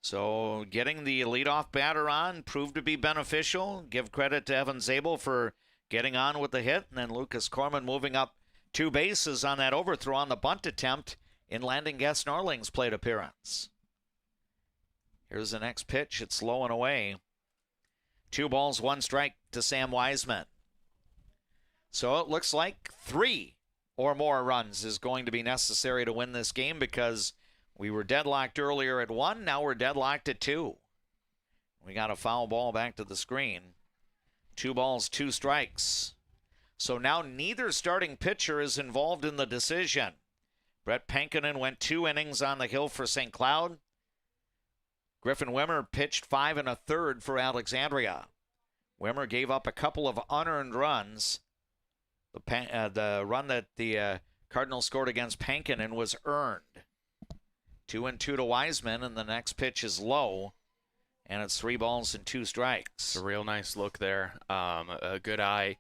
So getting the leadoff batter on proved to be beneficial. Give credit to Evan Zabel for getting on with the hit. And then Lucas Corman moving up 2 bases on that overthrow on the bunt attempt in Landon Guess-Norling's plate appearance. Here's the next pitch. It's low and away. 2 balls, 1 strike to Sam Wiseman. So it looks like 3 or more runs is going to be necessary to win this game because we were deadlocked earlier at 1. Now we're deadlocked at 2. We got a foul ball back to the screen. 2 balls, 2 strikes. So now neither starting pitcher is involved in the decision. Brett Pankinen went 2 innings on the hill for St. Cloud. Griffin Wimmer pitched 5 1/3 for Alexandria. Wimmer gave up a couple of unearned runs. The run that the Cardinals scored against Pankinen was earned. 2-2 to Wiseman, and the next pitch is low, and it's 3 balls and 2 strikes. It's a real nice look there. A good eye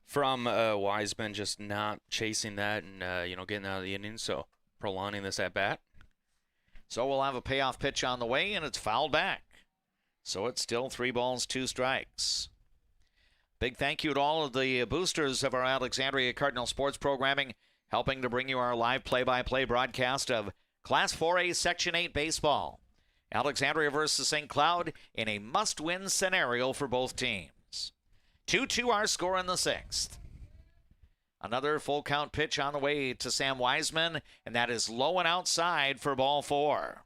from Wiseman, just not chasing that and getting out of the inning, so prolonging this at bat. So we'll have a payoff pitch on the way, and it's fouled back. So it's still 3 balls, 2 strikes. Big thank you to all of the boosters of our Alexandria Cardinal sports programming, helping to bring you our live play-by-play broadcast of Class 4A Section 8 baseball. Alexandria versus St. Cloud in a must-win scenario for both teams. 2-2 our score in the 6th. Another full count pitch on the way to Sam Wiseman, and that is low and outside for ball 4.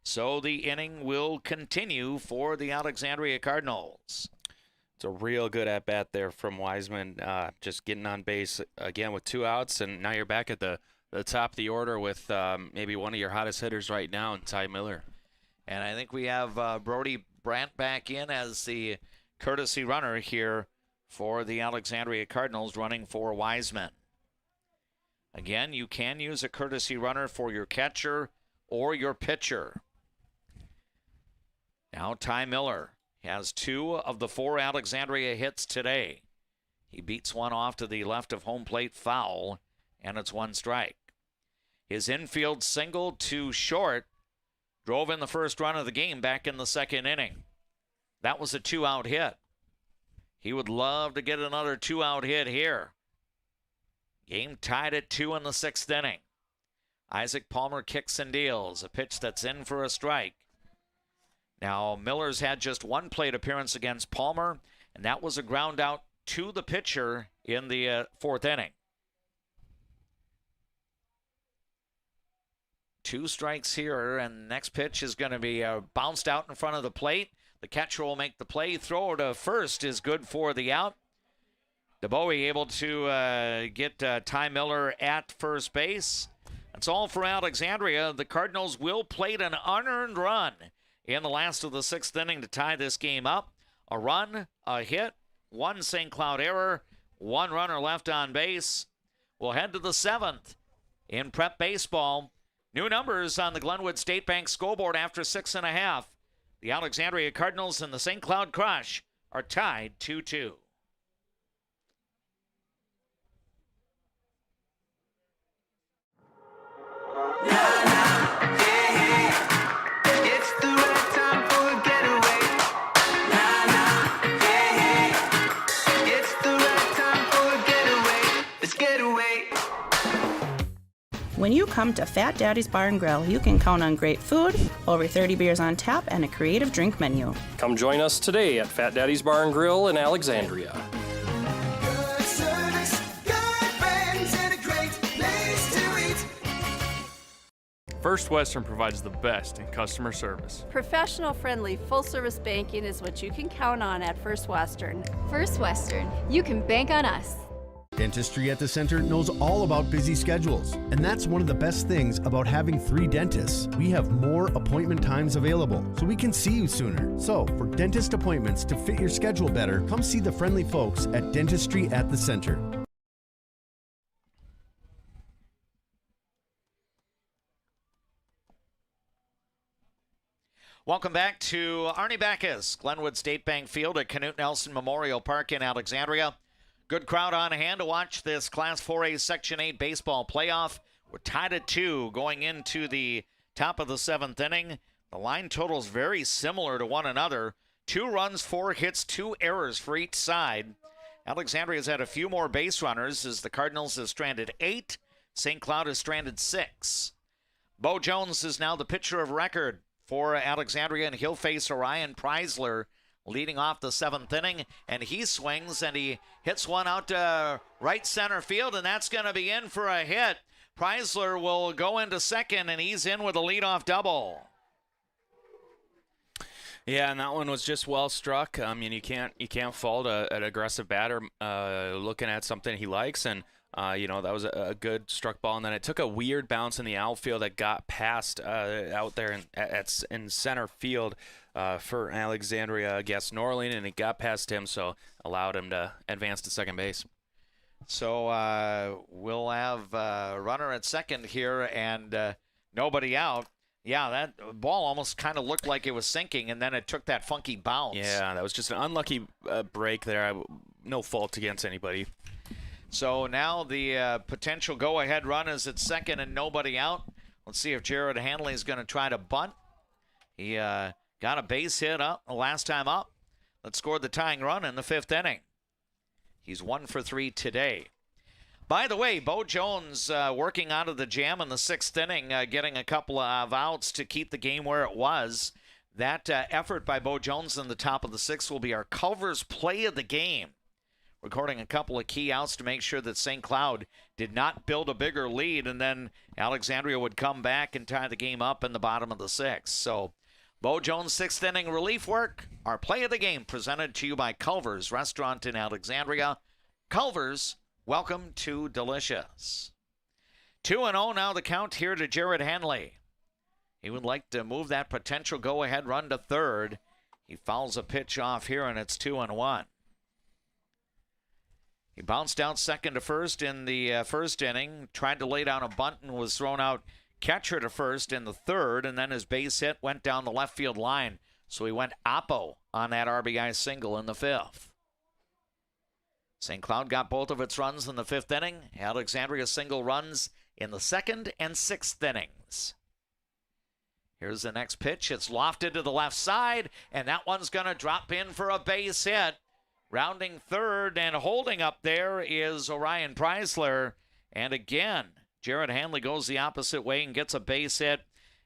So the inning will continue for the Alexandria Cardinals. It's a real good at-bat there from Wiseman, just getting on base again with 2 outs, and now you're back at the top of the order with maybe one of your hottest hitters right now, and Ty Miller. And I think we have Brody Brandt back in as the courtesy runner here for the Alexandria Cardinals, running for Wiseman. Again, you can use a courtesy runner for your catcher or your pitcher. Now Ty Miller has 2 of the 4 Alexandria hits today. He beats one off to the left of home plate foul, and it's 1 strike. His infield single to short drove in the first run of the game back in the 2nd inning. That was a 2-out hit. He would love to get another 2-out hit here. Game tied at 2 in the 6th inning. Isaac Palmer kicks and deals. A pitch that's in for a strike. Now, Miller's had just 1 plate appearance against Palmer, and that was a ground out to the pitcher in the 4th inning. 2 strikes here, and next pitch is going to be bounced out in front of the plate. The catcher will make the play. Throw to first is good for the out. DeBowie able to get Ty Miller at first base. That's all for Alexandria. The Cardinals will plate an unearned run in the last of the 6th inning to tie this game up. A run, a hit, 1 St. Cloud error, One runner left on base. We'll head to the 7th in prep baseball. New numbers on the Glenwood State Bank scoreboard after 6.5. The Alexandria Cardinals and the St. Cloud Crush are tied 2-2. When you come to Fat Daddy's Bar and Grill, you can count on great food, over 30 beers on tap, and a creative drink menu. Come join us today at Fat Daddy's Bar and Grill in Alexandria. Good service, good friends, and a great place to eat. First Western provides the best in customer service. Professional, friendly, full-service banking is what you can count on at First Western. First Western, you can bank on us. Dentistry at the Center knows all about busy schedules, and that's one of the best things about having 3 dentists. We have more appointment times available, so we can see you sooner. So, for dentist appointments to fit your schedule better, come see the friendly folks at Dentistry at the Center. Welcome back to Arnie Backus, Glenwood State Bank Field at Canute Nelson Memorial Park in Alexandria. Good crowd on hand to watch this Class 4A Section 8 baseball playoff. We're tied at 2 going into the top of the 7th inning. The line totals very similar to one another. 2 runs, 4 hits, 2 errors for each side. Alexandria's had a few more base runners as the Cardinals have stranded 8. St. Cloud has stranded 6. Bo Jones is now the pitcher of record for Alexandria, and he'll face Orion Preisler leading off the 7th inning, and he swings and he hits one out to right center field, and that's going to be in for a hit. Preisler will go into second, and he's in with a leadoff double. Yeah, and that one was just well struck. I mean, you can't fault an aggressive batter looking at something he likes, and that was a good struck ball. And then it took a weird bounce in the outfield that got past out there in center field for Alexandria against Norling, and it got past him, so allowed him to advance to second base. So we'll have a runner at second here and nobody out. Yeah, that ball almost kind of looked like it was sinking, and then it took that funky bounce. Yeah, that was just an unlucky break there. No fault against anybody. So now the potential go-ahead run is at second and nobody out. Let's see if Jared Hanley is going to try to bunt. He got a base hit up the last time up. Let's score the tying run in the 5th inning. He's 1 for 3 today. By the way, Bo Jones working out of the jam in the 6th inning, getting a couple of outs to keep the game where it was. That effort by Bo Jones in the top of the 6th will be our Culver's play of the game. Recording a couple of key outs to make sure that St. Cloud did not build a bigger lead, and then Alexandria would come back and tie the game up in the bottom of the 6th. So Bo Jones' 6th inning relief work, our play of the game presented to you by Culver's Restaurant in Alexandria. Culver's, welcome to Delicious. 2-0 now the count here to Jared Hanley. He would like to move that potential go-ahead run to third. He fouls a pitch off here, and it's 2-1. He bounced out second to first in the 1st inning, tried to lay down a bunt and was thrown out catcher to first in the 3rd, and then his base hit went down the left field line. So he went oppo on that RBI single in the 5th. St. Cloud got both of its runs in the 5th inning. Alexandria single runs in the 2nd and 6th innings. Here's the next pitch. It's lofted to the left side, and that one's going to drop in for a base hit. Rounding third and holding up there is Orion Preisler. And again, Jared Hanley goes the opposite way and gets a base hit.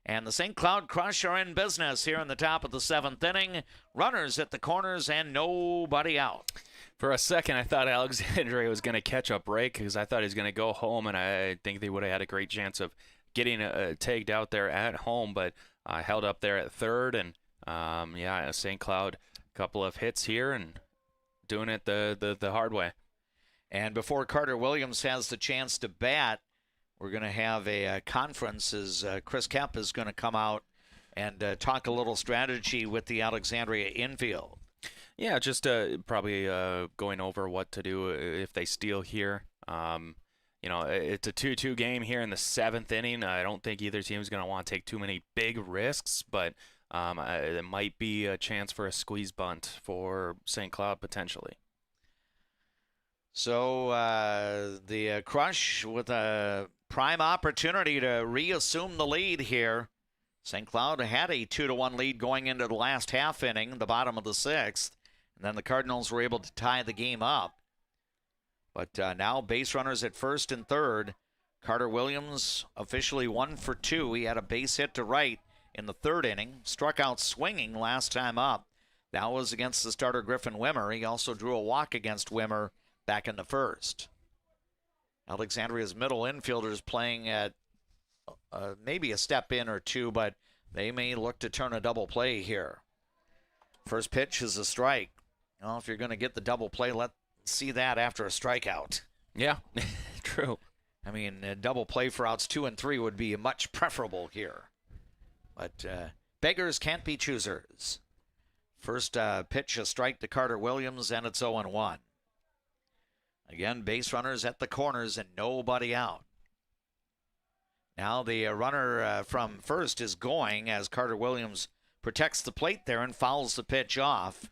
And the St. Cloud Crush are in business here in the top of the 7th inning. Runners at the corners and nobody out. For a second, I thought Alexandria was going to catch a break because I thought he was going to go home, and I think they would have had a great chance of getting tagged out there at home, but held up there at third. And, St. Cloud, a couple of hits here and doing it the hard way. And before Carter Williams has the chance to bat, we're going to have a conference as Chris Kemp is going to come out and talk a little strategy with the Alexandria infield. Yeah, just probably going over what to do if they steal here. It's a 2-2 game here in the 7th inning. I don't think either team is going to want to take too many big risks, but there might be a chance for a squeeze bunt for St. Cloud potentially. So the Crush with a prime opportunity to reassume the lead here. St. Cloud had a 2-1 lead going into the last half inning, the bottom of the 6th. And then the Cardinals were able to tie the game up. But now base runners at first and third. Carter Williams officially 1 for 2. He had a base hit to right in the 3rd inning. Struck out swinging last time up. That was against the starter Griffin Wimmer. He also drew a walk against Wimmer back in the 1st. Alexandria's middle infielders playing at maybe a step in or two, but they may look to turn a double play here. First pitch is a strike. Well, if you're going to get the double play, let's see that after a strikeout. Yeah, true. I mean, a double play for outs 2 and 3 would be much preferable here. But beggars can't be choosers. First pitch, a strike to Carter Williams, and it's 0-1. Again, base runners at the corners and nobody out. Now the runner from first is going as Carter Williams protects the plate there and fouls the pitch off.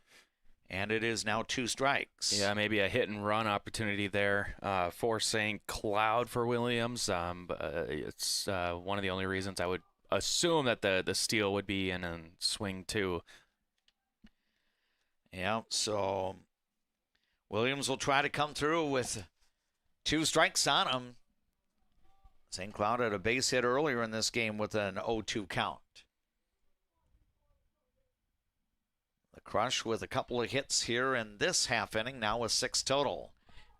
And it is now 2 strikes. Yeah, maybe a hit and run opportunity there for St. Cloud for Williams. It's one of the only reasons I would assume that the steal would be in a swing too. Yeah, so Williams will try to come through with 2 strikes on him. St. Cloud had a base hit earlier in this game with an 0-2 count. The Crush with a couple of hits here in this half inning, now with 6 total.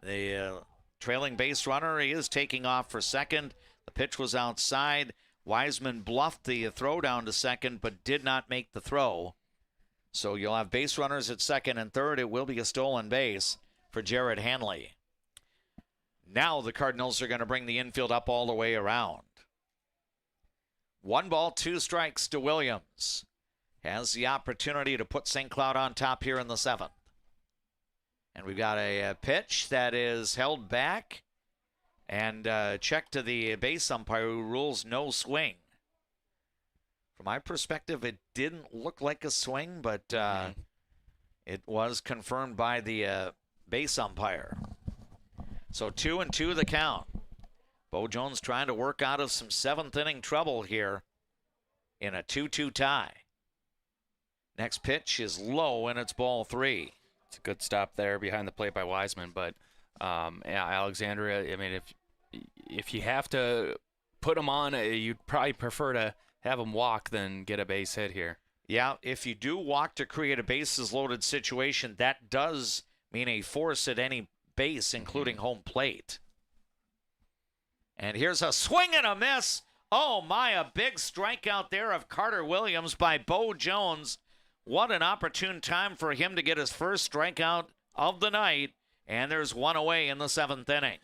The trailing base runner, he is taking off for second. The pitch was outside. Wiseman bluffed the throw down to second, but did not make the throw. So you'll have base runners at second and third. It will be a stolen base for Jared Hanley. Now the Cardinals are going to bring the infield up all the way around. 1 ball, 2 strikes to Williams. Has the opportunity to put St. Cloud on top here in the 7th. And we've got a pitch that is held back and checked to the base umpire who rules no swing. From my perspective, it didn't look like a swing, but it was confirmed by the base umpire. So 2-2 the count. Bo Jones trying to work out of some 7th inning trouble here in a 2-2 tie. Next pitch is low, and it's ball 3. It's a good stop there behind the plate by Wiseman, but Alexandria, I mean, if you have to put them on, you'd probably prefer to have them walk than get a base hit here. Yeah, if you do walk to create a bases-loaded situation, that does mean a force at any base, including home plate. And here's a swing and a miss. Oh, my, a big strikeout there of Carter Williams by Bo Jones. What an opportune time for him to get his first strikeout of the night. And there's 1 away in the 7th inning.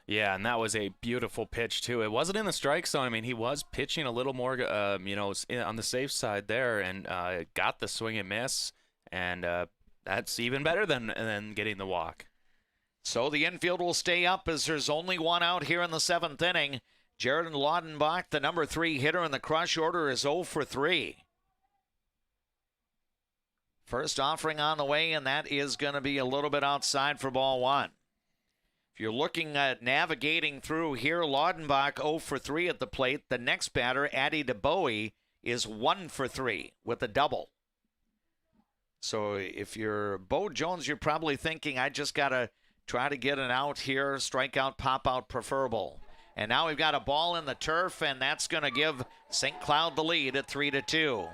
Yeah, and that was a beautiful pitch, too. It wasn't in the strike zone. I mean, he was pitching a little more, on the safe side there and got the swing and miss. And that's even better than getting the walk. So the infield will stay up as there's only 1 out here in the 7th inning. Jared Laudenbach, the number 3 hitter in the Crush order, is 0 for 3. First offering on the way, and that is going to be a little bit outside for ball 1. If you're looking at navigating through here, Laudenbach 0 for 3 at the plate. The next batter, Addy DeBowie, is 1 for 3 with a double. So if you're Bo Jones, you're probably thinking, I just got to try to get an out here, strikeout, pop out preferable. And now we've got a ball in the turf, and that's going to give St. Cloud the lead at 3-2.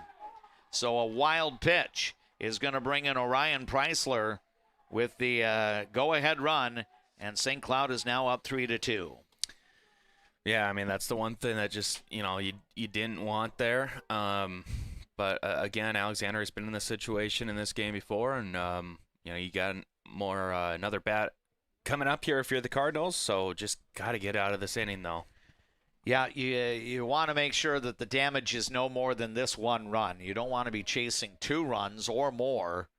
So a wild pitch is going to bring in Orion Preisler with the go-ahead run, and St. Cloud is now up 3-2. Yeah, I mean, that's the one thing that just, you didn't want there. But again, Alexander has been in this situation in this game before, and, you got another bat coming up here if you're the Cardinals, so just got to get out of this inning, though. Yeah, you want to make sure that the damage is no more than this 1 run. You don't want to be chasing 2 runs or more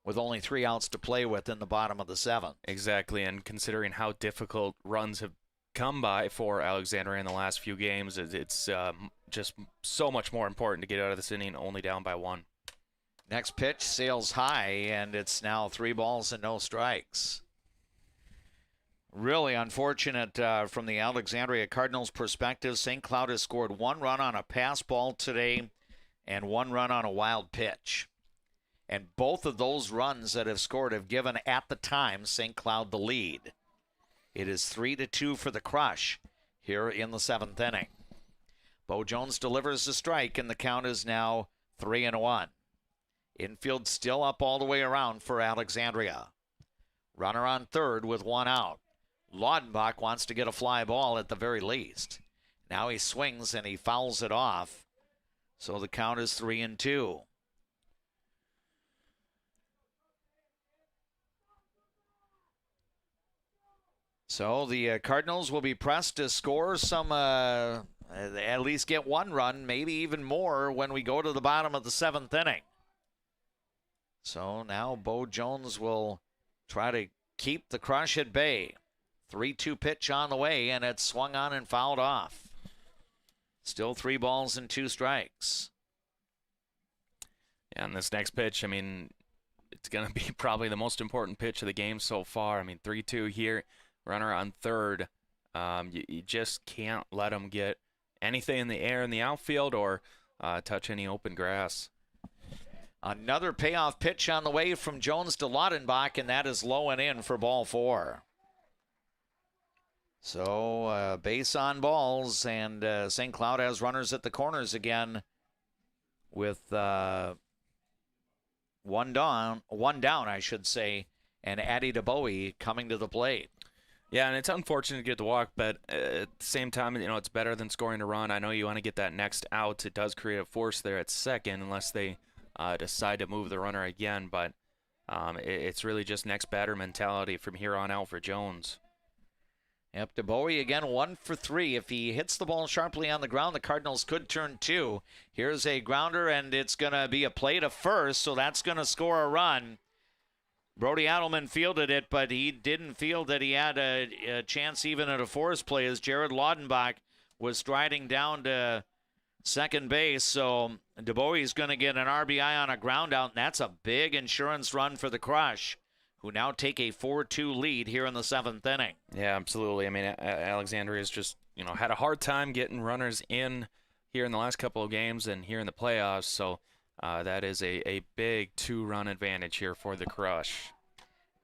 with only 3 outs to play with in the bottom of the 7th. Exactly, and considering how difficult runs have come by for Alexandria in the last few games, it's just so much more important to get out of this inning only down by 1. Next pitch sails high, and it's now 3 balls and no strikes. Really unfortunate from the Alexandria Cardinals' perspective. St. Cloud has scored 1 run on a pass ball today and 1 run on a wild pitch. And both of those runs that have scored have given, at the time, St. Cloud the lead. It is 3-2 for the Crush here in the 7th inning. Bo Jones delivers the strike, and the count is now 3-1. Infield still up all the way around for Alexandria. Runner on third with 1 out. Laudenbach wants to get a fly ball at the very least. Now he swings and he fouls it off. So the count is 3-2. So the Cardinals will be pressed to score some, at least get 1 run, maybe even more when we go to the bottom of the 7th inning. So now Bo Jones will try to keep the Crush at bay. 3-2 pitch on the way, and it's swung on and fouled off. Still 3 balls and 2 strikes. Yeah, and this next pitch, I mean, it's going to be probably the most important pitch of the game so far. I mean, 3-2 here. Runner on third. You just can't let him get anything in the air in the outfield or touch any open grass. Another payoff pitch on the way from Jones to Laudenbach, and that is low and in for ball 4. So base on balls, and St. Cloud has runners at the corners again with 1 down, I should say, and Addy DeBowie coming to the plate. Yeah, and it's unfortunate to get the walk, but at the same time, you know, it's better than scoring a run. I know you want to get that next out. It does create a force there at second unless they decide to move the runner again, but it's really just next batter mentality from here on out for Jones. Yep, DeBowie again 1 for 3. If he hits the ball sharply on the ground, the Cardinals could turn 2. Here's a grounder, and it's going to be a play to first, so that's going to score a run. Brody Adelman fielded it, but he didn't feel that he had a chance even at a force play as Jared Laudenbach was striding down to second base. So DeBowie's going to get an RBI on a ground out, and that's a big insurance run for the Crush, who now take a 4-2 lead here in the 7th inning. Yeah, absolutely. I mean, Alexandria's just, you know, had a hard time getting runners in here in the last couple of games and here in the playoffs, so that is a big 2-run advantage here for the Crush.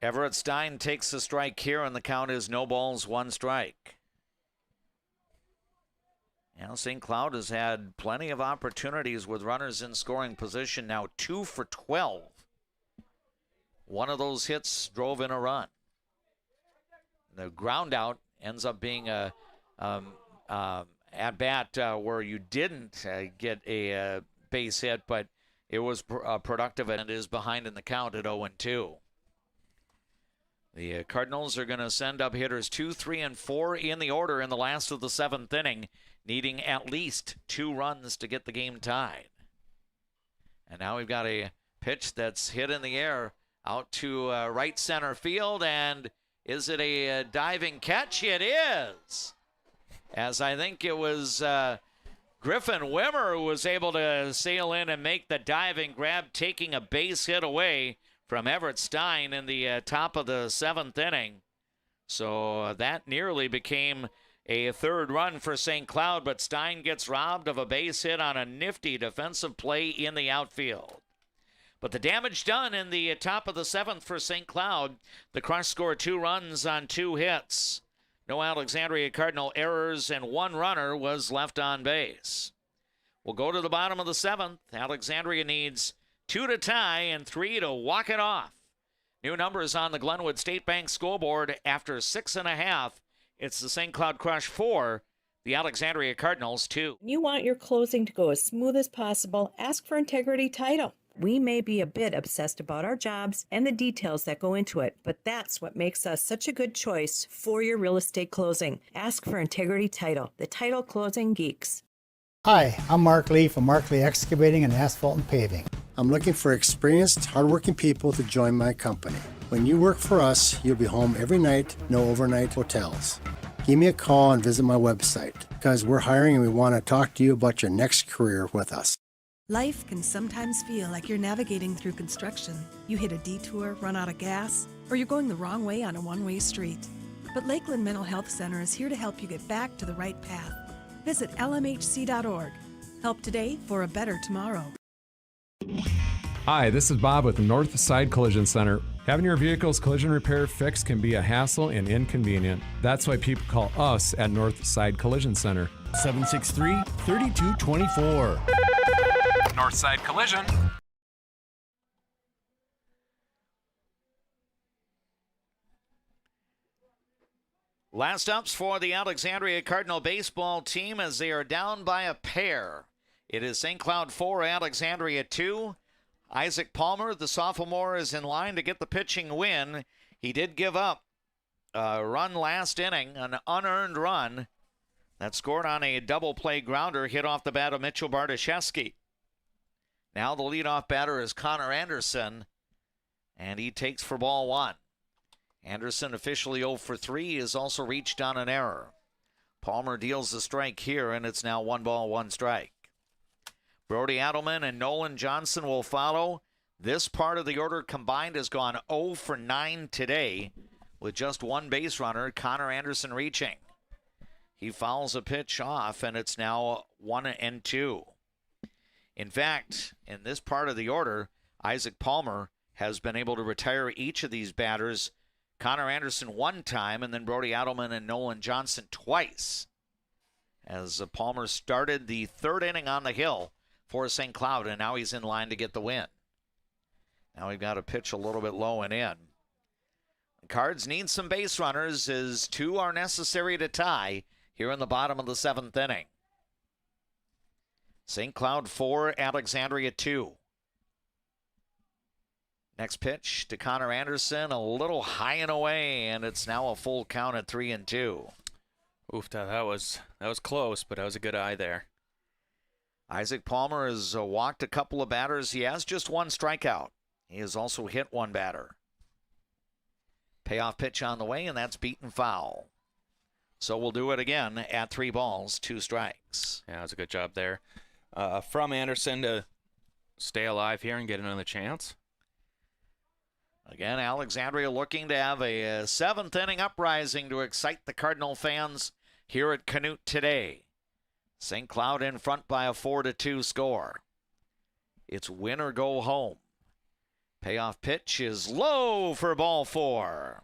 Everett Stein takes the strike here, and the count is no balls, 1 strike. Now, St. Cloud has had plenty of opportunities with runners in scoring position, now 2 for 12. One of those hits drove in a run. The ground out ends up being a at-bat where you didn't get a base hit, but it was productive, and it is behind in the count at 0-2. The Cardinals are going to send up hitters 2, 3, and 4 in the order in the last of the 7th inning, needing at least 2 runs to get the game tied. And now we've got a pitch that's hit in the air out to right center field, and is it a diving catch? It is, as I think it was Griffin Wimmer who was able to sail in and make the diving grab, taking a base hit away from Everett Stein in the top of the 7th inning. So that nearly became a 3rd run for St. Cloud, but Stein gets robbed of a base hit on a nifty defensive play in the outfield. But the damage done in the top of the 7th for St. Cloud. The Crush scored 2 runs on 2 hits. No Alexandria Cardinal errors, and 1 runner was left on base. We'll go to the bottom of the 7th. Alexandria needs 2 to tie and 3 to walk it off. New numbers on the Glenwood State Bank scoreboard after 6.5. It's the St. Cloud Crush 4, the Alexandria Cardinals 2. When you want your closing to go as smooth as possible, ask for Integrity Title. We may be a bit obsessed about our jobs and the details that go into it, but that's what makes us such a good choice for your real estate closing. Ask for Integrity Title, the title closing geeks. Hi, I'm Mark Lee from Mark Lee Excavating and Asphalt and Paving. I'm looking for experienced, hardworking people to join my company. When you work for us, you'll be home every night, no overnight hotels. Give me a call and visit my website because we're hiring and we want to talk to you about your next career with us. Life can sometimes feel like you're navigating through construction. You hit a detour, run out of gas, or you're going the wrong way on a one-way street. But Lakeland Mental Health Center is here to help you get back to the right path. Visit lmhc.org. Help today for a better tomorrow. Hi, this is Bob with the North Side Collision Center. Having your vehicle's collision repair fixed can be a hassle and inconvenient. That's why people call us at North Side Collision Center. 763-3224. Northside Collision. Last ups for the Alexandria Cardinal baseball team as they are down by a pair. It is St. Cloud 4, Alexandria 2. Isaac Palmer, the sophomore, is in line to get the pitching win. He did give up a run last inning, an unearned run that scored on a double play grounder hit off the bat of Mitchell Bartoszewski. Now the leadoff batter is Connor Anderson, and he takes for ball one. Anderson, officially 0 for 3, has also reached on an error. Palmer deals the strike here, and it's now 1 ball, 1 strike. Brody Adelman and Nolan Johnson will follow. This part of the order combined has gone 0 for 9 today with just one base runner, Connor Anderson, reaching. He fouls a pitch off, and it's now 1-2. In fact, in this part of the order, Isaac Palmer has been able to retire each of these batters, Connor Anderson one time, and then Brody Adelman and Nolan Johnson twice, as Palmer started the third inning on the hill for St. Cloud, and now he's in line to get the win. Now we've got to pitch a little bit low and in. The Cards need some base runners as 2 are necessary to tie here in the bottom of the 7th inning. St. Cloud 4, Alexandria 2. Next pitch to Connor Anderson, a little high and away, and it's now a full count at 3-2. Oof, that was close, but that was a good eye there. Isaac Palmer has walked a couple of batters. He has just 1 strikeout. He has also hit 1 batter. Payoff pitch on the way, and that's beaten foul. So we'll do it again at 3 balls, 2 strikes. Yeah, that was a good job there. From Anderson to stay alive here and get another chance. Again, Alexandria looking to have a 7th inning uprising to excite the Cardinal fans here at Canute today. St. Cloud in front by a 4-2 score. It's win or go home. Payoff pitch is low for ball 4.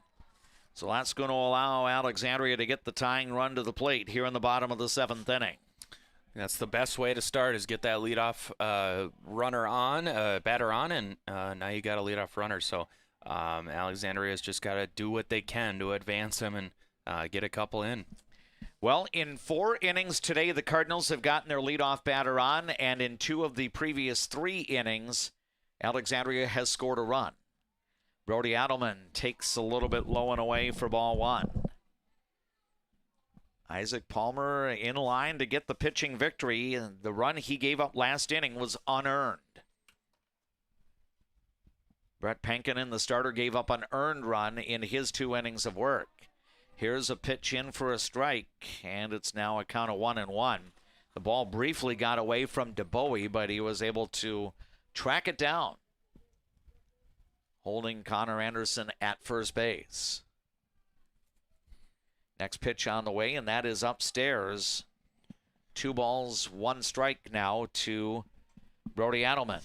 So that's going to allow Alexandria to get the tying run to the plate here in the bottom of the 7th inning. That's the best way to start, is get that leadoff batter on, and now you got a leadoff runner. So Alexandria's just got to do what they can to advance them and get a couple in. Well, in 4 innings today, the Cardinals have gotten their leadoff batter on, and in 2 of the previous 3 innings, Alexandria has scored a run. Brody Adelman takes a little bit low and away for ball 1. Isaac Palmer in line to get the pitching victory, and the run he gave up last inning was unearned. Brett Pankin, the starter, gave up an earned run in his 2 innings of work. Here's a pitch in for a strike, and it's now a count of 1-1. The ball briefly got away from DeBowie, but he was able to track it down, holding Connor Anderson at first base. Next pitch on the way, and that is upstairs. 2 balls, 1 strike now to Brody Adelman.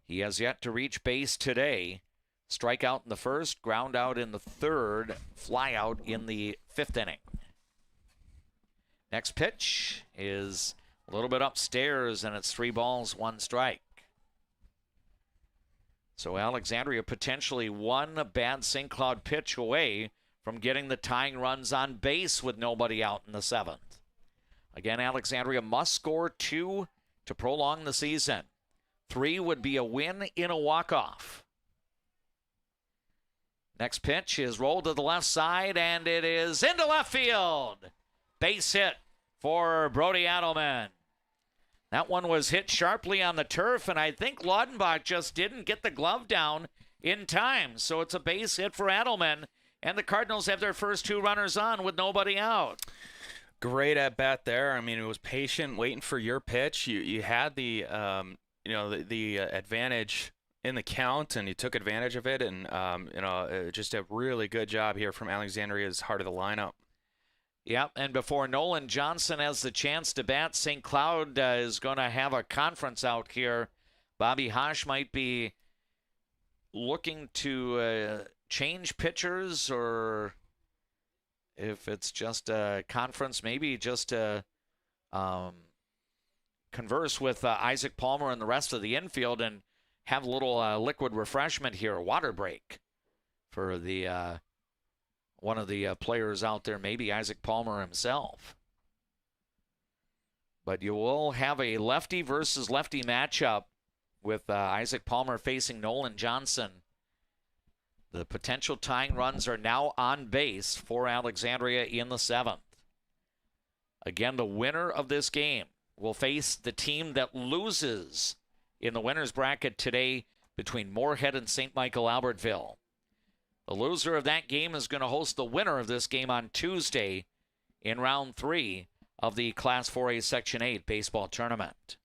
He has yet to reach base today. Strikeout in the first, ground out in the 3rd, fly out in the 5th inning. Next pitch is a little bit upstairs, and it's 3 balls, 1 strike. So Alexandria potentially 1 bad St. Cloud pitch away from getting the tying runs on base with nobody out in the 7th. Again, Alexandria must score 2 to prolong the season. 3 would be a win in a walk-off. Next pitch is rolled to the left side, and it is into left field. Base hit for Brody Adelman. That one was hit sharply on the turf, and I think Laudenbach just didn't get the glove down in time. So it's a base hit for Adelman, and the Cardinals have their first 2 runners on with nobody out. Great at bat there. I mean, it was patient, waiting for your pitch. You had the the advantage in the count, and you took advantage of it. And just a really good job here from Alexandria's heart of the lineup. Yep, and before Nolan Johnson has the chance to bat, St. Cloud is going to have a conference out here. Bobby Hosh might be looking to change pitchers, or if it's just a conference, maybe just to converse with Isaac Palmer and the rest of the infield and have a little liquid refreshment here, a water break for the one of the players out there, maybe Isaac Palmer himself. But you will have a lefty versus lefty matchup with Isaac Palmer facing Nolan Johnson. The potential tying runs are now on base for Alexandria in the 7th. Again, the winner of this game will face the team that loses in the winner's bracket today between Moorhead and St. Michael Albertville. The loser of that game is going to host the winner of this game on Tuesday in round 3 of the Class 4A Section 8 baseball tournament.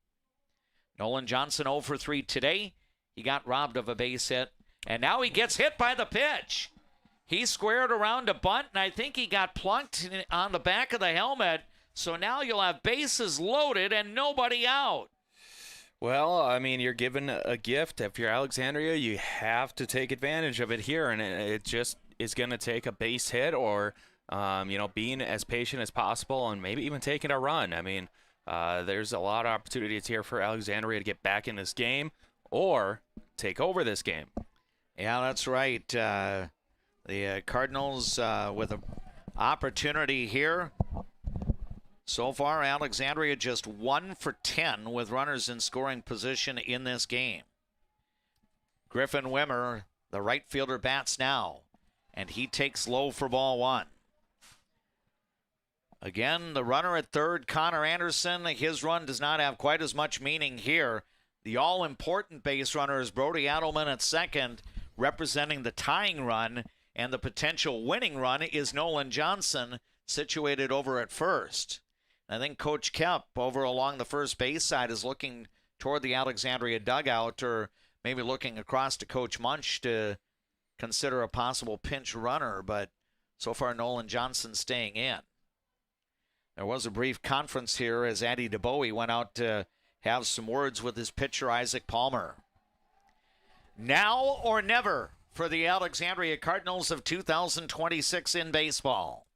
Nolan Johnson 0 for 3 today. He got robbed of a base hit, and now he gets hit by the pitch. He squared around a bunt, and I think he got plunked on the back of the helmet. So now you'll have bases loaded and nobody out. Well, I mean, you're given a gift. If you're Alexandria, you have to take advantage of it here, and it just is going to take a base hit or, being as patient as possible and maybe even taking a run. I mean, there's a lot of opportunities here for Alexandria to get back in this game or take over this game. Yeah, that's right. The Cardinals with an opportunity here. So far, Alexandria just 1 for 10 with runners in scoring position in this game. Griffin Wimmer, the right fielder, bats now, and he takes low for ball 1. Again, the runner at third, Connor Anderson, his run does not have quite as much meaning here. The all-important base runner is Brody Adelman at second, representing the tying run, and the potential winning run is Nolan Johnson, situated over at first. I think Coach Kemp over along the first base side is looking toward the Alexandria dugout, or maybe looking across to Coach Munch to consider a possible pinch runner, but so far Nolan Johnson staying in. There was a brief conference here as Addy DeBowie went out to have some words with his pitcher Isaac Palmer. Now or never for the Alexandria Cardinals of 2026 in baseball.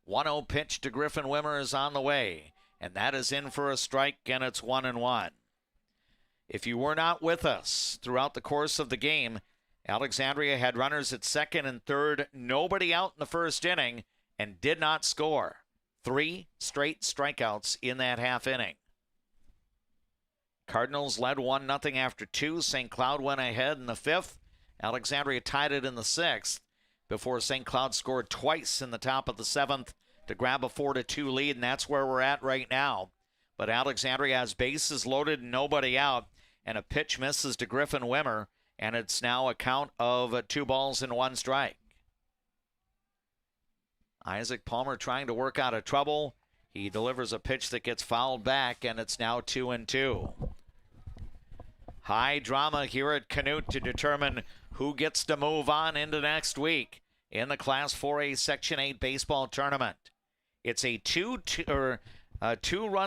1-0 pitch to Griffin Wimmer is on the way, and that is in for a strike, and it's 1-1. If you were not with us throughout the course of the game, Alexandria had runners at second and third, nobody out in the first inning, and did not score. 3 straight strikeouts in that half inning. Cardinals led 1-0 after 2. St. Cloud went ahead in the 5th. Alexandria tied it in the 6th. Before St. Cloud scored twice in the top of the 7th to grab a 4-2 lead, and that's where we're at right now. But Alexandria has bases loaded and nobody out, and a pitch misses to Griffin Wimmer, and it's now a count of 2 balls and 1 strike. Isaac Palmer trying to work out of trouble. He delivers a pitch that gets fouled back, and it's now 2-2. High drama here at Canute to determine who gets to move on into next week in the Class 4A Section 8 baseball tournament. It's a 2-run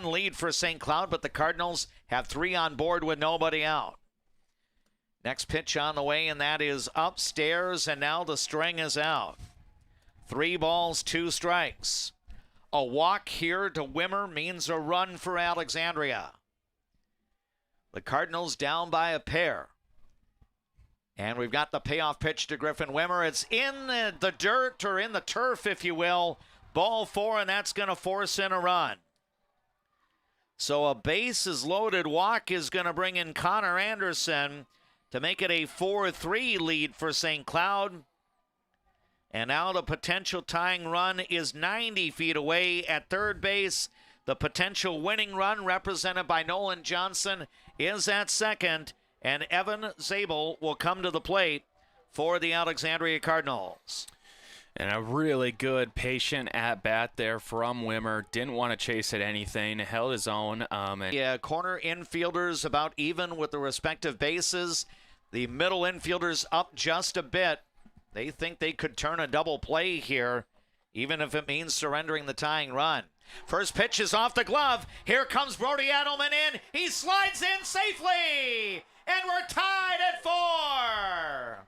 lead for St. Cloud, but the Cardinals have 3 on board with nobody out. Next pitch on the way, and that is upstairs, and now the string is out. 3 balls, 2 strikes. A walk here to Wimmer means a run for Alexandria. The Cardinals down by a pair. And we've got the payoff pitch to Griffin Wimmer. It's in the dirt, or in the turf, if you will. Ball 4, and that's going to force in a run. So a bases loaded walk is going to bring in Connor Anderson to make it a 4-3 lead for St. Cloud. And now the potential tying run is 90 feet away at third base. The potential winning run, represented by Nolan Johnson, is at second, and Evan Zabel will come to the plate for the Alexandria Cardinals. And a really good, patient at-bat there from Wimmer. Didn't want to chase at anything, held his own. Corner infielders about even with the respective bases. The middle infielders up just a bit. They think they could turn a double play here, even if it means surrendering the tying run. First pitch is off the glove. Here comes Brody Adelman in. He slides in safely, and we're tied at 4.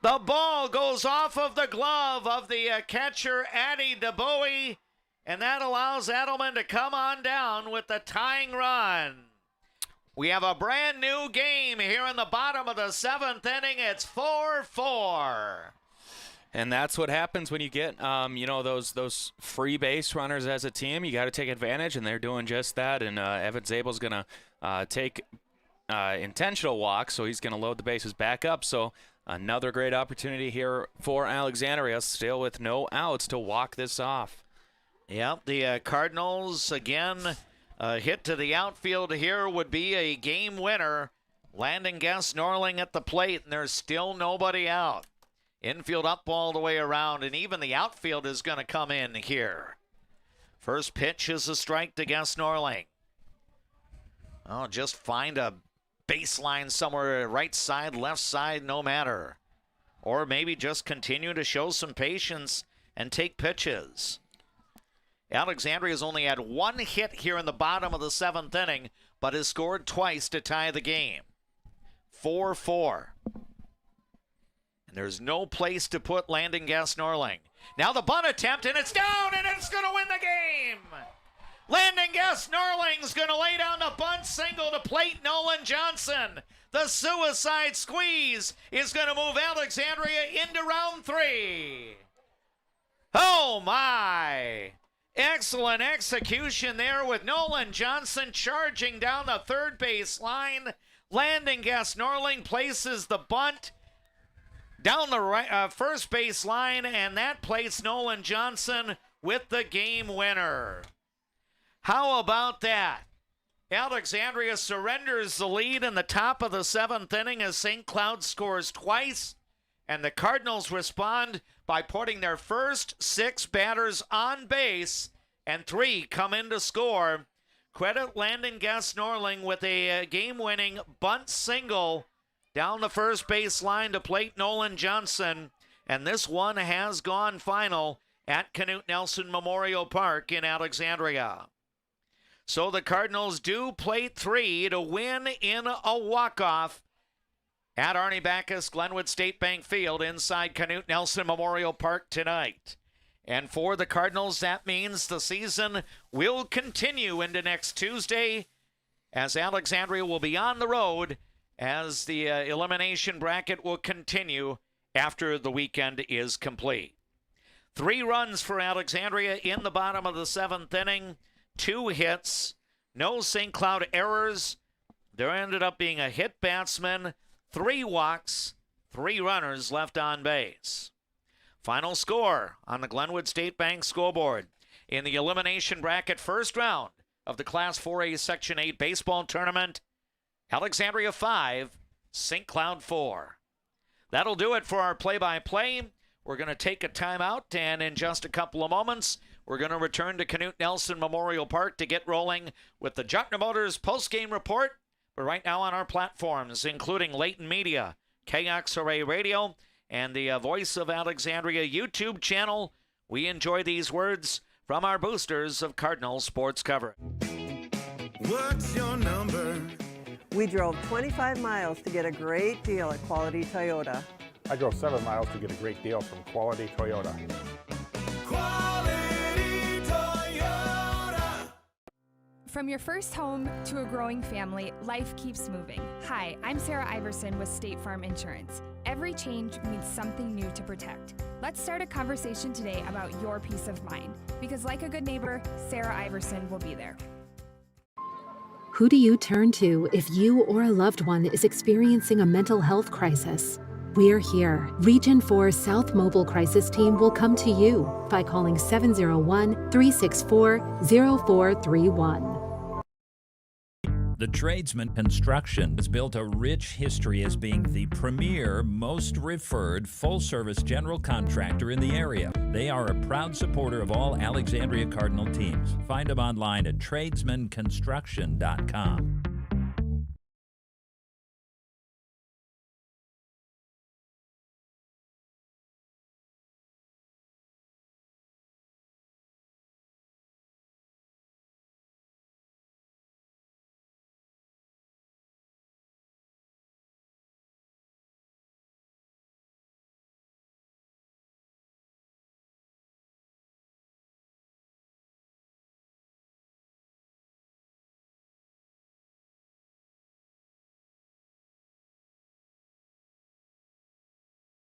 The ball goes off of the glove of the catcher, Addy DeBowie, and that allows Adelman to come on down with the tying run. We have a brand new game here in the bottom of the 7th inning. It's 4-4. And that's what happens when you get, those free base runners as a team. You got to take advantage, and they're doing just that. And Evan Zabel's going to take intentional walks, so he's going to load the bases back up. So another great opportunity here for Alexandria, still with no outs, to walk this off. Yep, the Cardinals, again, hit to the outfield here would be a game winner. Landon Guess-Norling at the plate, and there's still nobody out. Infield up all the way around, and even the outfield is going to come in here. First pitch is a strike to Guess-Norling. Oh, just find a baseline somewhere, right side, left side, no matter. Or maybe just continue to show some patience and take pitches. Alexandria's only had one hit here in the bottom of the 7th inning, but has scored twice to tie the game. 4-4. And there's no place to put Landon Guess-Norling. Now the bunt attempt, and it's down, and it's going to win the game. Landon Guess-Norling's going to lay down the bunt single to plate Nolan Johnson. The suicide squeeze is going to move Alexandria into round 3. Oh, my. Excellent execution there with Nolan Johnson charging down the third base line. Landon Guess-Norling places the bunt down the first base line, and that places Nolan Johnson with the game winner. How about that? Alexandria surrenders the lead in the top of the 7th inning as St. Cloud scores twice, and the Cardinals respond by putting their first 6 batters on base, and 3 come in to score. Credit Landon Guess-Norling with a game-winning bunt single down the first base line to plate Nolan Johnson, and this one has gone final at Canute Nelson Memorial Park in Alexandria. So the Cardinals do plate 3 to win in a walk-off at Arnie Backus Glenwood State Bank Field inside Canute Nelson Memorial Park tonight. And for the Cardinals, that means the season will continue into next Tuesday, as Alexandria will be on the road, as the elimination bracket will continue after the weekend is complete. 3 runs for Alexandria in the bottom of the 7th inning, 2 hits, no St. Cloud errors. There ended up being a hit batsman, 3 walks, 3 runners left on base. Final score on the Glenwood State Bank scoreboard in the elimination bracket first round of the Class 4A Section 8 baseball tournament. Alexandria 5, St. Cloud 4. That'll do it for our play-by-play. We're going to take a timeout, and in just a couple of moments, we're going to return to Canute Nelson Memorial Park to get rolling with the Juettner Motors post-game report. But right now on our platforms, including Leighton Media, KXRA Radio, and the Voice of Alexandria YouTube channel, we enjoy these words from our boosters of Cardinal sports coverage. What's your number? We drove 25 miles to get a great deal at Quality Toyota. I drove 7 miles to get a great deal from Quality Toyota. Quality Toyota. From your first home to a growing family, life keeps moving. Hi, I'm Sarah Iverson with State Farm Insurance. Every change means something new to protect. Let's start a conversation today about your peace of mind, because like a good neighbor, Sarah Iverson will be there. Who do you turn to if you or a loved one is experiencing a mental health crisis? We're here. Region 4 South Mobile Crisis Team will come to you by calling 701-364-0431. The Tradesman Construction has built a rich history as being the premier, most referred, full-service general contractor in the area. They are a proud supporter of all Alexandria Cardinal teams. Find them online at tradesmanconstruction.com.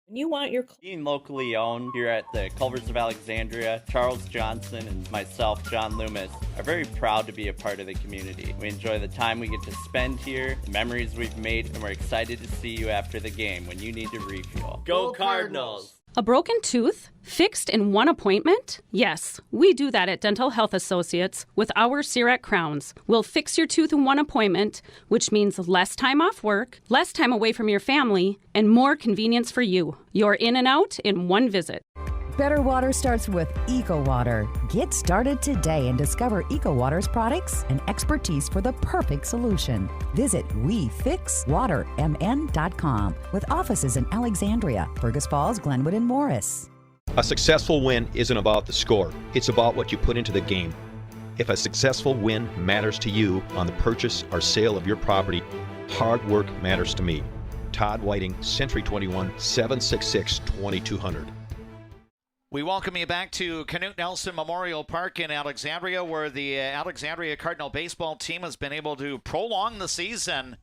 When you want your Being locally owned here at the Culvers of Alexandria, Charles Johnson and myself, John Loomis, are very proud to be a part of the community. We enjoy the time we get to spend here, the memories we've made, and we're excited to see you after the game when you need to refuel. Go Cardinals! A broken tooth? Fixed in one appointment? Yes, we do that at Dental Health Associates with our CEREC crowns. We'll fix your tooth in one appointment, which means less time off work, less time away from your family, and more convenience for you. You're in and out in one visit. Better water starts with EcoWater. Get started today and discover EcoWater's products and expertise for the perfect solution. Visit WeFixWaterMN.com with offices in Alexandria, Fergus Falls, Glenwood, and Morris. A successful win isn't about the score. It's about what you put into the game. If a successful win matters to you on the purchase or sale of your property, hard work matters to me. Todd Whiting, Century 21, 766-2200. We welcome you back to Canute Nelson Memorial Park in Alexandria, where the Alexandria Cardinal baseball team has been able to prolong the season.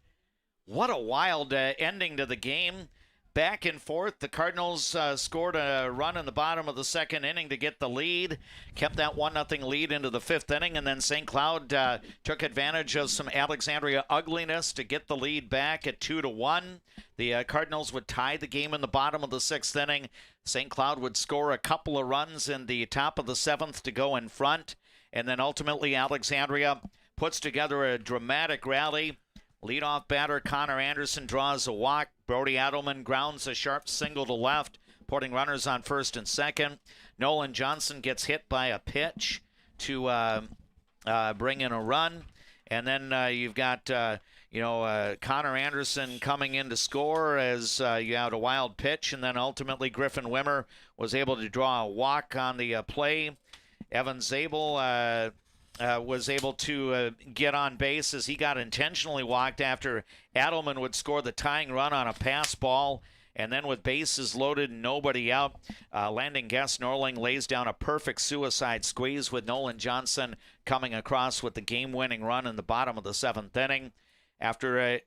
What a wild ending to the game. Back and forth. The Cardinals scored a run in the bottom of the second inning to get the lead. Kept that 1-0 lead into the fifth inning, and then St. Cloud took advantage of some Alexandria ugliness to get the lead back at 2-1. The Cardinals would tie the game in the bottom of the sixth inning. St. Cloud would score a couple of runs in the top of the seventh to go in front. And then ultimately Alexandria puts together a dramatic rally. Leadoff batter Connor Anderson draws a walk. Brody Adelman grounds a sharp single to left, putting runners on first and second. Nolan Johnson gets hit by a pitch to bring in a run. And then you've got, Connor Anderson coming in to score as you had a wild pitch. And then ultimately Griffin Wimmer was able to draw a walk on the play. Evan Zabel was able to get on base as he got intentionally walked after Adelman would score the tying run on a pass ball. And then with bases loaded and nobody out, Landon Guest-Norling lays down a perfect suicide squeeze with Nolan Johnson coming across with the game-winning run in the bottom of the seventh inning. After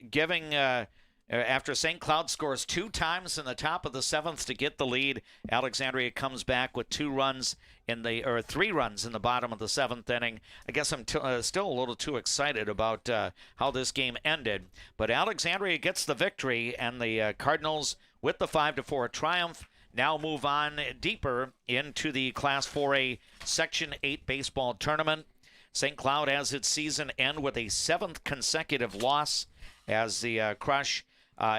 after St. Cloud scores two times in the top of the seventh to get the lead, Alexandria comes back with 3 runs in the bottom of the seventh inning. I guess I'm still a little too excited about how this game ended. But Alexandria gets the victory, and the Cardinals, with the 5-4 triumph, now move on deeper into the Class 4A Section 8 baseball tournament. St. Cloud has its season end with a 7th consecutive loss as the Crush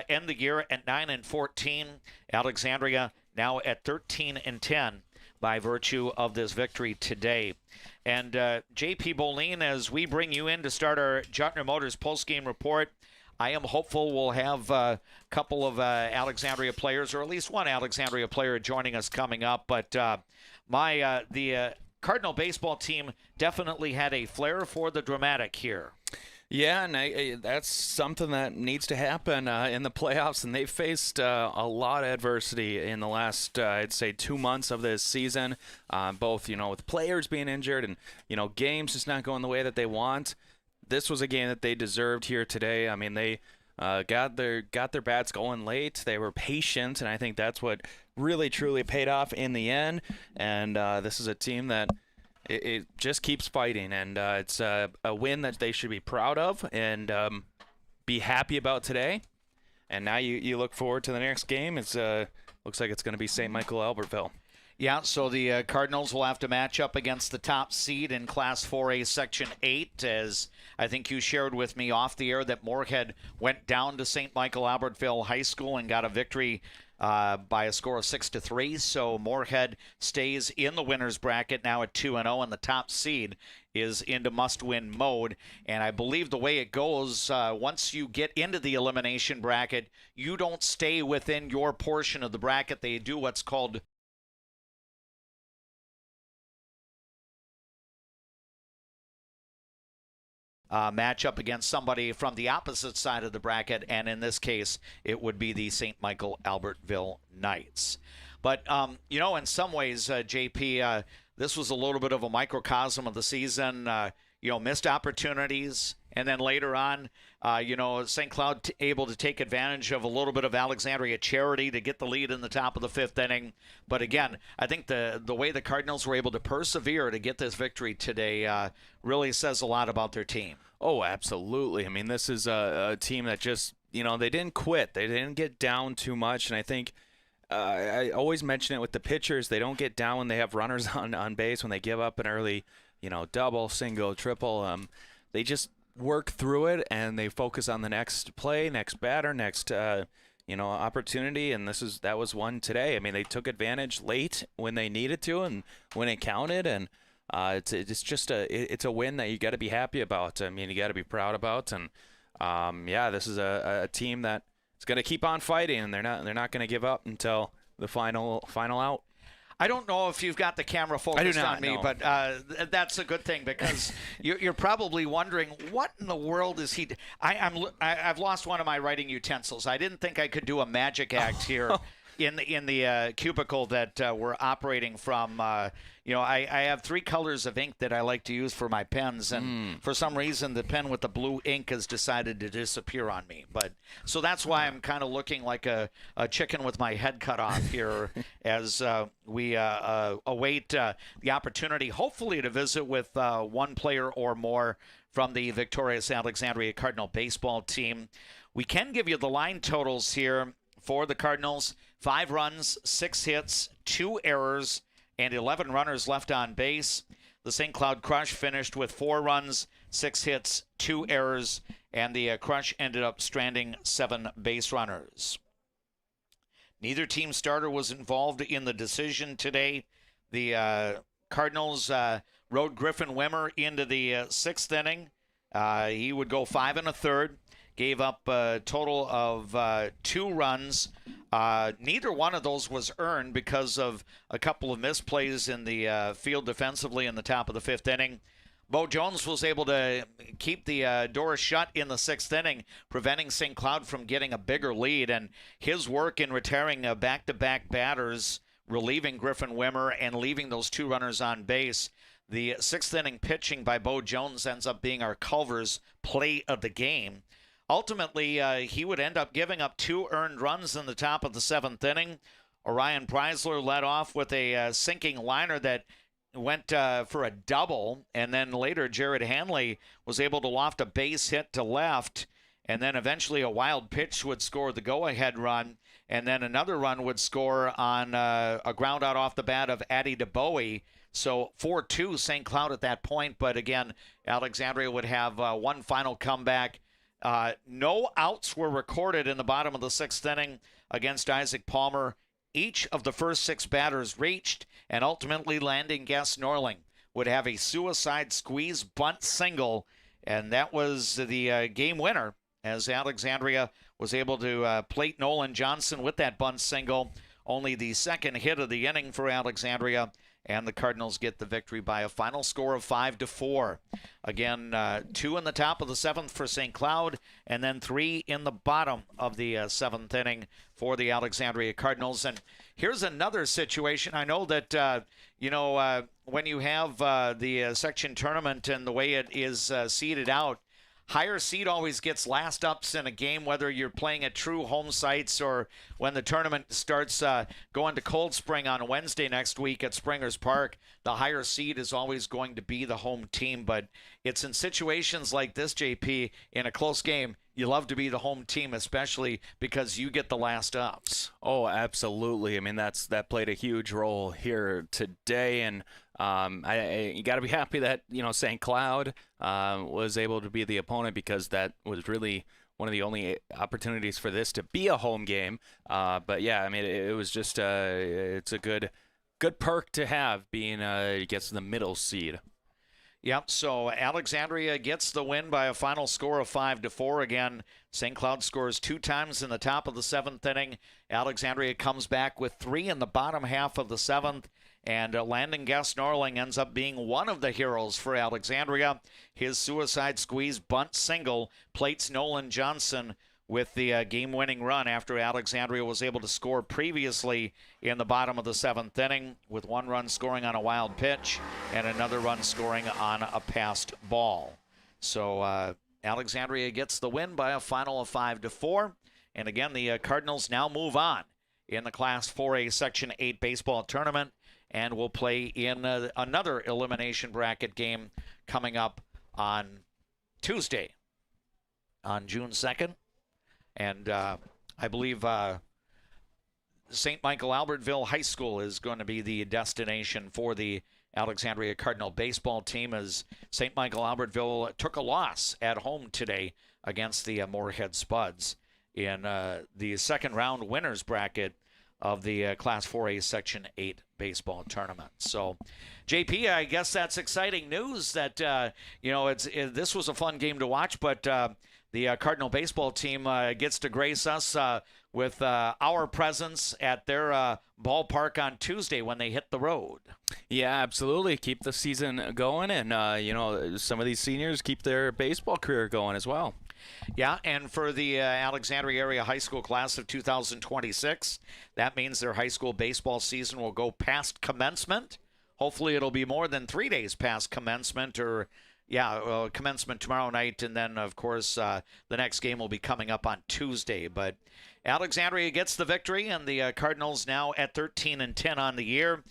end the year at 9-14. Alexandria now at 13-10 by virtue of this victory today. And JP Boline, as we bring you in to start our Juettner Motors postgame report, I am hopeful we'll have a couple of Alexandria players, or at least one Alexandria player, joining us coming up. But the Cardinal baseball team definitely had a flair for the dramatic here. Yeah, and that's something that needs to happen in the playoffs, and they've faced a lot of adversity in the last, I'd say, 2 months of this season, both, with players being injured and, games just not going the way that they want. This was a game that they deserved here today. I mean, they got their bats going late. They were patient, and I think that's what really, truly paid off in the end. And this is a team that it just keeps fighting, and it's a win that they should be proud of and be happy about today. And now you look forward to the next game. It's looks like it's going to be St. Michael Albertville. Yeah, so the Cardinals will have to match up against the top seed in Class 4A Section 8, as I think you shared with me off the air that Moorhead went down to St. Michael Albertville High School and got a victory by a score of 6-3. So Moorhead stays in the winner's bracket now at 2-0, and the top seed is into must-win mode. And I believe the way it goes, once you get into the elimination bracket, you don't stay within your portion of the bracket. They do what's called match up against somebody from the opposite side of the bracket, and in this case, it would be the St. Michael Albertville Knights. But, in some ways, JP, this was a little bit of a microcosm of the season, missed opportunities, and then later on, St. Cloud able to take advantage of a little bit of Alexandria charity to get the lead in the top of the fifth inning. But again, I think the way the Cardinals were able to persevere to get this victory today really says a lot about their team. Oh, absolutely. I mean, this is a team that just, they didn't quit. They didn't get down too much. And I think I always mention it with the pitchers. They don't get down when they have runners on base, when they give up an early, double, single, triple. They just work through it, and they focus on the next play, next batter, next opportunity, and that was one today. I mean, they took advantage late when they needed to and when it counted, and it's just a win that you got to be happy about. I mean, you got to be proud about, and this is a team that is going to keep on fighting, and they're not going to give up until the final out. I don't know if you've got the camera focused on me, but that's a good thing, because you're probably wondering, what in the world is he? I've lost one of my writing utensils. I didn't think I could do a magic act here in the cubicle that we're operating from. I have 3 colors of ink that I like to use for my pens, and for some reason the pen with the blue ink has decided to disappear on me. So that's why I'm kind of looking like a chicken with my head cut off here as we await the opportunity, hopefully, to visit with one player or more from the victorious Alexandria Cardinal baseball team. We can give you the line totals here for the Cardinals: 5 runs, 6 hits, 2 errors, and 11 runners left on base. The St. Cloud Crush finished with 4 runs, 6 hits, 2 errors, and the Crush ended up stranding 7 base runners. Neither team starter was involved in the decision today. The Cardinals rode Griffin Wimmer into the 6th inning. He would go 5 1/3. Gave up a total of 2 runs. Neither one of those was earned because of a couple of misplays in the field defensively in the top of the 5th inning. Bo Jones was able to keep the door shut in the 6th inning, preventing St. Cloud from getting a bigger lead. And his work in retiring back-to-back batters, relieving Griffin Wimmer and leaving those 2 runners on base. The 6th inning pitching by Bo Jones ends up being our Culver's play of the game. Ultimately, he would end up giving up 2 earned runs in the top of the 7th inning. Orion Preisler led off with a sinking liner that went for a double, and then later Jared Hanley was able to loft a base hit to left, and then eventually a wild pitch would score the go-ahead run, and then another run would score on a ground out off the bat of Addy DeBowie. So 4-2 St. Cloud at that point, but again, Alexandria would have one final comeback. No outs were recorded in the bottom of the 6th inning against Isaac Palmer. Each of the first 6 batters reached, and ultimately landing Gus Norling would have a suicide squeeze bunt single, and that was the game winner, as Alexandria was able to plate Nolan Johnson with that bunt single. Only the 2nd hit of the inning for Alexandria, and the Cardinals get the victory by a final score of 5-4. Again, 2 in the top of the 7th for St. Cloud, and then 3 in the bottom of the 7th inning for the Alexandria Cardinals. And here's another situation. I know that, when you have the section tournament and the way it is seeded out, higher seed always gets last ups in a game, whether you're playing at true home sites or when the tournament starts going to Cold Spring on Wednesday next week at Springers Park. The higher seed is always going to be the home team, but it's in situations like this, JP, in a close game, you love to be the home team, especially because you get the last ups. Oh, absolutely. I mean, that played a huge role here today, and you got to be happy that St. Cloud was able to be the opponent, because that was really one of the only opportunities for this to be a home game. But yeah, I mean, it was just it's a good perk to have being gets the middle seed. Yep, so Alexandria gets the win by a final score of 5-4. Again, St. Cloud scores 2 times in the top of the 7th inning. Alexandria comes back with 3 in the bottom half of the 7th. And Landon Guest-Norling ends up being one of the heroes for Alexandria. His suicide squeeze bunt single plates Nolan Johnson with the game-winning run after Alexandria was able to score previously in the bottom of the 7th inning, with 1 run scoring on a wild pitch and another run scoring on a passed ball. So Alexandria gets the win by a final of 5-4. And again, the Cardinals now move on in the Class 4A Section 8 baseball tournament, and will play in another elimination bracket game coming up on Tuesday, on June 2nd. And I believe St. Michael Albertville High School is going to be the destination for the Alexandria Cardinal baseball team, as St. Michael Albertville took a loss at home today against the Moorhead Spuds in the second round winners bracket of the Class 4A Section 8 baseball tournament. So, JP, I guess that's exciting news that, this was a fun game to watch, but the Cardinal baseball team gets to grace us with our presence at their ballpark on Tuesday when they hit the road. Yeah, absolutely. Keep the season going, and, some of these seniors keep their baseball career going as well. Yeah, and for the Alexandria area high school class of 2026, that means their high school baseball season will go past commencement. Hopefully it'll be more than 3 days past commencement, or commencement tomorrow night, and then, of course, the next game will be coming up on Tuesday. But Alexandria gets the victory, and the Cardinals now at 13-10 on the year.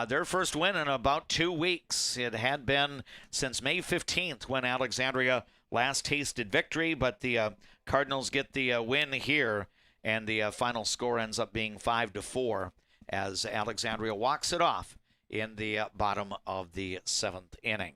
Their first win in about 2 weeks. It had been since May 15th when Alexandria last tasted victory, but the Cardinals get the win here, and the final score ends up being 5-4 as Alexandria walks it off in the bottom of the 7th inning.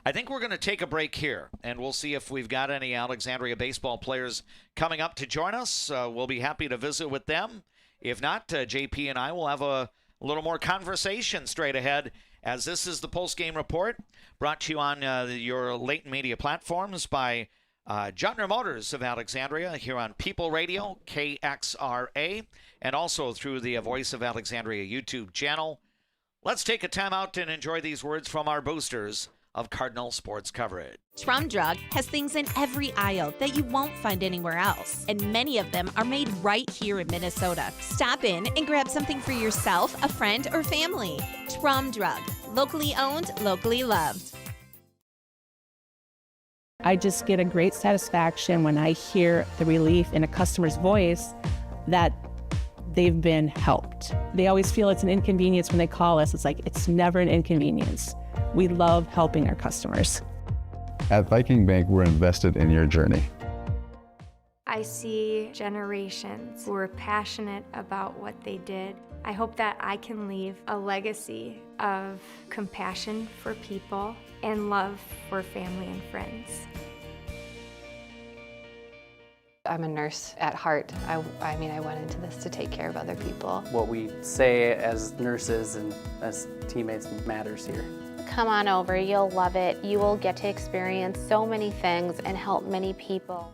I think we're going to take a break here, and we'll see if we've got any Alexandria baseball players coming up to join us. We'll be happy to visit with them. If not, JP and I will have a little more conversation straight ahead, as this is the post-game report brought to you on your latent media platforms by Juettner Motors of Alexandria here on People Radio, KXRA, and also through the Voice of Alexandria YouTube channel. Let's take a time out and enjoy these words from our boosters of Cardinal sports coverage. Trum Drug has things in every aisle that you won't find anywhere else, and many of them are made right here in Minnesota. Stop in and grab something for yourself, a friend, or family. Trum Drug, locally owned, locally loved. I just get a great satisfaction when I hear the relief in a customer's voice that they've been helped. They always feel it's an inconvenience when they call us. It's like, it's never an inconvenience. We love helping our customers. At Viking Bank, we're invested in your journey. I see generations who are passionate about what they did. I hope that I can leave a legacy of compassion for people and love for family and friends. I'm a nurse at heart. I went into this to take care of other people. What we say as nurses and as teammates matters here. Come on over, you'll love it. You will get to experience so many things and help many people.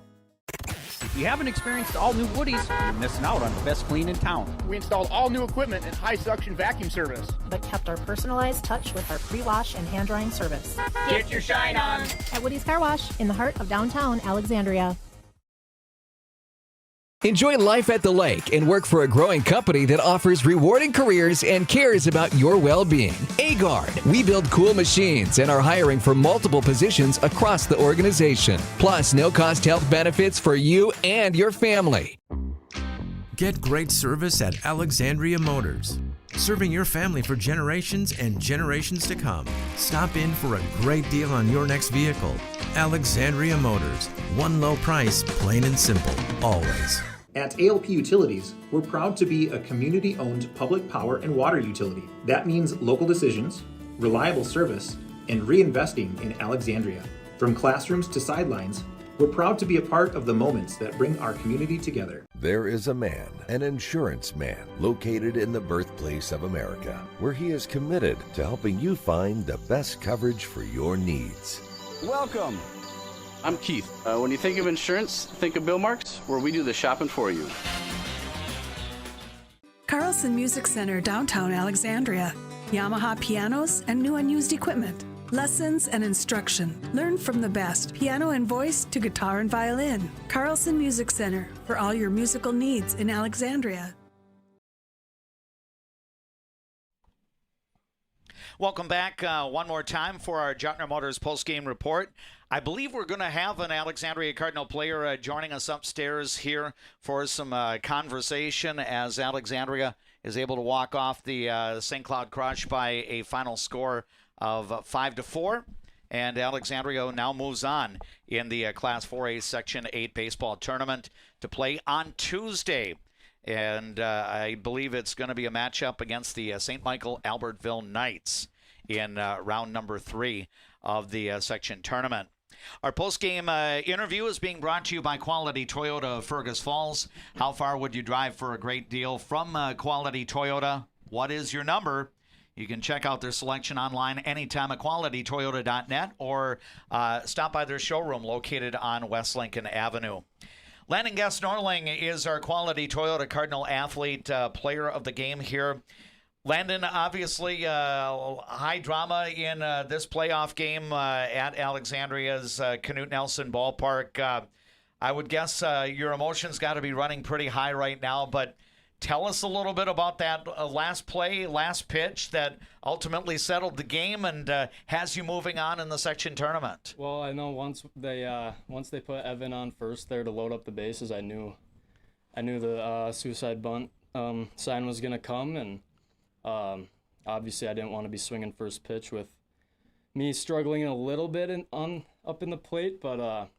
If you haven't experienced all new Woodies, you're missing out on the best clean in town. We installed all new equipment and high suction vacuum service, but kept our personalized touch with our pre-wash and hand drying service. Get your shine on at Woody's Car Wash in the heart of downtown Alexandria. Enjoy life at the lake and work for a growing company that offers rewarding careers and cares about your well-being. Agard, we build cool machines and are hiring for multiple positions across the organization. Plus, no-cost health benefits for you and your family. Get great service at Alexandria Motors. Serving your family for generations and generations to come. Stop in for a great deal on your next vehicle. Alexandria Motors. One low price, plain and simple, always. At ALP Utilities, we're proud to be a community-owned public power and water utility. That means local decisions, reliable service, and reinvesting in Alexandria. From classrooms to sidelines, we're proud to be a part of the moments that bring our community together. There is a man, an insurance man, located in the birthplace of America, where he is committed to helping you find the best coverage for your needs. Welcome. I'm Keith. When you think of insurance, think of Bill Marks, where we do the shopping for you. Carlson Music Center, downtown Alexandria. Yamaha pianos and new and used equipment. Lessons and instruction. Learn from the best, piano and voice to guitar and violin. Carlson Music Center, for all your musical needs in Alexandria. Welcome back one more time for our Juettner Motors postgame report. I believe we're going to have an Alexandria Cardinal player joining us upstairs here for some conversation as Alexandria is able to walk off the St. Cloud Crush by a final score of 5-4, and Alexandria now moves on in the Class 4A Section 8 baseball tournament to play on Tuesday. And I believe it's going to be a matchup against the St. Michael Albertville Knights in round number 3 of the section tournament. Our post-game interview is being brought to you by Quality Toyota of Fergus Falls. How far would you drive for a great deal from Quality Toyota? What is your number? You can check out their selection online anytime at qualitytoyota.net or stop by their showroom located on West Lincoln Avenue. Landon Guest-Norling is our Quality Toyota Cardinal Athlete player of the game here. Landon, obviously, high drama in this playoff game at Alexandria's Canute Nelson Ballpark. I would guess your emotions got to be running pretty high right now, but tell us a little bit about that last play, last pitch that ultimately settled the game and has you moving on in the section tournament. Well, I know once they put Evan on first there to load up the bases, I knew the suicide bunt sign was gonna come, and obviously I didn't want to be swinging first pitch with me struggling a little bit up in the plate, but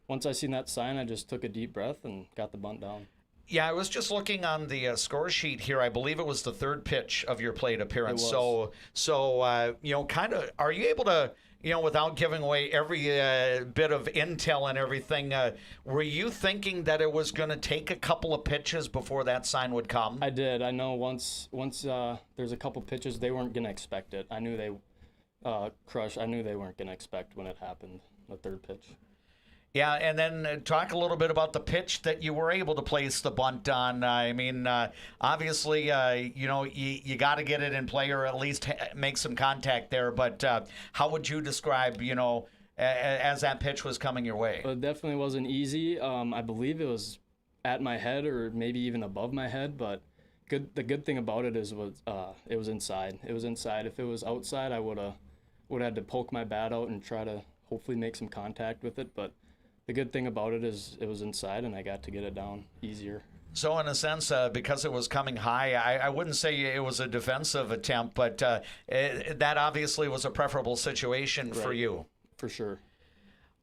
once I seen that sign, I just took a deep breath and got the bunt down. Yeah, I was just looking on the score sheet here. I believe it was the third pitch of your plate appearance. So kind of, are you able to, without giving away every bit of intel and everything, were you thinking that it was going to take a couple of pitches before that sign would come? I did. I know once there's a couple pitches, they weren't going to expect it. I knew they I knew they weren't going to expect when it happened, the third pitch. Yeah, and then talk a little bit about the pitch that you were able to place the bunt on. I mean, obviously, you got to get it in play or at least make some contact there. But how would you describe, as that pitch was coming your way? It definitely wasn't easy. I believe it was at my head or maybe even above my head. But the good thing about it is it was inside. It was inside. If it was outside, I would have had to poke my bat out and try to hopefully make some contact with it. But the good thing about it is it was inside, and I got to get it down easier. So in a sense, because it was coming high, I wouldn't say it was a defensive attempt, but that obviously was a preferable situation for you. For sure.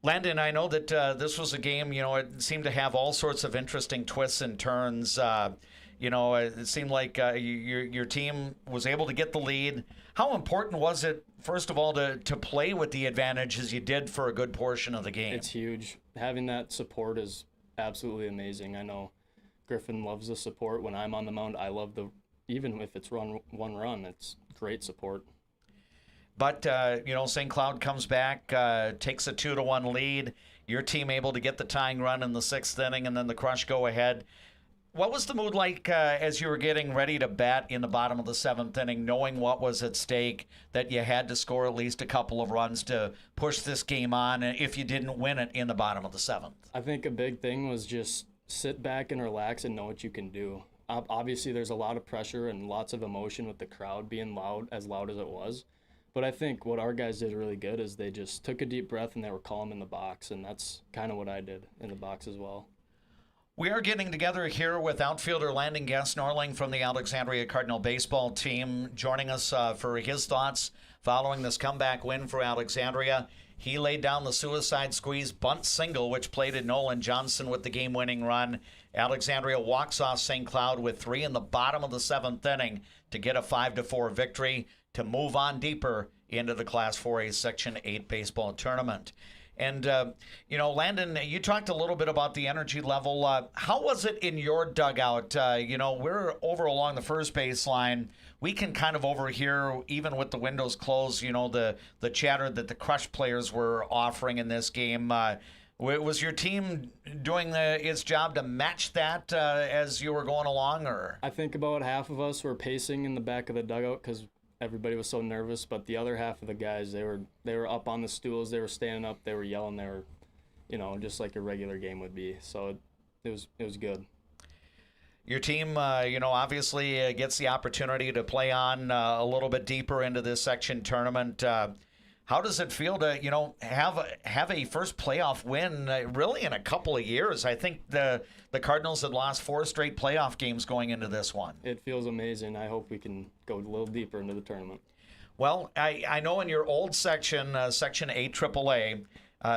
Landon, I know that this was a game, it seemed to have all sorts of interesting twists and turns. It seemed like your team was able to get the lead. How important was it, first of all, to play with the advantage as you did for a good portion of the game? It's huge. Having that support is absolutely amazing. I know Griffin loves the support. When I'm on the mound, I love even if it's one run, it's great support. But, St. Cloud comes back, takes a 2-1 lead. Your team able to get the tying run in the 6th inning, and then the Crush go ahead. What was the mood like as you were getting ready to bat in the bottom of the 7th inning, knowing what was at stake, that you had to score at least a couple of runs to push this game on if you didn't win it in the bottom of the 7th? I think a big thing was just sit back and relax and know what you can do. Obviously, there's a lot of pressure and lots of emotion with the crowd being loud as it was. But I think what our guys did really good is they just took a deep breath and they were calm in the box, and that's kind of what I did in the box as well. We are getting together here with outfielder Landon Guess-Norling from the Alexandria Cardinal baseball team, joining us for his thoughts following this comeback win for Alexandria. He laid down the suicide squeeze bunt single, which plated Nolan Johnson with the game-winning run. Alexandria walks off St. Cloud with 3 in the bottom of the 7th inning to get a 5-4 victory to move on deeper into the Class 4A Section 8 baseball tournament. And, Landon, you talked a little bit about the energy level. How was it in your dugout? We're over along the first baseline. We can kind of overhear, even with the windows closed, the chatter that the Crush players were offering in this game. Was your team doing its job to match that as you were going along? Or I think about half of us were pacing in the back of the dugout because everybody was so nervous, but the other half of the guys, they were up on the stools, they were standing up, they were yelling, they were, just like a regular game would be. So it was good. Your team, obviously gets the opportunity to play on a little bit deeper into this section tournament. How does it feel to, have a first playoff win really in a couple of years? I think the Cardinals had lost 4 straight playoff games going into this one. It feels amazing. I hope we can go a little deeper into the tournament. Well, I know in your old section, Section 8 AAA,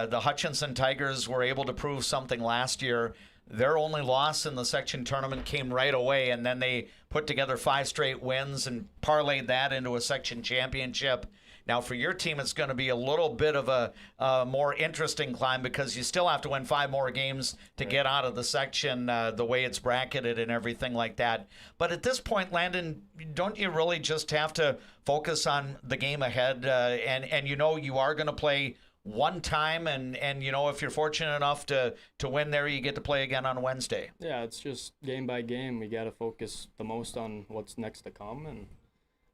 the Hutchinson Tigers were able to prove something last year. Their only loss in the section tournament came right away, and then they put together 5 straight wins and parlayed that into a section championship. Now, for your team, it's going to be a little bit of a more interesting climb because you still have to win 5 more games to get out of the section, the way it's bracketed and everything like that. But at this point, Landon, don't you really just have to focus on the game ahead? And you are going to play one time, and if you're fortunate enough to win there, you get to play again on Wednesday. Yeah, it's just game by game. We got to focus the most on what's next to come and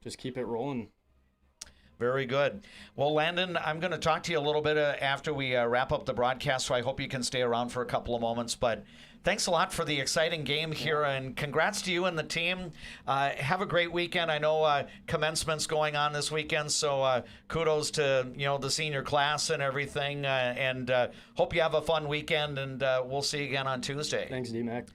just keep it rolling. Very good. Well, Landon, I'm going to talk to you a little bit after we wrap up the broadcast, so I hope you can stay around for a couple of moments. But thanks a lot for the exciting game here, and congrats to you and the team. Have a great weekend. I know commencement's going on this weekend, so kudos to the senior class and everything, and hope you have a fun weekend, and we'll see you again on Tuesday. Thanks, D-Mac.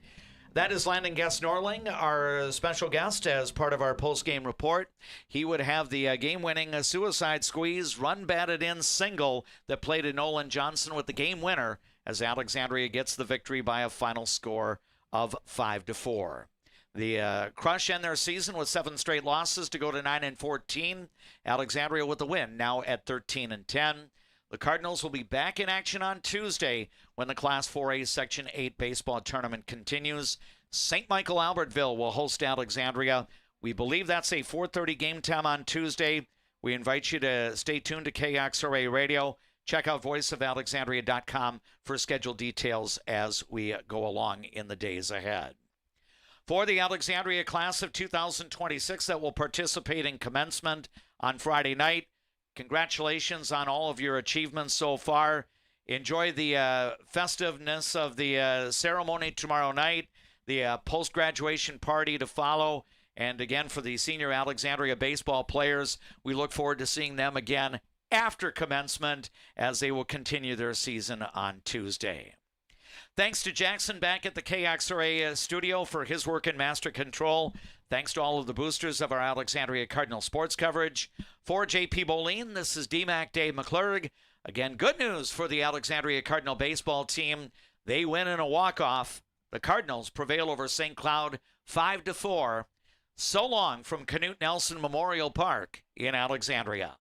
That is Landon Guess-Norling, our special guest as part of our post-game report. He would have the game-winning suicide squeeze, run batted in single that played to Nolan Johnson with the game winner as Alexandria gets the victory by a final score of 5-4. The Crush end their season with 7 straight losses to go to 9-14. Alexandria with the win, now at 13-10. The Cardinals will be back in action on Tuesday when the Class 4A Section 8 baseball tournament continues. St. Michael Albertville will host Alexandria. We believe that's a 4:30 game time on Tuesday. We invite you to stay tuned to KXRA Radio. Check out voiceofalexandria.com for schedule details as we go along in the days ahead. For the Alexandria class of 2026 that will participate in commencement on Friday night, congratulations on all of your achievements so far. Enjoy the festiveness of the ceremony tomorrow night, the post-graduation party to follow. And again, for the senior Alexandria baseball players, we look forward to seeing them again after commencement as they will continue their season on Tuesday. Thanks to Jackson back at the KXRA studio for his work in master control. Thanks to all of the boosters of our Alexandria Cardinal sports coverage. For JP Boline, this is D-Mac Dave McClurg. Again, good news for the Alexandria Cardinal baseball team. They win in a walk-off. The Cardinals prevail over St. Cloud 5-4. So long from Canute Nelson Memorial Park in Alexandria.